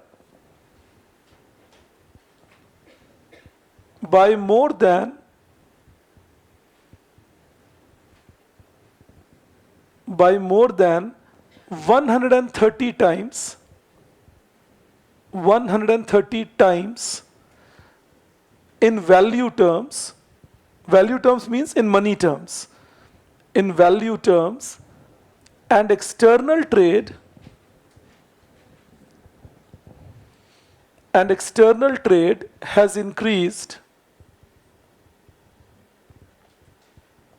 by more than 130 times. 130 times in value terms Value terms means in money terms. In value terms, and external trade has increased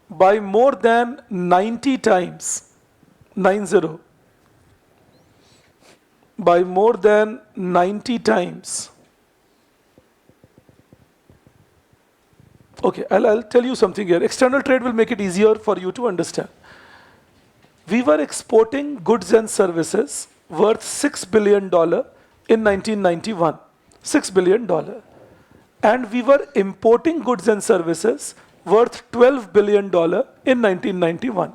by more than 90 times, 90, by more than 90 times. Okay, I'll tell you something here. External trade will make it easier for you to understand. We were exporting goods and services worth $6 billion in 1991. $6 billion. And we were importing goods and services worth $12 billion in 1991.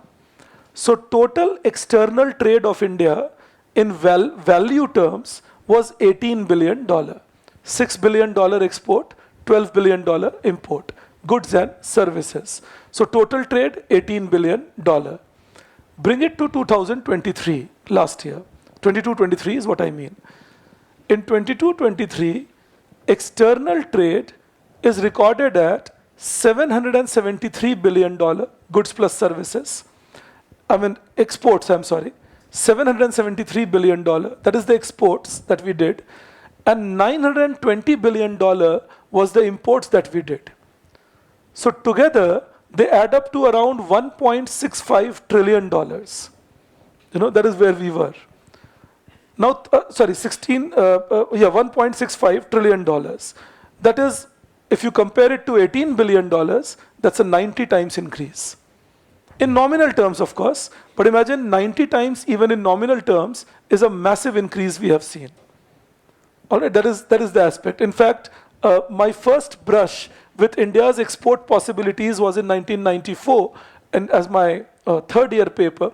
So total external trade of India in value terms was $18 billion. $6 billion export, $12 billion import, goods and services. So total trade, $18 billion. Bring it to 2023, last year. 22-23 is what I mean. In 22-23, external trade is recorded at $773 billion, goods plus services. Exports, I'm sorry. $773 billion, that is the exports that we did. And $920 billion was the imports that we did. So together, they add up to around $1.65 trillion. That is where we were. Now, $1.65 trillion. That is, if you compare it to $18 billion, that's a 90 times increase. In nominal terms, of course, but imagine 90 times even in nominal terms is a massive increase we have seen. All right, that is the aspect. In fact, my first brush with India's export possibilities was in 1994, and as my third year paper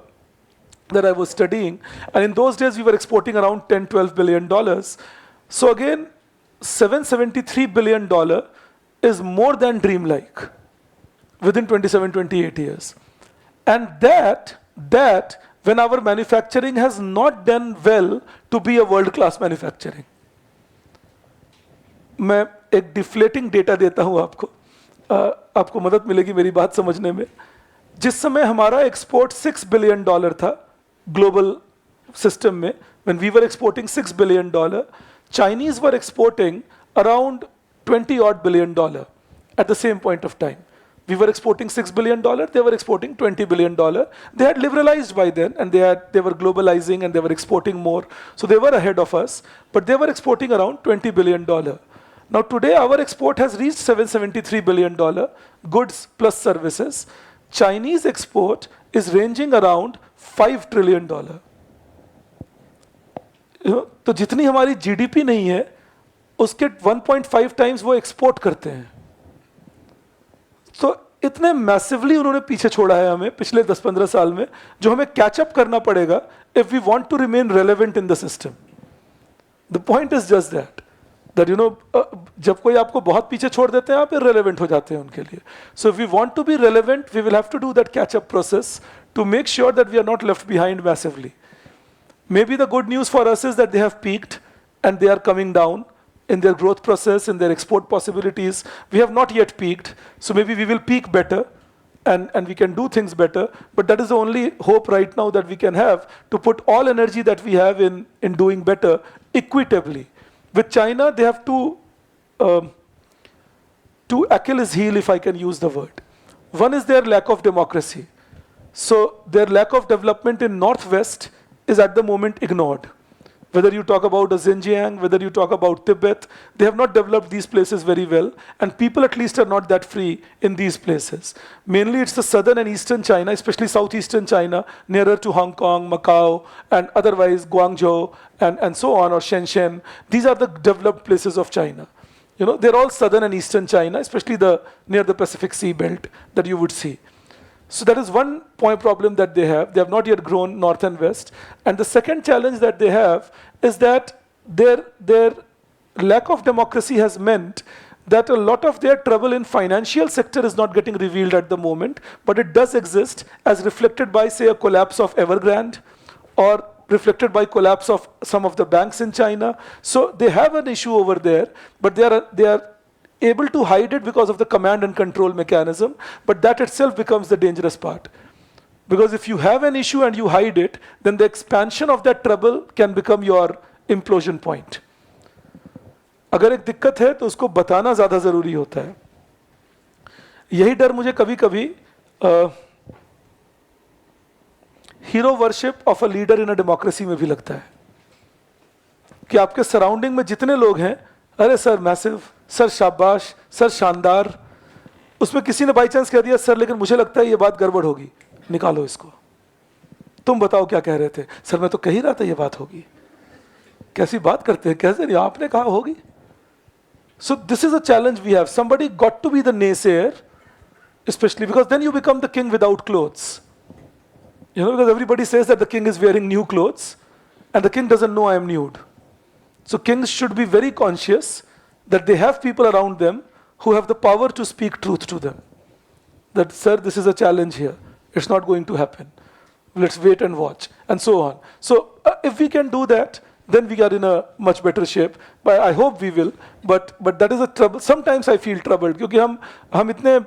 that I was studying. And in those days, we were exporting around $10-12 billion. So again, $773 billion is more than dreamlike within 27-28 years. And that when our manufacturing has not done well to be a world-class manufacturing. मैं एक deflating data देता हूं आपको मदद मिलेगी मेरी बात समझने में. जिस समय हमारा एक्सपोर्ट $6 बिलियन था ग्लोबल सिस्टम में, when we were exporting $6 billion, Chinese were exporting around $20 billion at the same point of time. We were exporting $6 billion, they were exporting $20 billion. They had liberalized by then, and they were globalizing and they were exporting more. So they were ahead of us, but they were exporting around $20 billion. Now today our export has reached $773 billion, goods plus services. Chinese export is ranging around $5 trillion. तो जितनी हमारी GDP नहीं है, उसके 1.5 times वो export करते हैं. तो इतने मैसिवली उन्होंने पीछे छोड़ा है हमें पिछले 10-15 साल में, जो हमें कैचअप करना पड़ेगा if we want to remain relevant in the system. The point is just that जब कोई आपको बहुत पीछे छोड़ देते हैं, आप irrelevant हो जाते हैं उनके लिए. So if we want to be relevant, we will have to do that catch-up process to make sure that we are not left behind massively. Maybe the good news for us is that they have peaked and they are coming down in their growth process, in their export possibilities. We have not yet peaked, so maybe we will peak better and we can do things better. But that is the only hope right now that we can have, to put all energy that we have in doing better equitably. With China, they have two Achilles heel, if I can use the word. One is their lack of democracy. So their lack of development in Northwest is at the moment ignored. Whether you talk about Xinjiang, whether you talk about Tibet, they have not developed these places very well, and people at least are not that free in these places. Mainly it's the southern and eastern China, especially southeastern China, nearer to Hong Kong, Macau, and otherwise Guangzhou, and so on, or Shenzhen. These are the developed places of China. They're all southern and eastern China, especially near the Pacific Sea belt that you would see. So that is one problem that they have. They have not yet grown north and west. And the second challenge that they have is that their lack of democracy has meant that a lot of their trouble in financial sector is not getting revealed at the moment, but it does exist, as reflected by, say, a collapse of Evergrande, or reflected by collapse of some of the banks in China. So they have an issue over there, but they are able to hide it because of the command and control mechanism, but that itself becomes the dangerous part. Because if you have an issue and you hide it, then the expansion of that trouble can become your implosion point. अगर एक दिक्कत है तो उसको बताना ज़्यादा ज़रूरी होता है. यही डर मुझे कभी कभी hero worship of a leader in a democracy में भी लगता है कि आपके सराउंडिंग में जितने लोग हैं, अरे सर मैसिव, सर शाबाश, सर शानदार, उसमें किसी ने बाई चांस कह दिया सर लेकिन मुझे लगता है ये बात गड़बड़ होगी, निकालो इसको, तुम बताओ क्या कह रहे थे, सर मैं तो कह ही रहा था ये बात होगी, कैसी बात करते हैं, कैसे नहीं, आपने कहा होगी. So this is a challenge we have. Somebody got to be the naysayer, especially because then you become the king without clothes. You know, because everybody says that the king is wearing new clothes and the king doesn't know I am nude. So kings should be very conscious that they have people around them who have the power to speak truth to them. That, sir, this is a challenge here. It's not going to happen. Let's wait and watch, and so on. So if we can do that, then we are in a much better shape. But I hope we will. But that is a trouble. Sometimes I feel troubled क्योंकि हम इतने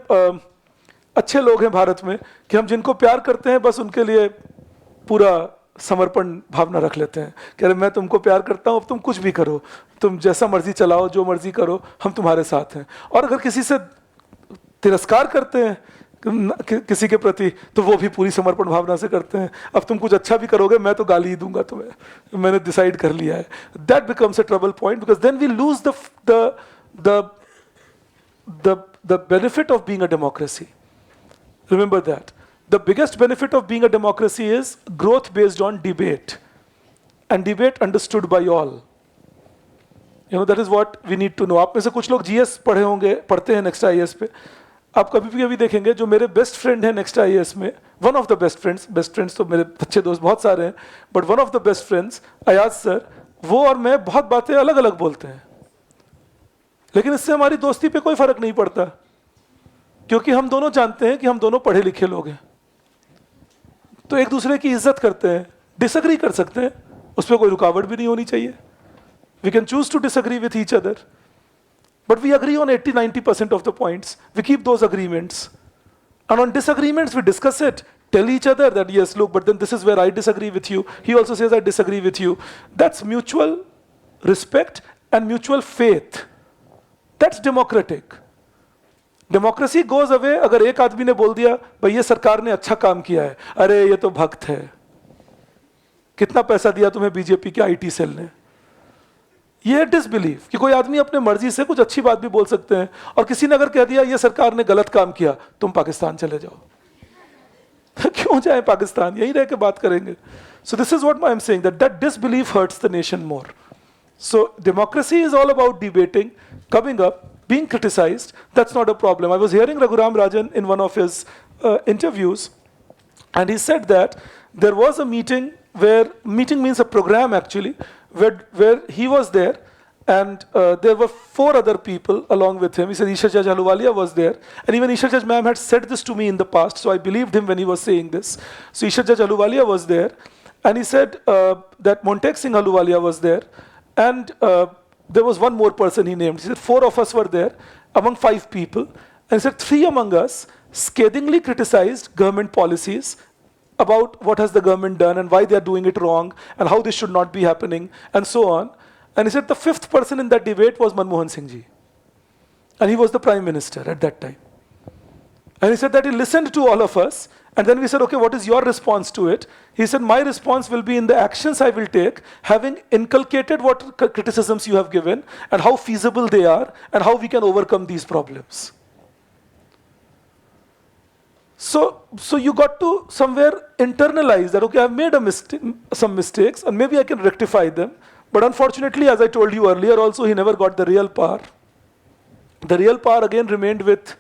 अच्छे लोग हैं भारत में कि हम जिनको प्यार करते हैं बस उनके लिए पूरा समर्पण भावना रख लेते हैं कि अरे मैं तुमको प्यार करता हूँ, अब तुम कुछ भी करो, तुम जैसा मर्जी चलाओ, जो मर्जी करो, हम तुम्हारे साथ हैं. और अगर किसी से तिरस्कार करते हैं किसी के प्रति तो वो भी पूरी समर्पण भावना से करते हैं. अब तुम कुछ अच्छा भी करोगे मैं तो गाली ही दूंगा तुम्हें, मैंने डिसाइड कर लिया है. That becomes a trouble point because then we lose the benefit of being a democracy. Remember that. The biggest benefit of being a democracy is growth based on debate. And debate understood by all. You know, that is what we need to know. आप में से कुछ लोग GS पढ़े होंगे, पढ़ते हैं next IAS पे. आप कभी भी देखेंगे जो मेरे बेस्ट फ्रेंड हैं नेक्स्ट IAS में, one of the best friends तो मेरे अच्छे दोस्त बहुत सारे हैं, but one of the best friends Ayaz sir, वो और मैं बहुत बातें अलग अलग बोलते हैं, लेकिन इससे हमारी दोस्ती पे कोई फर्क नहीं पड़ता क्योंकि हम दोनों जानते हैं कि हम दोनों पढ़े लिखे लोग हैं. तो एक दूसरे की इज्जत करते हैं, डिसएग्री कर सकते हैं, उस पर कोई रुकावट भी नहीं होनी चाहिए. We can choose to disagree with each other, but we agree on 80-90% of the points. We keep those agreements. And on disagreements, we discuss it. Tell each other that, yes, look, but then this is where I disagree with you. He also says, I disagree with you. That's mutual respect and mutual faith. That's democratic. Democracy goes away अगर एक आदमी ने बोल दिया भाई ये सरकार ने अच्छा काम किया है, अरे ये तो भक्त है, कितना पैसा दिया तुम्हें बीजेपी के IT सेल ने. ये डिसबिलीफ कि कोई आदमी अपने मर्जी से कुछ अच्छी बात भी बोल सकते हैं, और किसी ने अगर कह दिया ये सरकार ने गलत काम किया, तुम पाकिस्तान चले जाओ. क्यों जाए पाकिस्तान, यहीं रह के बात करेंगे. So this is what I am saying, that disbelief hertz the nation more. So democracy is all about debating, coming up, being criticized. That's not a problem. I was hearing Raghuram Rajan in one of his interviews, and he said that there was a meeting means a program actually, where he was there, and there were 4 other people along with him. He said Ishar Jaj Ahluwalia was there, and even Ishar Jaj ma'am had said this to me in the past, so I believed him when he was saying this. So Ishar Jaj Ahluwalia was there, and he said that Montek Singh Ahluwalia was there, and there was one more person he named. He said 4 of us were there among 5 people, and he said 3 among us scathingly criticized government policies about what has the government done and why they are doing it wrong and how this should not be happening and so on. And he said the 5th person in that debate was Manmohan Singh ji, and he was the prime minister at that time. And he said that he listened to all of us, and then we said, okay, what is your response to it? He said, my response will be in the actions I will take, having inculcated what criticisms you have given and how feasible they are and how we can overcome these problems. So you got to somewhere internalize that, okay, I've made some mistakes and maybe I can rectify them. But unfortunately, as I told you earlier also, he never got the real power. The real power again remained with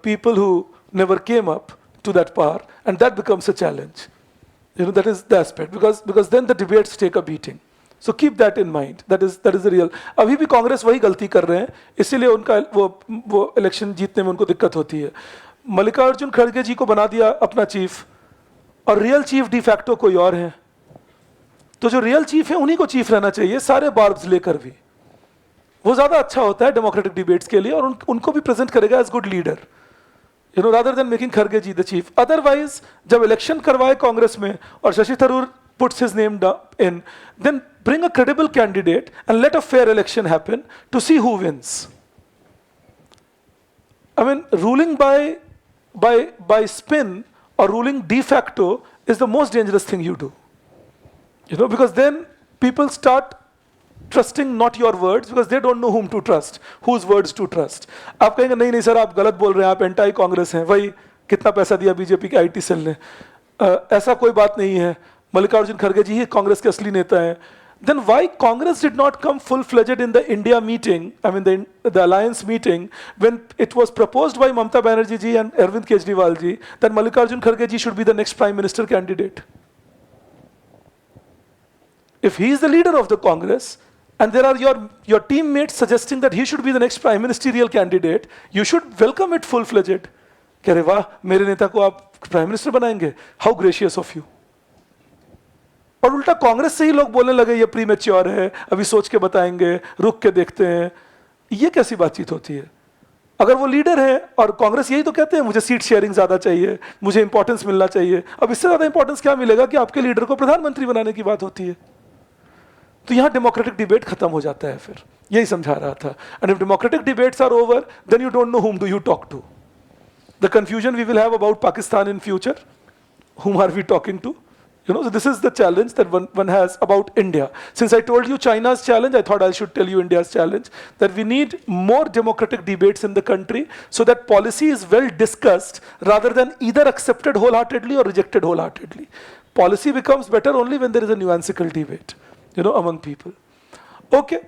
people who never came up to that power, and that becomes a challenge. You know, that is the aspect, because then the debates take a beating. So keep that in mind. That is the real. अभी भी कांग्रेस वही गलती कर रहे हैं, इसीलिए उनका वो इलेक्शन जीतने में उनको दिक्कत होती है. मल्लिकार्जुन खड़गे जी को बना दिया अपना चीफ, और रियल चीफ डिफैक्टो कोई और है. तो जो रियल चीफ है उन्हीं को चीफ रहना चाहिए, सारे बार्ब्स लेकर भी. वो ज़्यादा अच्छा होता है डेमोक्रेटिक डिबेट्स के लिए, और उनको भी प्रेजेंट करेगा as good leader, rather than making Kharge ji the chief. Otherwise, जब election करवाए कांग्रेस में और Shashi Tharoor puts his name in, then bring a credible candidate and let a fair election happen to see who wins. I mean, ruling by spin or ruling de facto is the most dangerous thing you do. Because then people start trusting not your words because they don't know whom to trust, whose words to trust. आप कहेंगे नहीं sir आप गलत बोल रहे हैं, आप anti Congress हैं, वही कितना पैसा दिया बीजेपी के आईटी सेल ने, ऐसा कोई बात नहीं है, मल्लिकार्जुन खड़गे जी ही कांग्रेस के असली नेता हैं. Then why Congress did not come full-fledged in the India meeting, I mean the alliance meeting, when it was proposed by Mamata Banerjee ji and Arvind Kejriwal ji that Mallikarjun Kharge ji should be the next Prime Minister candidate? If he is the leader of the Congress, and there are your teammates suggesting that he should be the next prime ministerial candidate, you should welcome it full-fledged. कह रहे वाह मेरे नेता को आप prime minister बनाएंगे, how gracious of you. और उल्टा कांग्रेस से ही लोग बोलने लगे ये प्रीमेच्योर है, अभी सोच के बताएंगे, रुक के देखते हैं. ये कैसी बातचीत होती है? अगर वो लीडर है और कांग्रेस यही तो कहते हैं मुझे सीट शेयरिंग ज्यादा चाहिए, मुझे इंपॉर्टेंस मिलना चाहिए, अब इससे ज्यादा इंपॉर्टेंस क्या मिलेगा कि आपके लीडर को प्रधानमंत्री बनाने की बात होती है. तो यहां डेमोक्रेटिक डिबेट खत्म हो जाता है. फिर यही समझा रहा था. And if democratic debates are over then you don't know whom do you talk to. The confusion we will have about Pakistan in future, whom are we talking to? So this is the challenge that one has about India. Since I told you China's challenge, I thought I should tell you India's challenge, that we need more democratic debates in the country so that policy is well discussed rather than either accepted wholeheartedly or rejected wholeheartedly. Policy becomes better only when there is a nuancical debate, among people. Okay.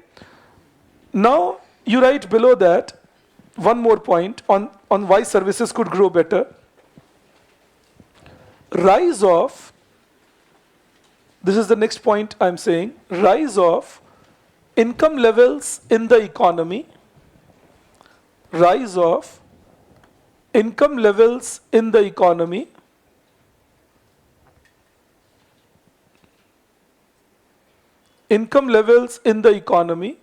Now you write below that one more point on why services could grow better. Rise of, this is the next point I'm saying, rise of income levels in the economy, rise of income levels in the economy, income levels in the economy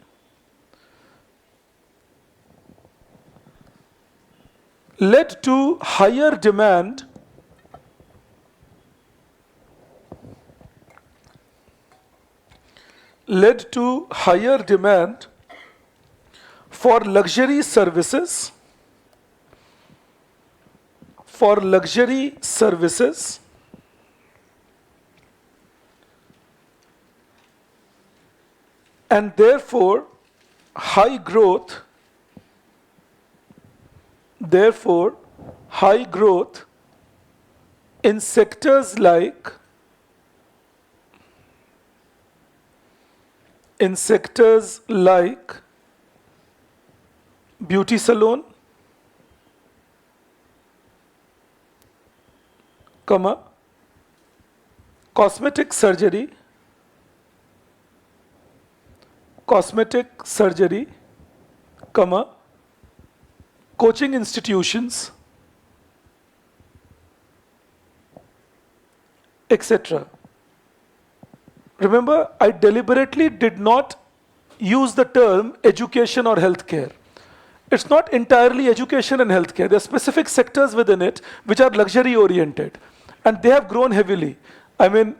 led to higher demand for luxury services, and therefore high growth in sectors like beauty salon, cosmetic surgery, coaching institutions, etc. Remember, I deliberately did not use the term education or healthcare. It's not entirely education and healthcare. There are specific sectors within it which are luxury oriented, and they have grown heavily. I mean,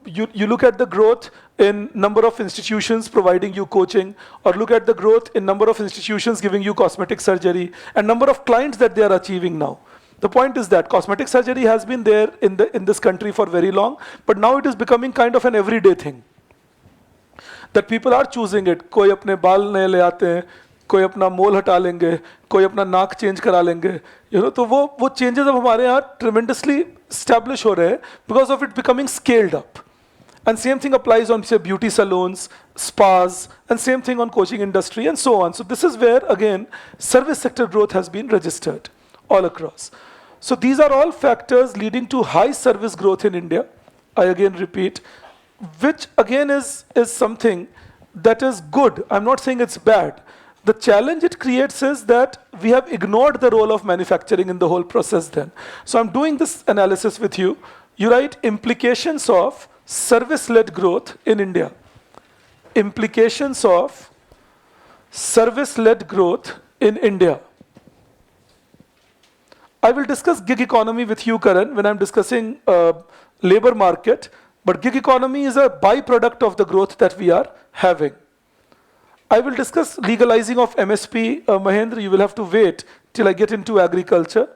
you look at the growth in number of institutions providing you coaching, or look at the growth in number of institutions giving you cosmetic surgery, and number of clients that they are achieving now. The point is that cosmetic surgery has been there in this country for very long, but now it is becoming kind of an everyday thing. That people are choosing it. कोई अपने बाल नए ले आते हैं, कोई अपना मोल हटा लेंगे, कोई अपना नाक चेंज करा लेंगे. तो वो changes अब हमारे यहाँ tremendously establish हो रहे हैं because of it becoming scaled up. And same thing applies on, say, beauty salons, spas, and same thing on coaching industry and so on. So this is where, again, service sector growth has been registered all across. So these are all factors leading to high service growth in India. I again repeat, which again is something that is good. I'm not saying it's bad. The challenge it creates is that we have ignored the role of manufacturing in the whole process then. So I'm doing this analysis with you. You write implications of service-led growth in India. Implications of service-led growth in India. I will discuss gig economy with you, Karan, when I'm discussing labor market, but gig economy is a byproduct of the growth that we are having. I will discuss legalizing of MSP. Mahendra, you will have to wait till I get into agriculture.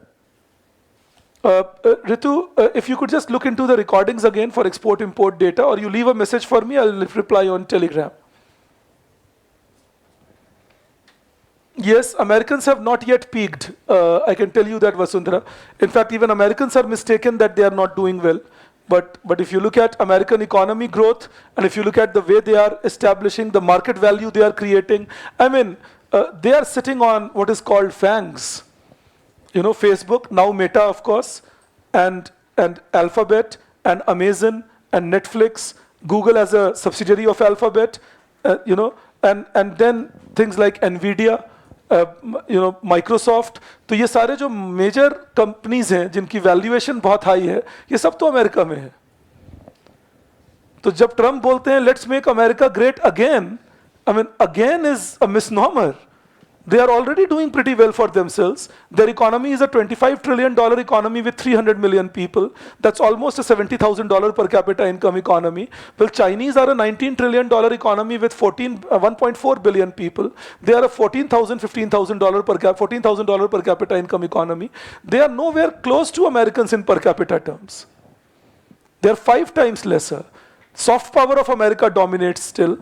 Ritu, if you could just look into the recordings again for export-import data, or you leave a message for me, I'll reply on Telegram. Yes, Americans have not yet peaked. I can tell you that, Vasundhara. In fact, even Americans are mistaken that they are not doing well. But if you look at American economy growth, and if you look at the way they are establishing the market value they are creating, I mean, they are sitting on what is called FANGs. You know, Facebook, now Meta, of course, and Alphabet, and Amazon, and Netflix, Google as a subsidiary of Alphabet, you know, and then things like NVIDIA, you know, Microsoft. तो ये सारे जो major companies हैं जिनकी valuation बहुत high है, ये सब तो अमेरिका में है. तो जब ट्रम्प बोलते हैं let's make America great again, I mean, again is a misnomer. They are already doing pretty well for themselves. Their economy is a $25 trillion economy with 300 million people. That's almost a $70,000 per capita income economy. Well, Chinese are a $19 trillion economy with 1.4 billion people. They are a $14,000 per capita income economy. They are nowhere close to Americans in per capita terms. They are 5 times lesser. Soft power of America dominates still.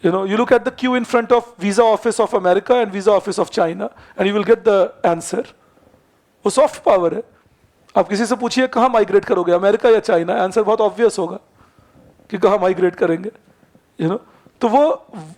You know, you look at the queue in front of Visa Office of America and Visa Office of China, and you will get the answer. वो soft power है. आप किसी से पूछिए कहाँ migrate करोगे, America या China? Answer बहुत obvious होगा कि कहाँ migrate करेंगे. You know, तो वो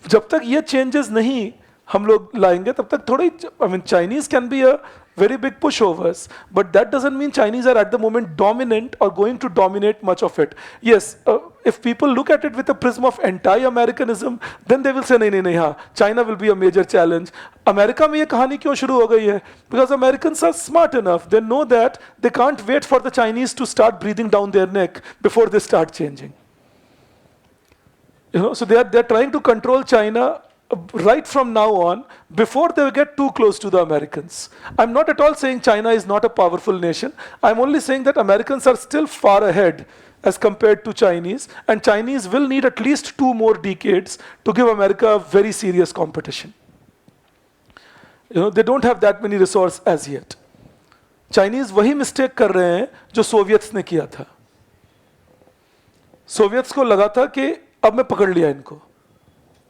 जब तक ये changes नहीं हम लोग लाएंगे तब तक थोड़ी, I mean, Chinese can be a very big pushovers, but that doesn't mean Chinese are at the moment dominant or going to dominate much of it. Yes, if people look at it with a prism of anti-Americanism, then they will say, नहीं नहीं नहीं हाँ, China will be a major challenge. America में ये कहानी क्यों शुरू हो गई है? Because Americans are smart enough. They know that they can't wait for the Chinese to start breathing down their neck before they start changing. You know, so they're trying to control China right from now on, before they get too close to the Americans. I'm not at all saying China is not a powerful nation. I'm only saying that Americans are still far ahead as compared to Chinese, and Chinese will need at least 2 more decades to give America a very serious competition. You know, they don't have that many resources as yet. Chinese वही mistake कर रहे हैं जो Soviets ने किया था. Soviets को लगा था कि अब मैं पकड़ लिया इनको,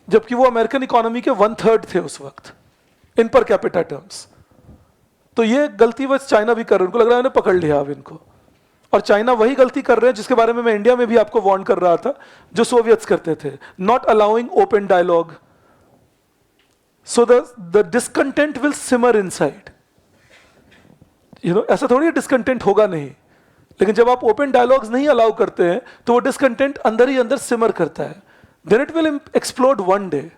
जबकि वो अमेरिकन इकोनॉमी के 1/3 थे उस वक्त इन पर कैपिटा टर्म्स. तो ये गलती बस चाइना भी कर रहे हैं, उनको लग रहा है उन्हें पकड़ लिया अब इनको. और चाइना वही गलती कर रहे हैं जिसके बारे में मैं इंडिया में भी आपको वार्न कर रहा था, जो सोवियट्स करते थे, not allowing open dialogue. So the discontent will simmer inside. You know, ऐसा थोड़ी डिसकंटेंट होगा नहीं, लेकिन जब आप ओपन डायलॉग्स नहीं अलाउ करते हैं तो वो डिसकंटेंट अंदर ही अंदर सिमर करता है. Then it will explode one day,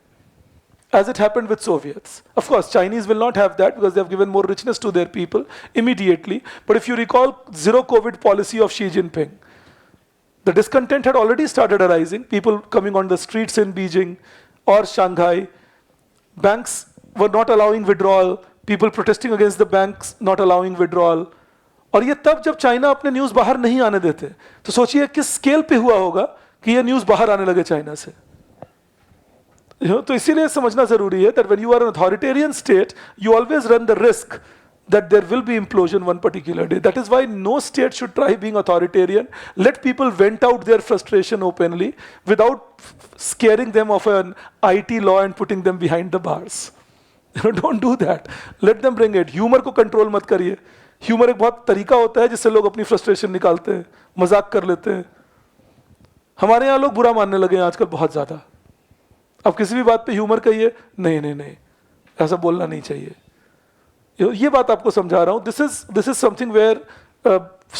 as it happened with Soviets. Of course, Chinese will not have that because they have given more richness to their people immediately. But if you recall zero COVID policy of Xi Jinping, the discontent had already started arising. People coming on the streets in Beijing or Shanghai. Banks were not allowing withdrawal. People protesting against the banks not allowing withdrawal. और ये तब जब China अपने news बाहर नहीं आने देते. तो सोचिए किस स्केल पे हुआ होगा कि ये न्यूज़ बाहर आने लगे चाइना से. तो इसीलिए समझना जरूरी है that when you are an authoritarian state, you always run the risk that there will be implosion one particular day. That is why no state should try being authoritarian. Let people vent out their frustration openly without scaring them of an IT law and putting them behind the bars. Don't do that. Let them bring it. Humor को control मत करिए. Humor एक बहुत तरीका होता है जिससे लोग अपनी frustration निकालते हैं, मजाक कर लेते हैं. हमारे यहाँ लोग बुरा मानने लगे हैं आजकल बहुत ज़्यादा. अब किसी भी बात पे ह्यूमर कहिए, नहीं नहीं नहीं ऐसा बोलना नहीं चाहिए. ये बात आपको समझा रहा हूँ. This is something where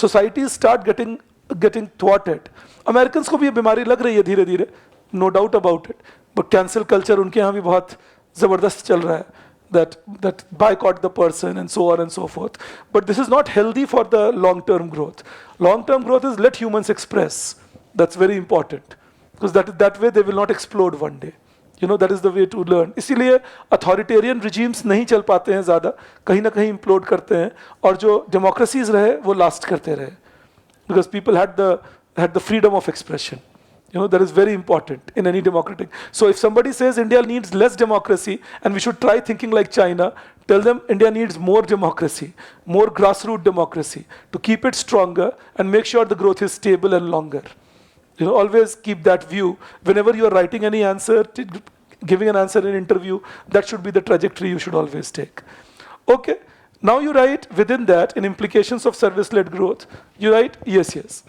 societies start getting थ्वाटेड. अमेरिकन्स को भी ये बीमारी लग रही है धीरे धीरे, no doubt about it. But cancel culture उनके यहाँ भी बहुत ज़बरदस्त चल रहा है. that boycott the person and so on and so forth. But this is not healthy for the long-term growth. Long-term growth is let humans express. That's very important, because that way they will not explode one day. that is the way to learn. इसीलिए authoritarian regimes नहीं चल पाते हैं ज़्यादा, कहीं ना कहीं implode करते हैं, और जो डेमोक्रेसीज रहे वो लास्ट करते रहे, because people had the freedom of expression. That is very important in any democratic. So if somebody says India needs less democracy and we should try thinking like China, tell them India needs more democracy, more grassroots democracy to keep it stronger and make sure the growth is stable and longer. Always keep that view. Whenever you are writing any answer, giving an answer in an interview, that should be the trajectory you should always take. Okay, now you write within that, in implications of service-led growth, you write yes, yes.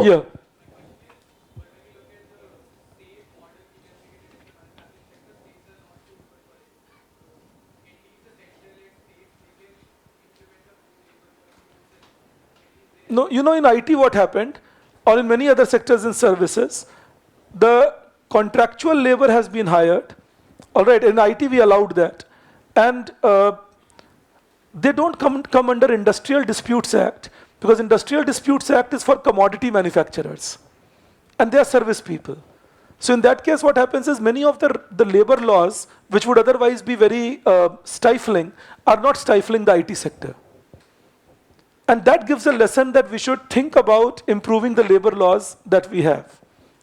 Yeah. No, in IT what happened, or in many other sectors in services, the contractual labor has been hired. All right, in IT we allowed that. And they don't come under Industrial Disputes Act, because Industrial Disputes Act is for commodity manufacturers. And they are service people. So in that case, what happens is many of the labor laws, which would otherwise be very stifling, are not stifling the IT sector. And that gives a lesson that we should think about improving the labor laws that we have,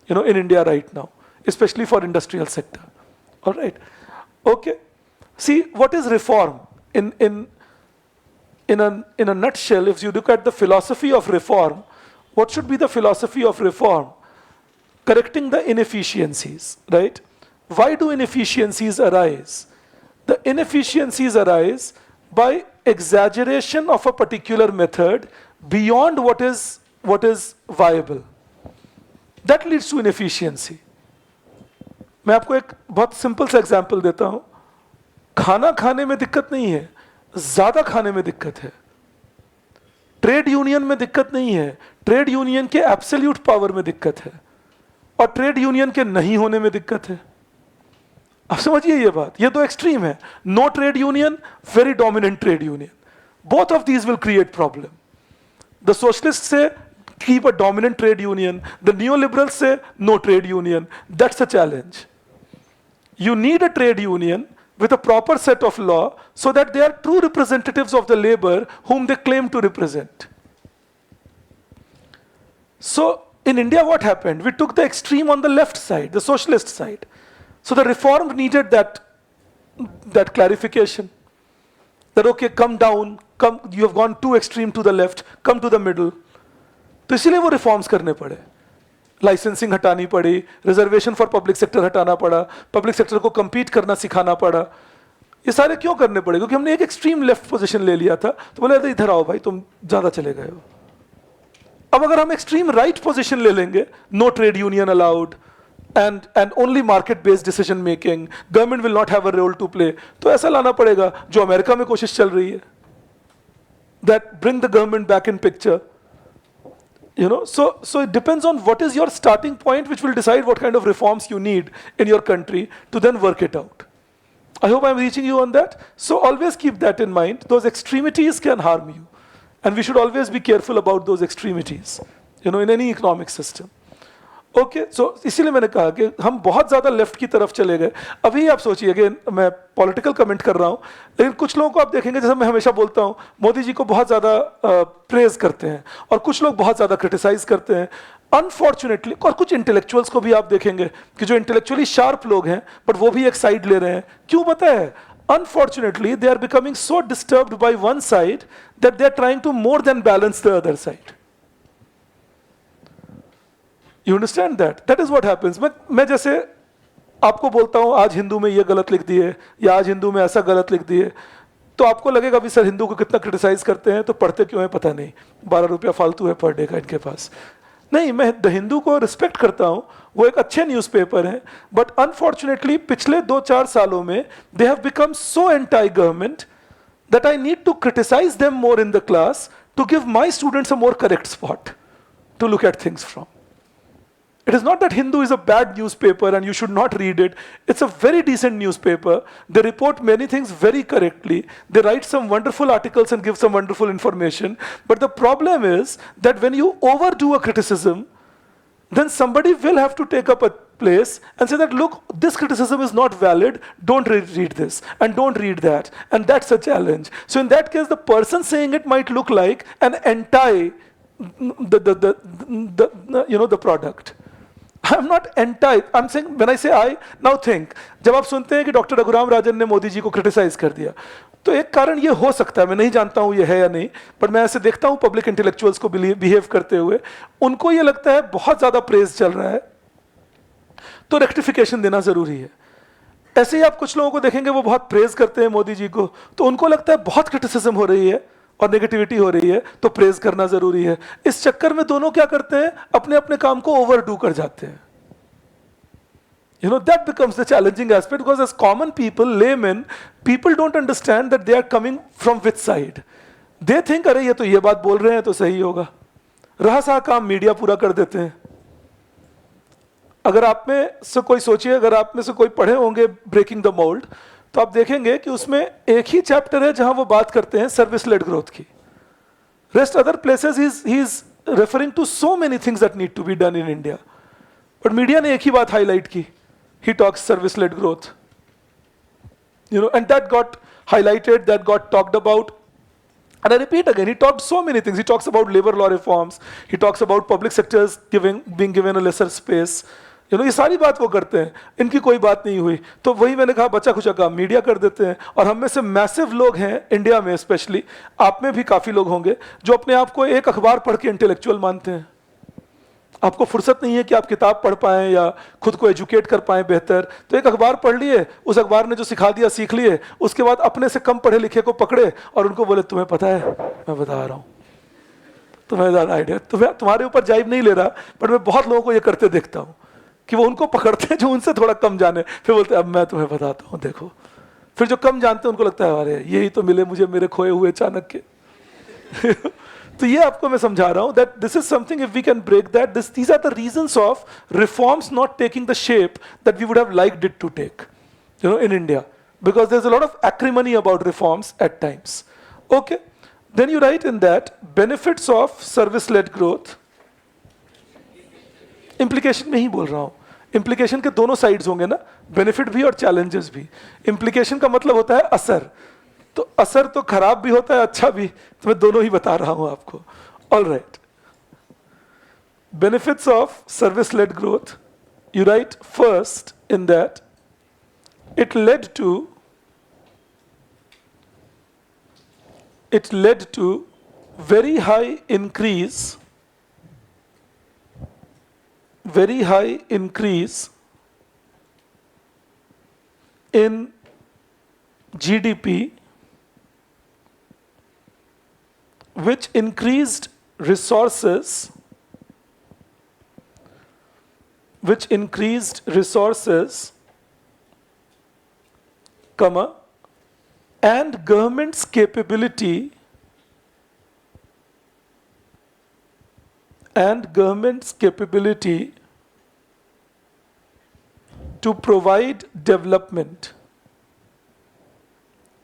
in India right now, especially for industrial sector. All right. Okay. See, what is reform? In a nutshell, if you look at the philosophy of reform, what should be the philosophy of reform? Correcting the inefficiencies, right? Why do inefficiencies arise? The inefficiencies arise by exaggeration of a particular method beyond what is viable. That leads to inefficiency. मैं आपको एक बहुत simple सा example देता हूं. खाना खाने में दिक्कत नहीं है, ज्यादा खाने में दिक्कत है. ट्रेड यूनियन में दिक्कत नहीं है, ट्रेड यूनियन के एब्सोल्यूट पावर में दिक्कत है, और ट्रेड यूनियन के नहीं होने में दिक्कत है. आप समझिए ये बात, ये दो एक्सट्रीम है. No trade union, very dominant trade union. Both of these will create problem. The socialist say keep a dominant trade union, the neoliberals say no trade union. That's a challenge. You need a trade union with a proper set of law so that they are true representatives of the labor whom they claim to represent. So in India what happened? We took the extreme on the left side, the socialist side. So the reform needed that clarification. That okay, come down, you have gone too extreme to the left, come to the middle. तो इसीलिए वो reforms करने पड़े. Licensing हटानी पड़ी, reservation for public sector हटाना पड़ा, public sector को compete करना सिखाना पड़ा. ये सारे क्यों करने पड़े? क्योंकि हमने एक एक्सट्रीम लेफ्ट पोजीशन ले लिया था. तो बोले इधर आओ भाई, तुम ज्यादा चले गए हो. अब अगर हम एक्सट्रीम राइट पोजीशन ले लेंगे, no trade union allowed and only market based decision making, government will not have a role to play, तो ऐसा लाना पड़ेगा जो अमेरिका में कोशिश चल रही है. That bring the government back in picture. So it depends on what is your starting point, which will decide what kind of reforms you need in your country to then work it out. I hope I'm reaching you on that. So always keep that in mind. Those extremities can harm you. And we should always be careful about those extremities, in any economic system. Okay, so इसीलिए मैंने कहा कि हम बहुत ज़्यादा left की तरफ चले गए. अभी आप सोचिए कि मैं पॉलिटिकल कमेंट कर रहा हूँ, लेकिन कुछ लोगों को आप देखेंगे, जैसे मैं हमेशा बोलता हूँ, मोदी जी को बहुत ज़्यादा प्रेज करते हैं और कुछ लोग बहुत ज़्यादा क्रिटिसाइज करते हैं. अनफॉर्चुनेटली, और कुछ इंटेलेक्चुअल्स को भी आप देखेंगे कि जो इंटेलेक्चुअली शार्प लोग हैं बट वो भी एक साइड ले रहे हैं. क्यों पता है? Unfortunately they are becoming so disturbed by one side that they are trying to more than balance the other side. You understand that? That is what happens. मैं जैसे आपको बोलता हूँ आज हिंदू में ये गलत लिख दिए या आज हिंदू में ऐसा गलत लिख दिए, तो आपको लगेगा भी सर हिंदू को कितना क्रिटिसाइज करते हैं, तो पढ़ते क्यों है पता नहीं, 12 रुपया फालतू है पर डे का इनके पास. नहीं, मैं द हिंदू को रिस्पेक्ट करता हूँ, वो एक अच्छे न्यूज़पेपर है, बट अनफॉर्चुनेटली पिछले 2-4 सालों में they have become so anti government that I need to criticise them more in the class to give my students a more correct spot to look at things from. It is not that Hindu is a bad newspaper and you should not read it. It's a very decent newspaper. They report many things very correctly. They write some wonderful articles and give some wonderful information. But the problem is that when you overdo a criticism, then somebody will have to take up a place and say that, look, this criticism is not valid, don't read this, and don't read that. And that's a challenge. So in that case, the person saying it might look like an anti the product. I'm not anti. I'm saying, when I say I, now think, जब आप सुनते हैं कि doctor Raghuram Rajan ने मोदी जी को criticise कर दिया, तो एक कारण ये हो सकता है, मैं नहीं जानता हूं ये है या नहीं, पर मैं ऐसे देखता हूं पब्लिक इंटेलेक्चुअल्स को बिहेव करते हुए, उनको ये लगता है बहुत ज्यादा प्रेज चल रहा है, तो रेक्टिफिकेशन देना जरूरी है. ऐसे ही आप कुछ लोगों को देखेंगे वो बहुत प्रेज करते हैं मोदी जी को, तो उनको लगता है बहुत क्रिटिसिज्म हो रही है और नेगेटिविटी हो रही है, तो प्रेज करना जरूरी है. इस चक्कर में दोनों क्या करते हैं, अपने अपने काम को ओवरडू कर जाते हैं. That becomes the challenging aspect, because as common people, laymen, people don't understand that they are coming from which side. They think, अरे ये तो ये बात बोल रहे हैं तो सही होगा. रहा सा काम मीडिया पूरा कर देते हैं. अगर आप में से कोई सोचिए, अगर आप में से कोई पढ़े होंगे ब्रेकिंग द मोल्ड, तो आप देखेंगे कि उसमें एक ही चैप्टर है जहां वो बात करते हैं सर्विस लेड ग्रोथ की. Rest other places he is referring to so many things that need to be done in India. But media ने एक ही बात हाईलाइट की. He talks service-led growth, and that got highlighted, that got talked about. And I repeat again, he talked so many things. He talks about labor law reforms. He talks about public sectors being given a lesser space. ये सारी बात वो करते हैं. इनकी कोई बात नहीं हुई. तो वही मैंने कहा, बच्चा खुचा काम मीडिया कर देते हैं. और हम में से मैसिव लोग हैं इंडिया में, स्पेशली आप में भी काफी लोग होंगे, जो अपने आप को एक अखबार पढ़ के इंटेलेक्चुअल मानते हैं. आपको फुर्सत नहीं है कि आप किताब पढ़ पाएं या खुद को एजुकेट कर पाएं बेहतर, तो एक अखबार पढ़ लिए, उस अखबार ने जो सिखा दिया सीख लिए, उसके बाद अपने से कम पढ़े लिखे को पकड़े और उनको बोले, तुम्हें पता है, मैं बता रहा हूं, तुम्हें ज़्यादा आइडिया, तुम्हारे ऊपर जाइब नहीं ले रहा, पर मैं बहुत लोगों को ये करते देखता हूं कि वो उनको पकड़ते हैं जो उनसे थोड़ा कम जाने, फिर बोलते हैं अब मैं तुम्हें बताता हूँ, देखो. फिर जो कम जानते हैं उनको लगता है, अरे यही तो मिले मुझे मेरे खोए हुए चाणक्य. तो ये आपको मैं समझा रहा हूं that this is something, if we can break that, these are the reasons of reforms not taking the shape that we would have liked it to take, in India, because there's a lot of acrimony about reforms at times. Okay, then you write in that benefits of service-led growth. Implication में ही बोल रहा हूं. Implication के दोनों sides होंगे ना, benefit भी और challenges भी. Implication का मतलब होता है असर. तो असर तो खराब भी होता है, अच्छा भी, तो मैं दोनों ही बता रहा हूं आपको. All right, benefits of service led growth. You right first in that it led to very high increase in GDP, which increased resources, and government's capability to provide development,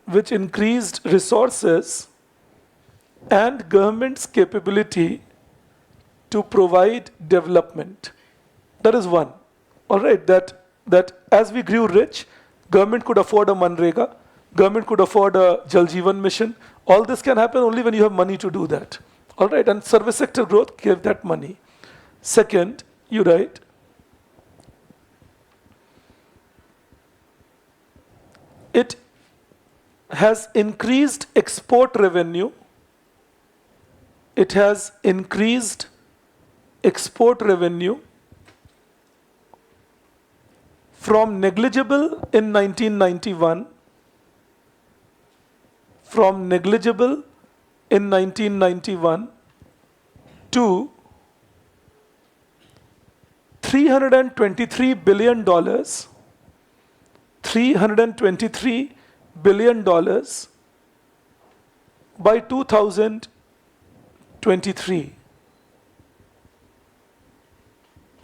which increased resources and government's capability to provide development. That is one. All right, that as we grew rich, government could afford a Manrega, government could afford a Jal Jeevan mission. All this can happen only when you have money to do that. All right, and service sector growth gave that money. Second, you write, it has increased export revenue. It has increased export revenue from negligible in 1991, to $323 billion, $323 billion by 2023.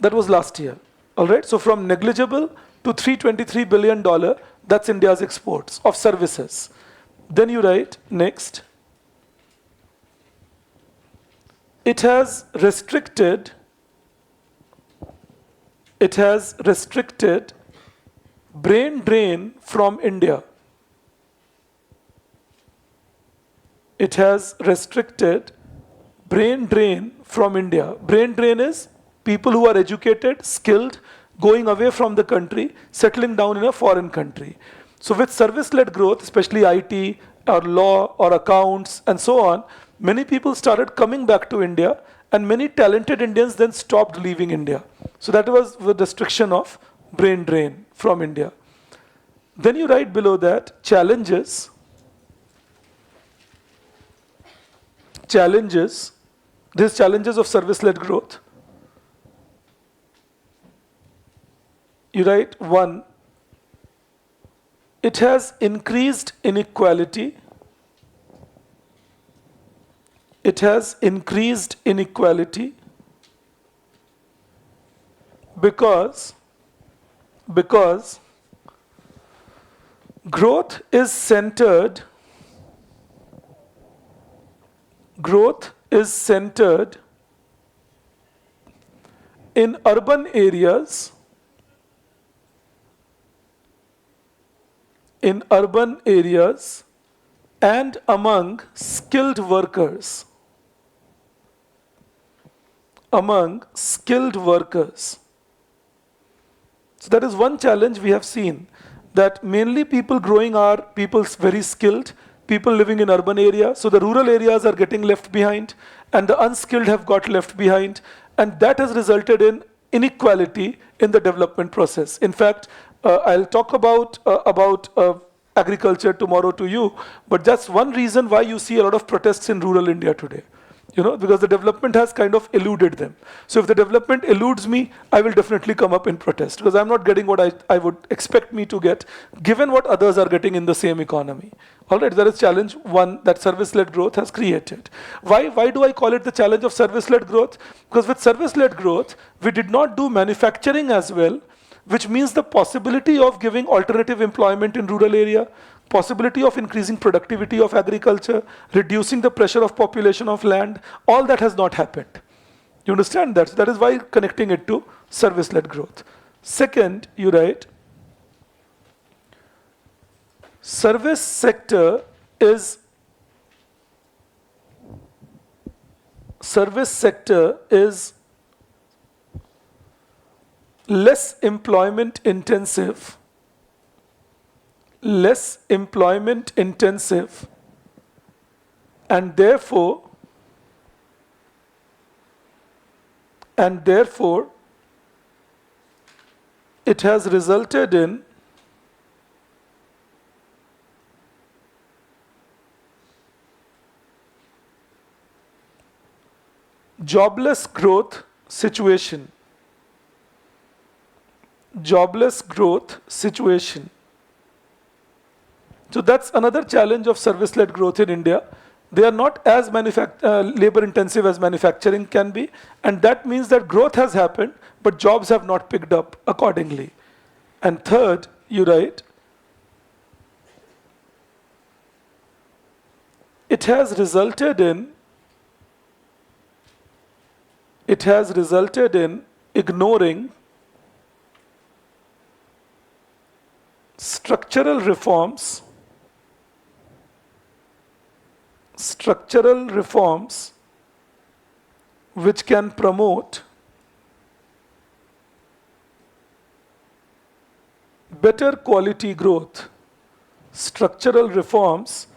That was last year. All right. So from negligible to $323 billion, that's India's exports of services. Then you write next. It has restricted brain drain from India. It has restricted brain drain from India. Brain drain is people who are educated, skilled, going away from the country, settling down in a foreign country. So with service-led growth, especially IT or law or accounts and so on, many people started coming back to India, and many talented Indians then stopped leaving India. So that was the restriction of brain drain from India. Then you write below that challenges, these challenges of service-led growth. You write 1, it has increased inequality. It has increased inequality because growth is centered in urban areas and among skilled workers. So that is one challenge we have seen, that mainly people growing are people very skilled, people living in urban areas. So the rural areas are getting left behind and the unskilled have got left behind. And that has resulted in inequality in the development process. In fact, I'll talk about agriculture tomorrow to you, but that's one reason why you see a lot of protests in rural India today. Because the development has kind of eluded them. So if the development eludes me, I will definitely come up in protest because I'm not getting what I would expect me to get, given what others are getting in the same economy. All right, that is challenge 1 that service-led growth has created. Why do I call it the challenge of service-led growth? Because with service-led growth, we did not do manufacturing as well, which means the possibility of giving alternative employment in rural area, possibility of increasing productivity of agriculture, reducing the pressure of population of land, all that has not happened. You understand that? So that is why connecting it to service-led growth. Second, you write, service sector is less employment intensive, and therefore it has resulted in jobless growth situation. So that's another challenge of service-led growth in India. They are not as labor-intensive as manufacturing can be, and that means that growth has happened, but jobs have not picked up accordingly. And third, you write, it has resulted in ignoring structural reforms which can promote better quality growth. Structural reforms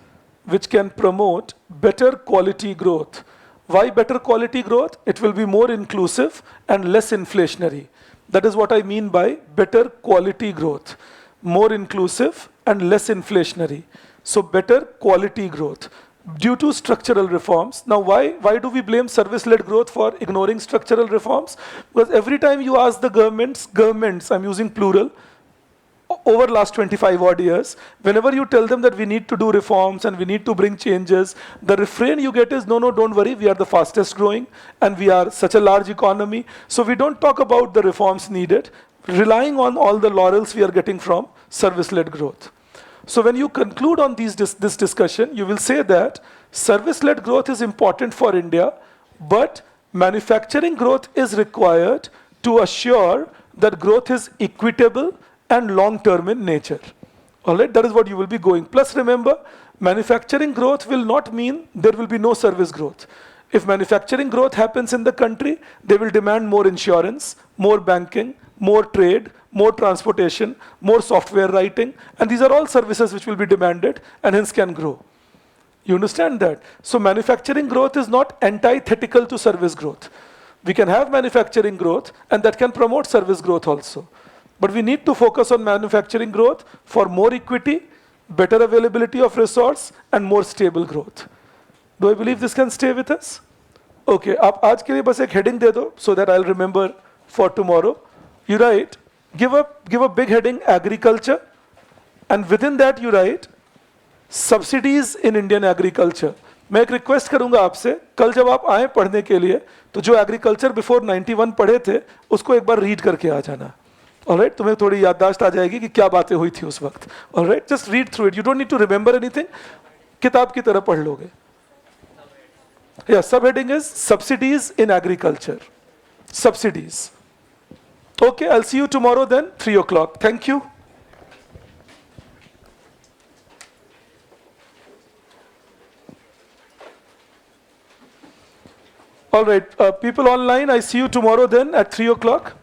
which can promote better quality growth. Why better quality growth? It will be more inclusive and less inflationary. That is what I mean by better quality growth. More inclusive and less inflationary. So better quality growth due to structural reforms. Now why do we blame service-led growth for ignoring structural reforms? Because every time you ask the governments, I'm using plural, over last 25 odd years, whenever you tell them that we need to do reforms and we need to bring changes, the refrain you get is, no, no, don't worry, we are the fastest growing and we are such a large economy. So we don't talk about the reforms needed, relying on all the laurels we are getting from service-led growth. So when you conclude on this discussion, you will say that service-led growth is important for India, but manufacturing growth is required to assure that growth is equitable and long-term in nature. All right, that is what you will be going. Plus remember, manufacturing growth will not mean there will be no service growth. If manufacturing growth happens in the country, they will demand more insurance, more banking, more trade, more transportation, more software writing, and these are all services which will be demanded and hence can grow. You understand that? So manufacturing growth is not antithetical to service growth. We can have manufacturing growth and that can promote service growth also. But we need to focus on manufacturing growth for more equity, better availability of resource and more stable growth. Do I believe this can stay with us? Okay, आप आज के लिए बस एक heading दे दो so that I'll remember for tomorrow. You write, give a big heading, agriculture, and within that you write, subsidies in Indian agriculture. मैं एक request करूंगा आपसे, कल जब आप आए पढ़ने के लिए, तो जो एग्रीकल्चर बिफोर 91 पढ़े थे, उसको एक बार रीड करके आ जाना. Alright, तुम्हें थोड़ी याददाश्त आ जाएगी कि क्या बातें हुई थी उस वक्त. Alright, just read through it. You don't need to remember anything. किताब की तरह पढ़ लोगे. Yeah, subheading is subsidies in agriculture. Subsidies. Okay, I'll see you tomorrow then, 3 o'clock. Thank you. All right, people online, I see you tomorrow then at 3 o'clock.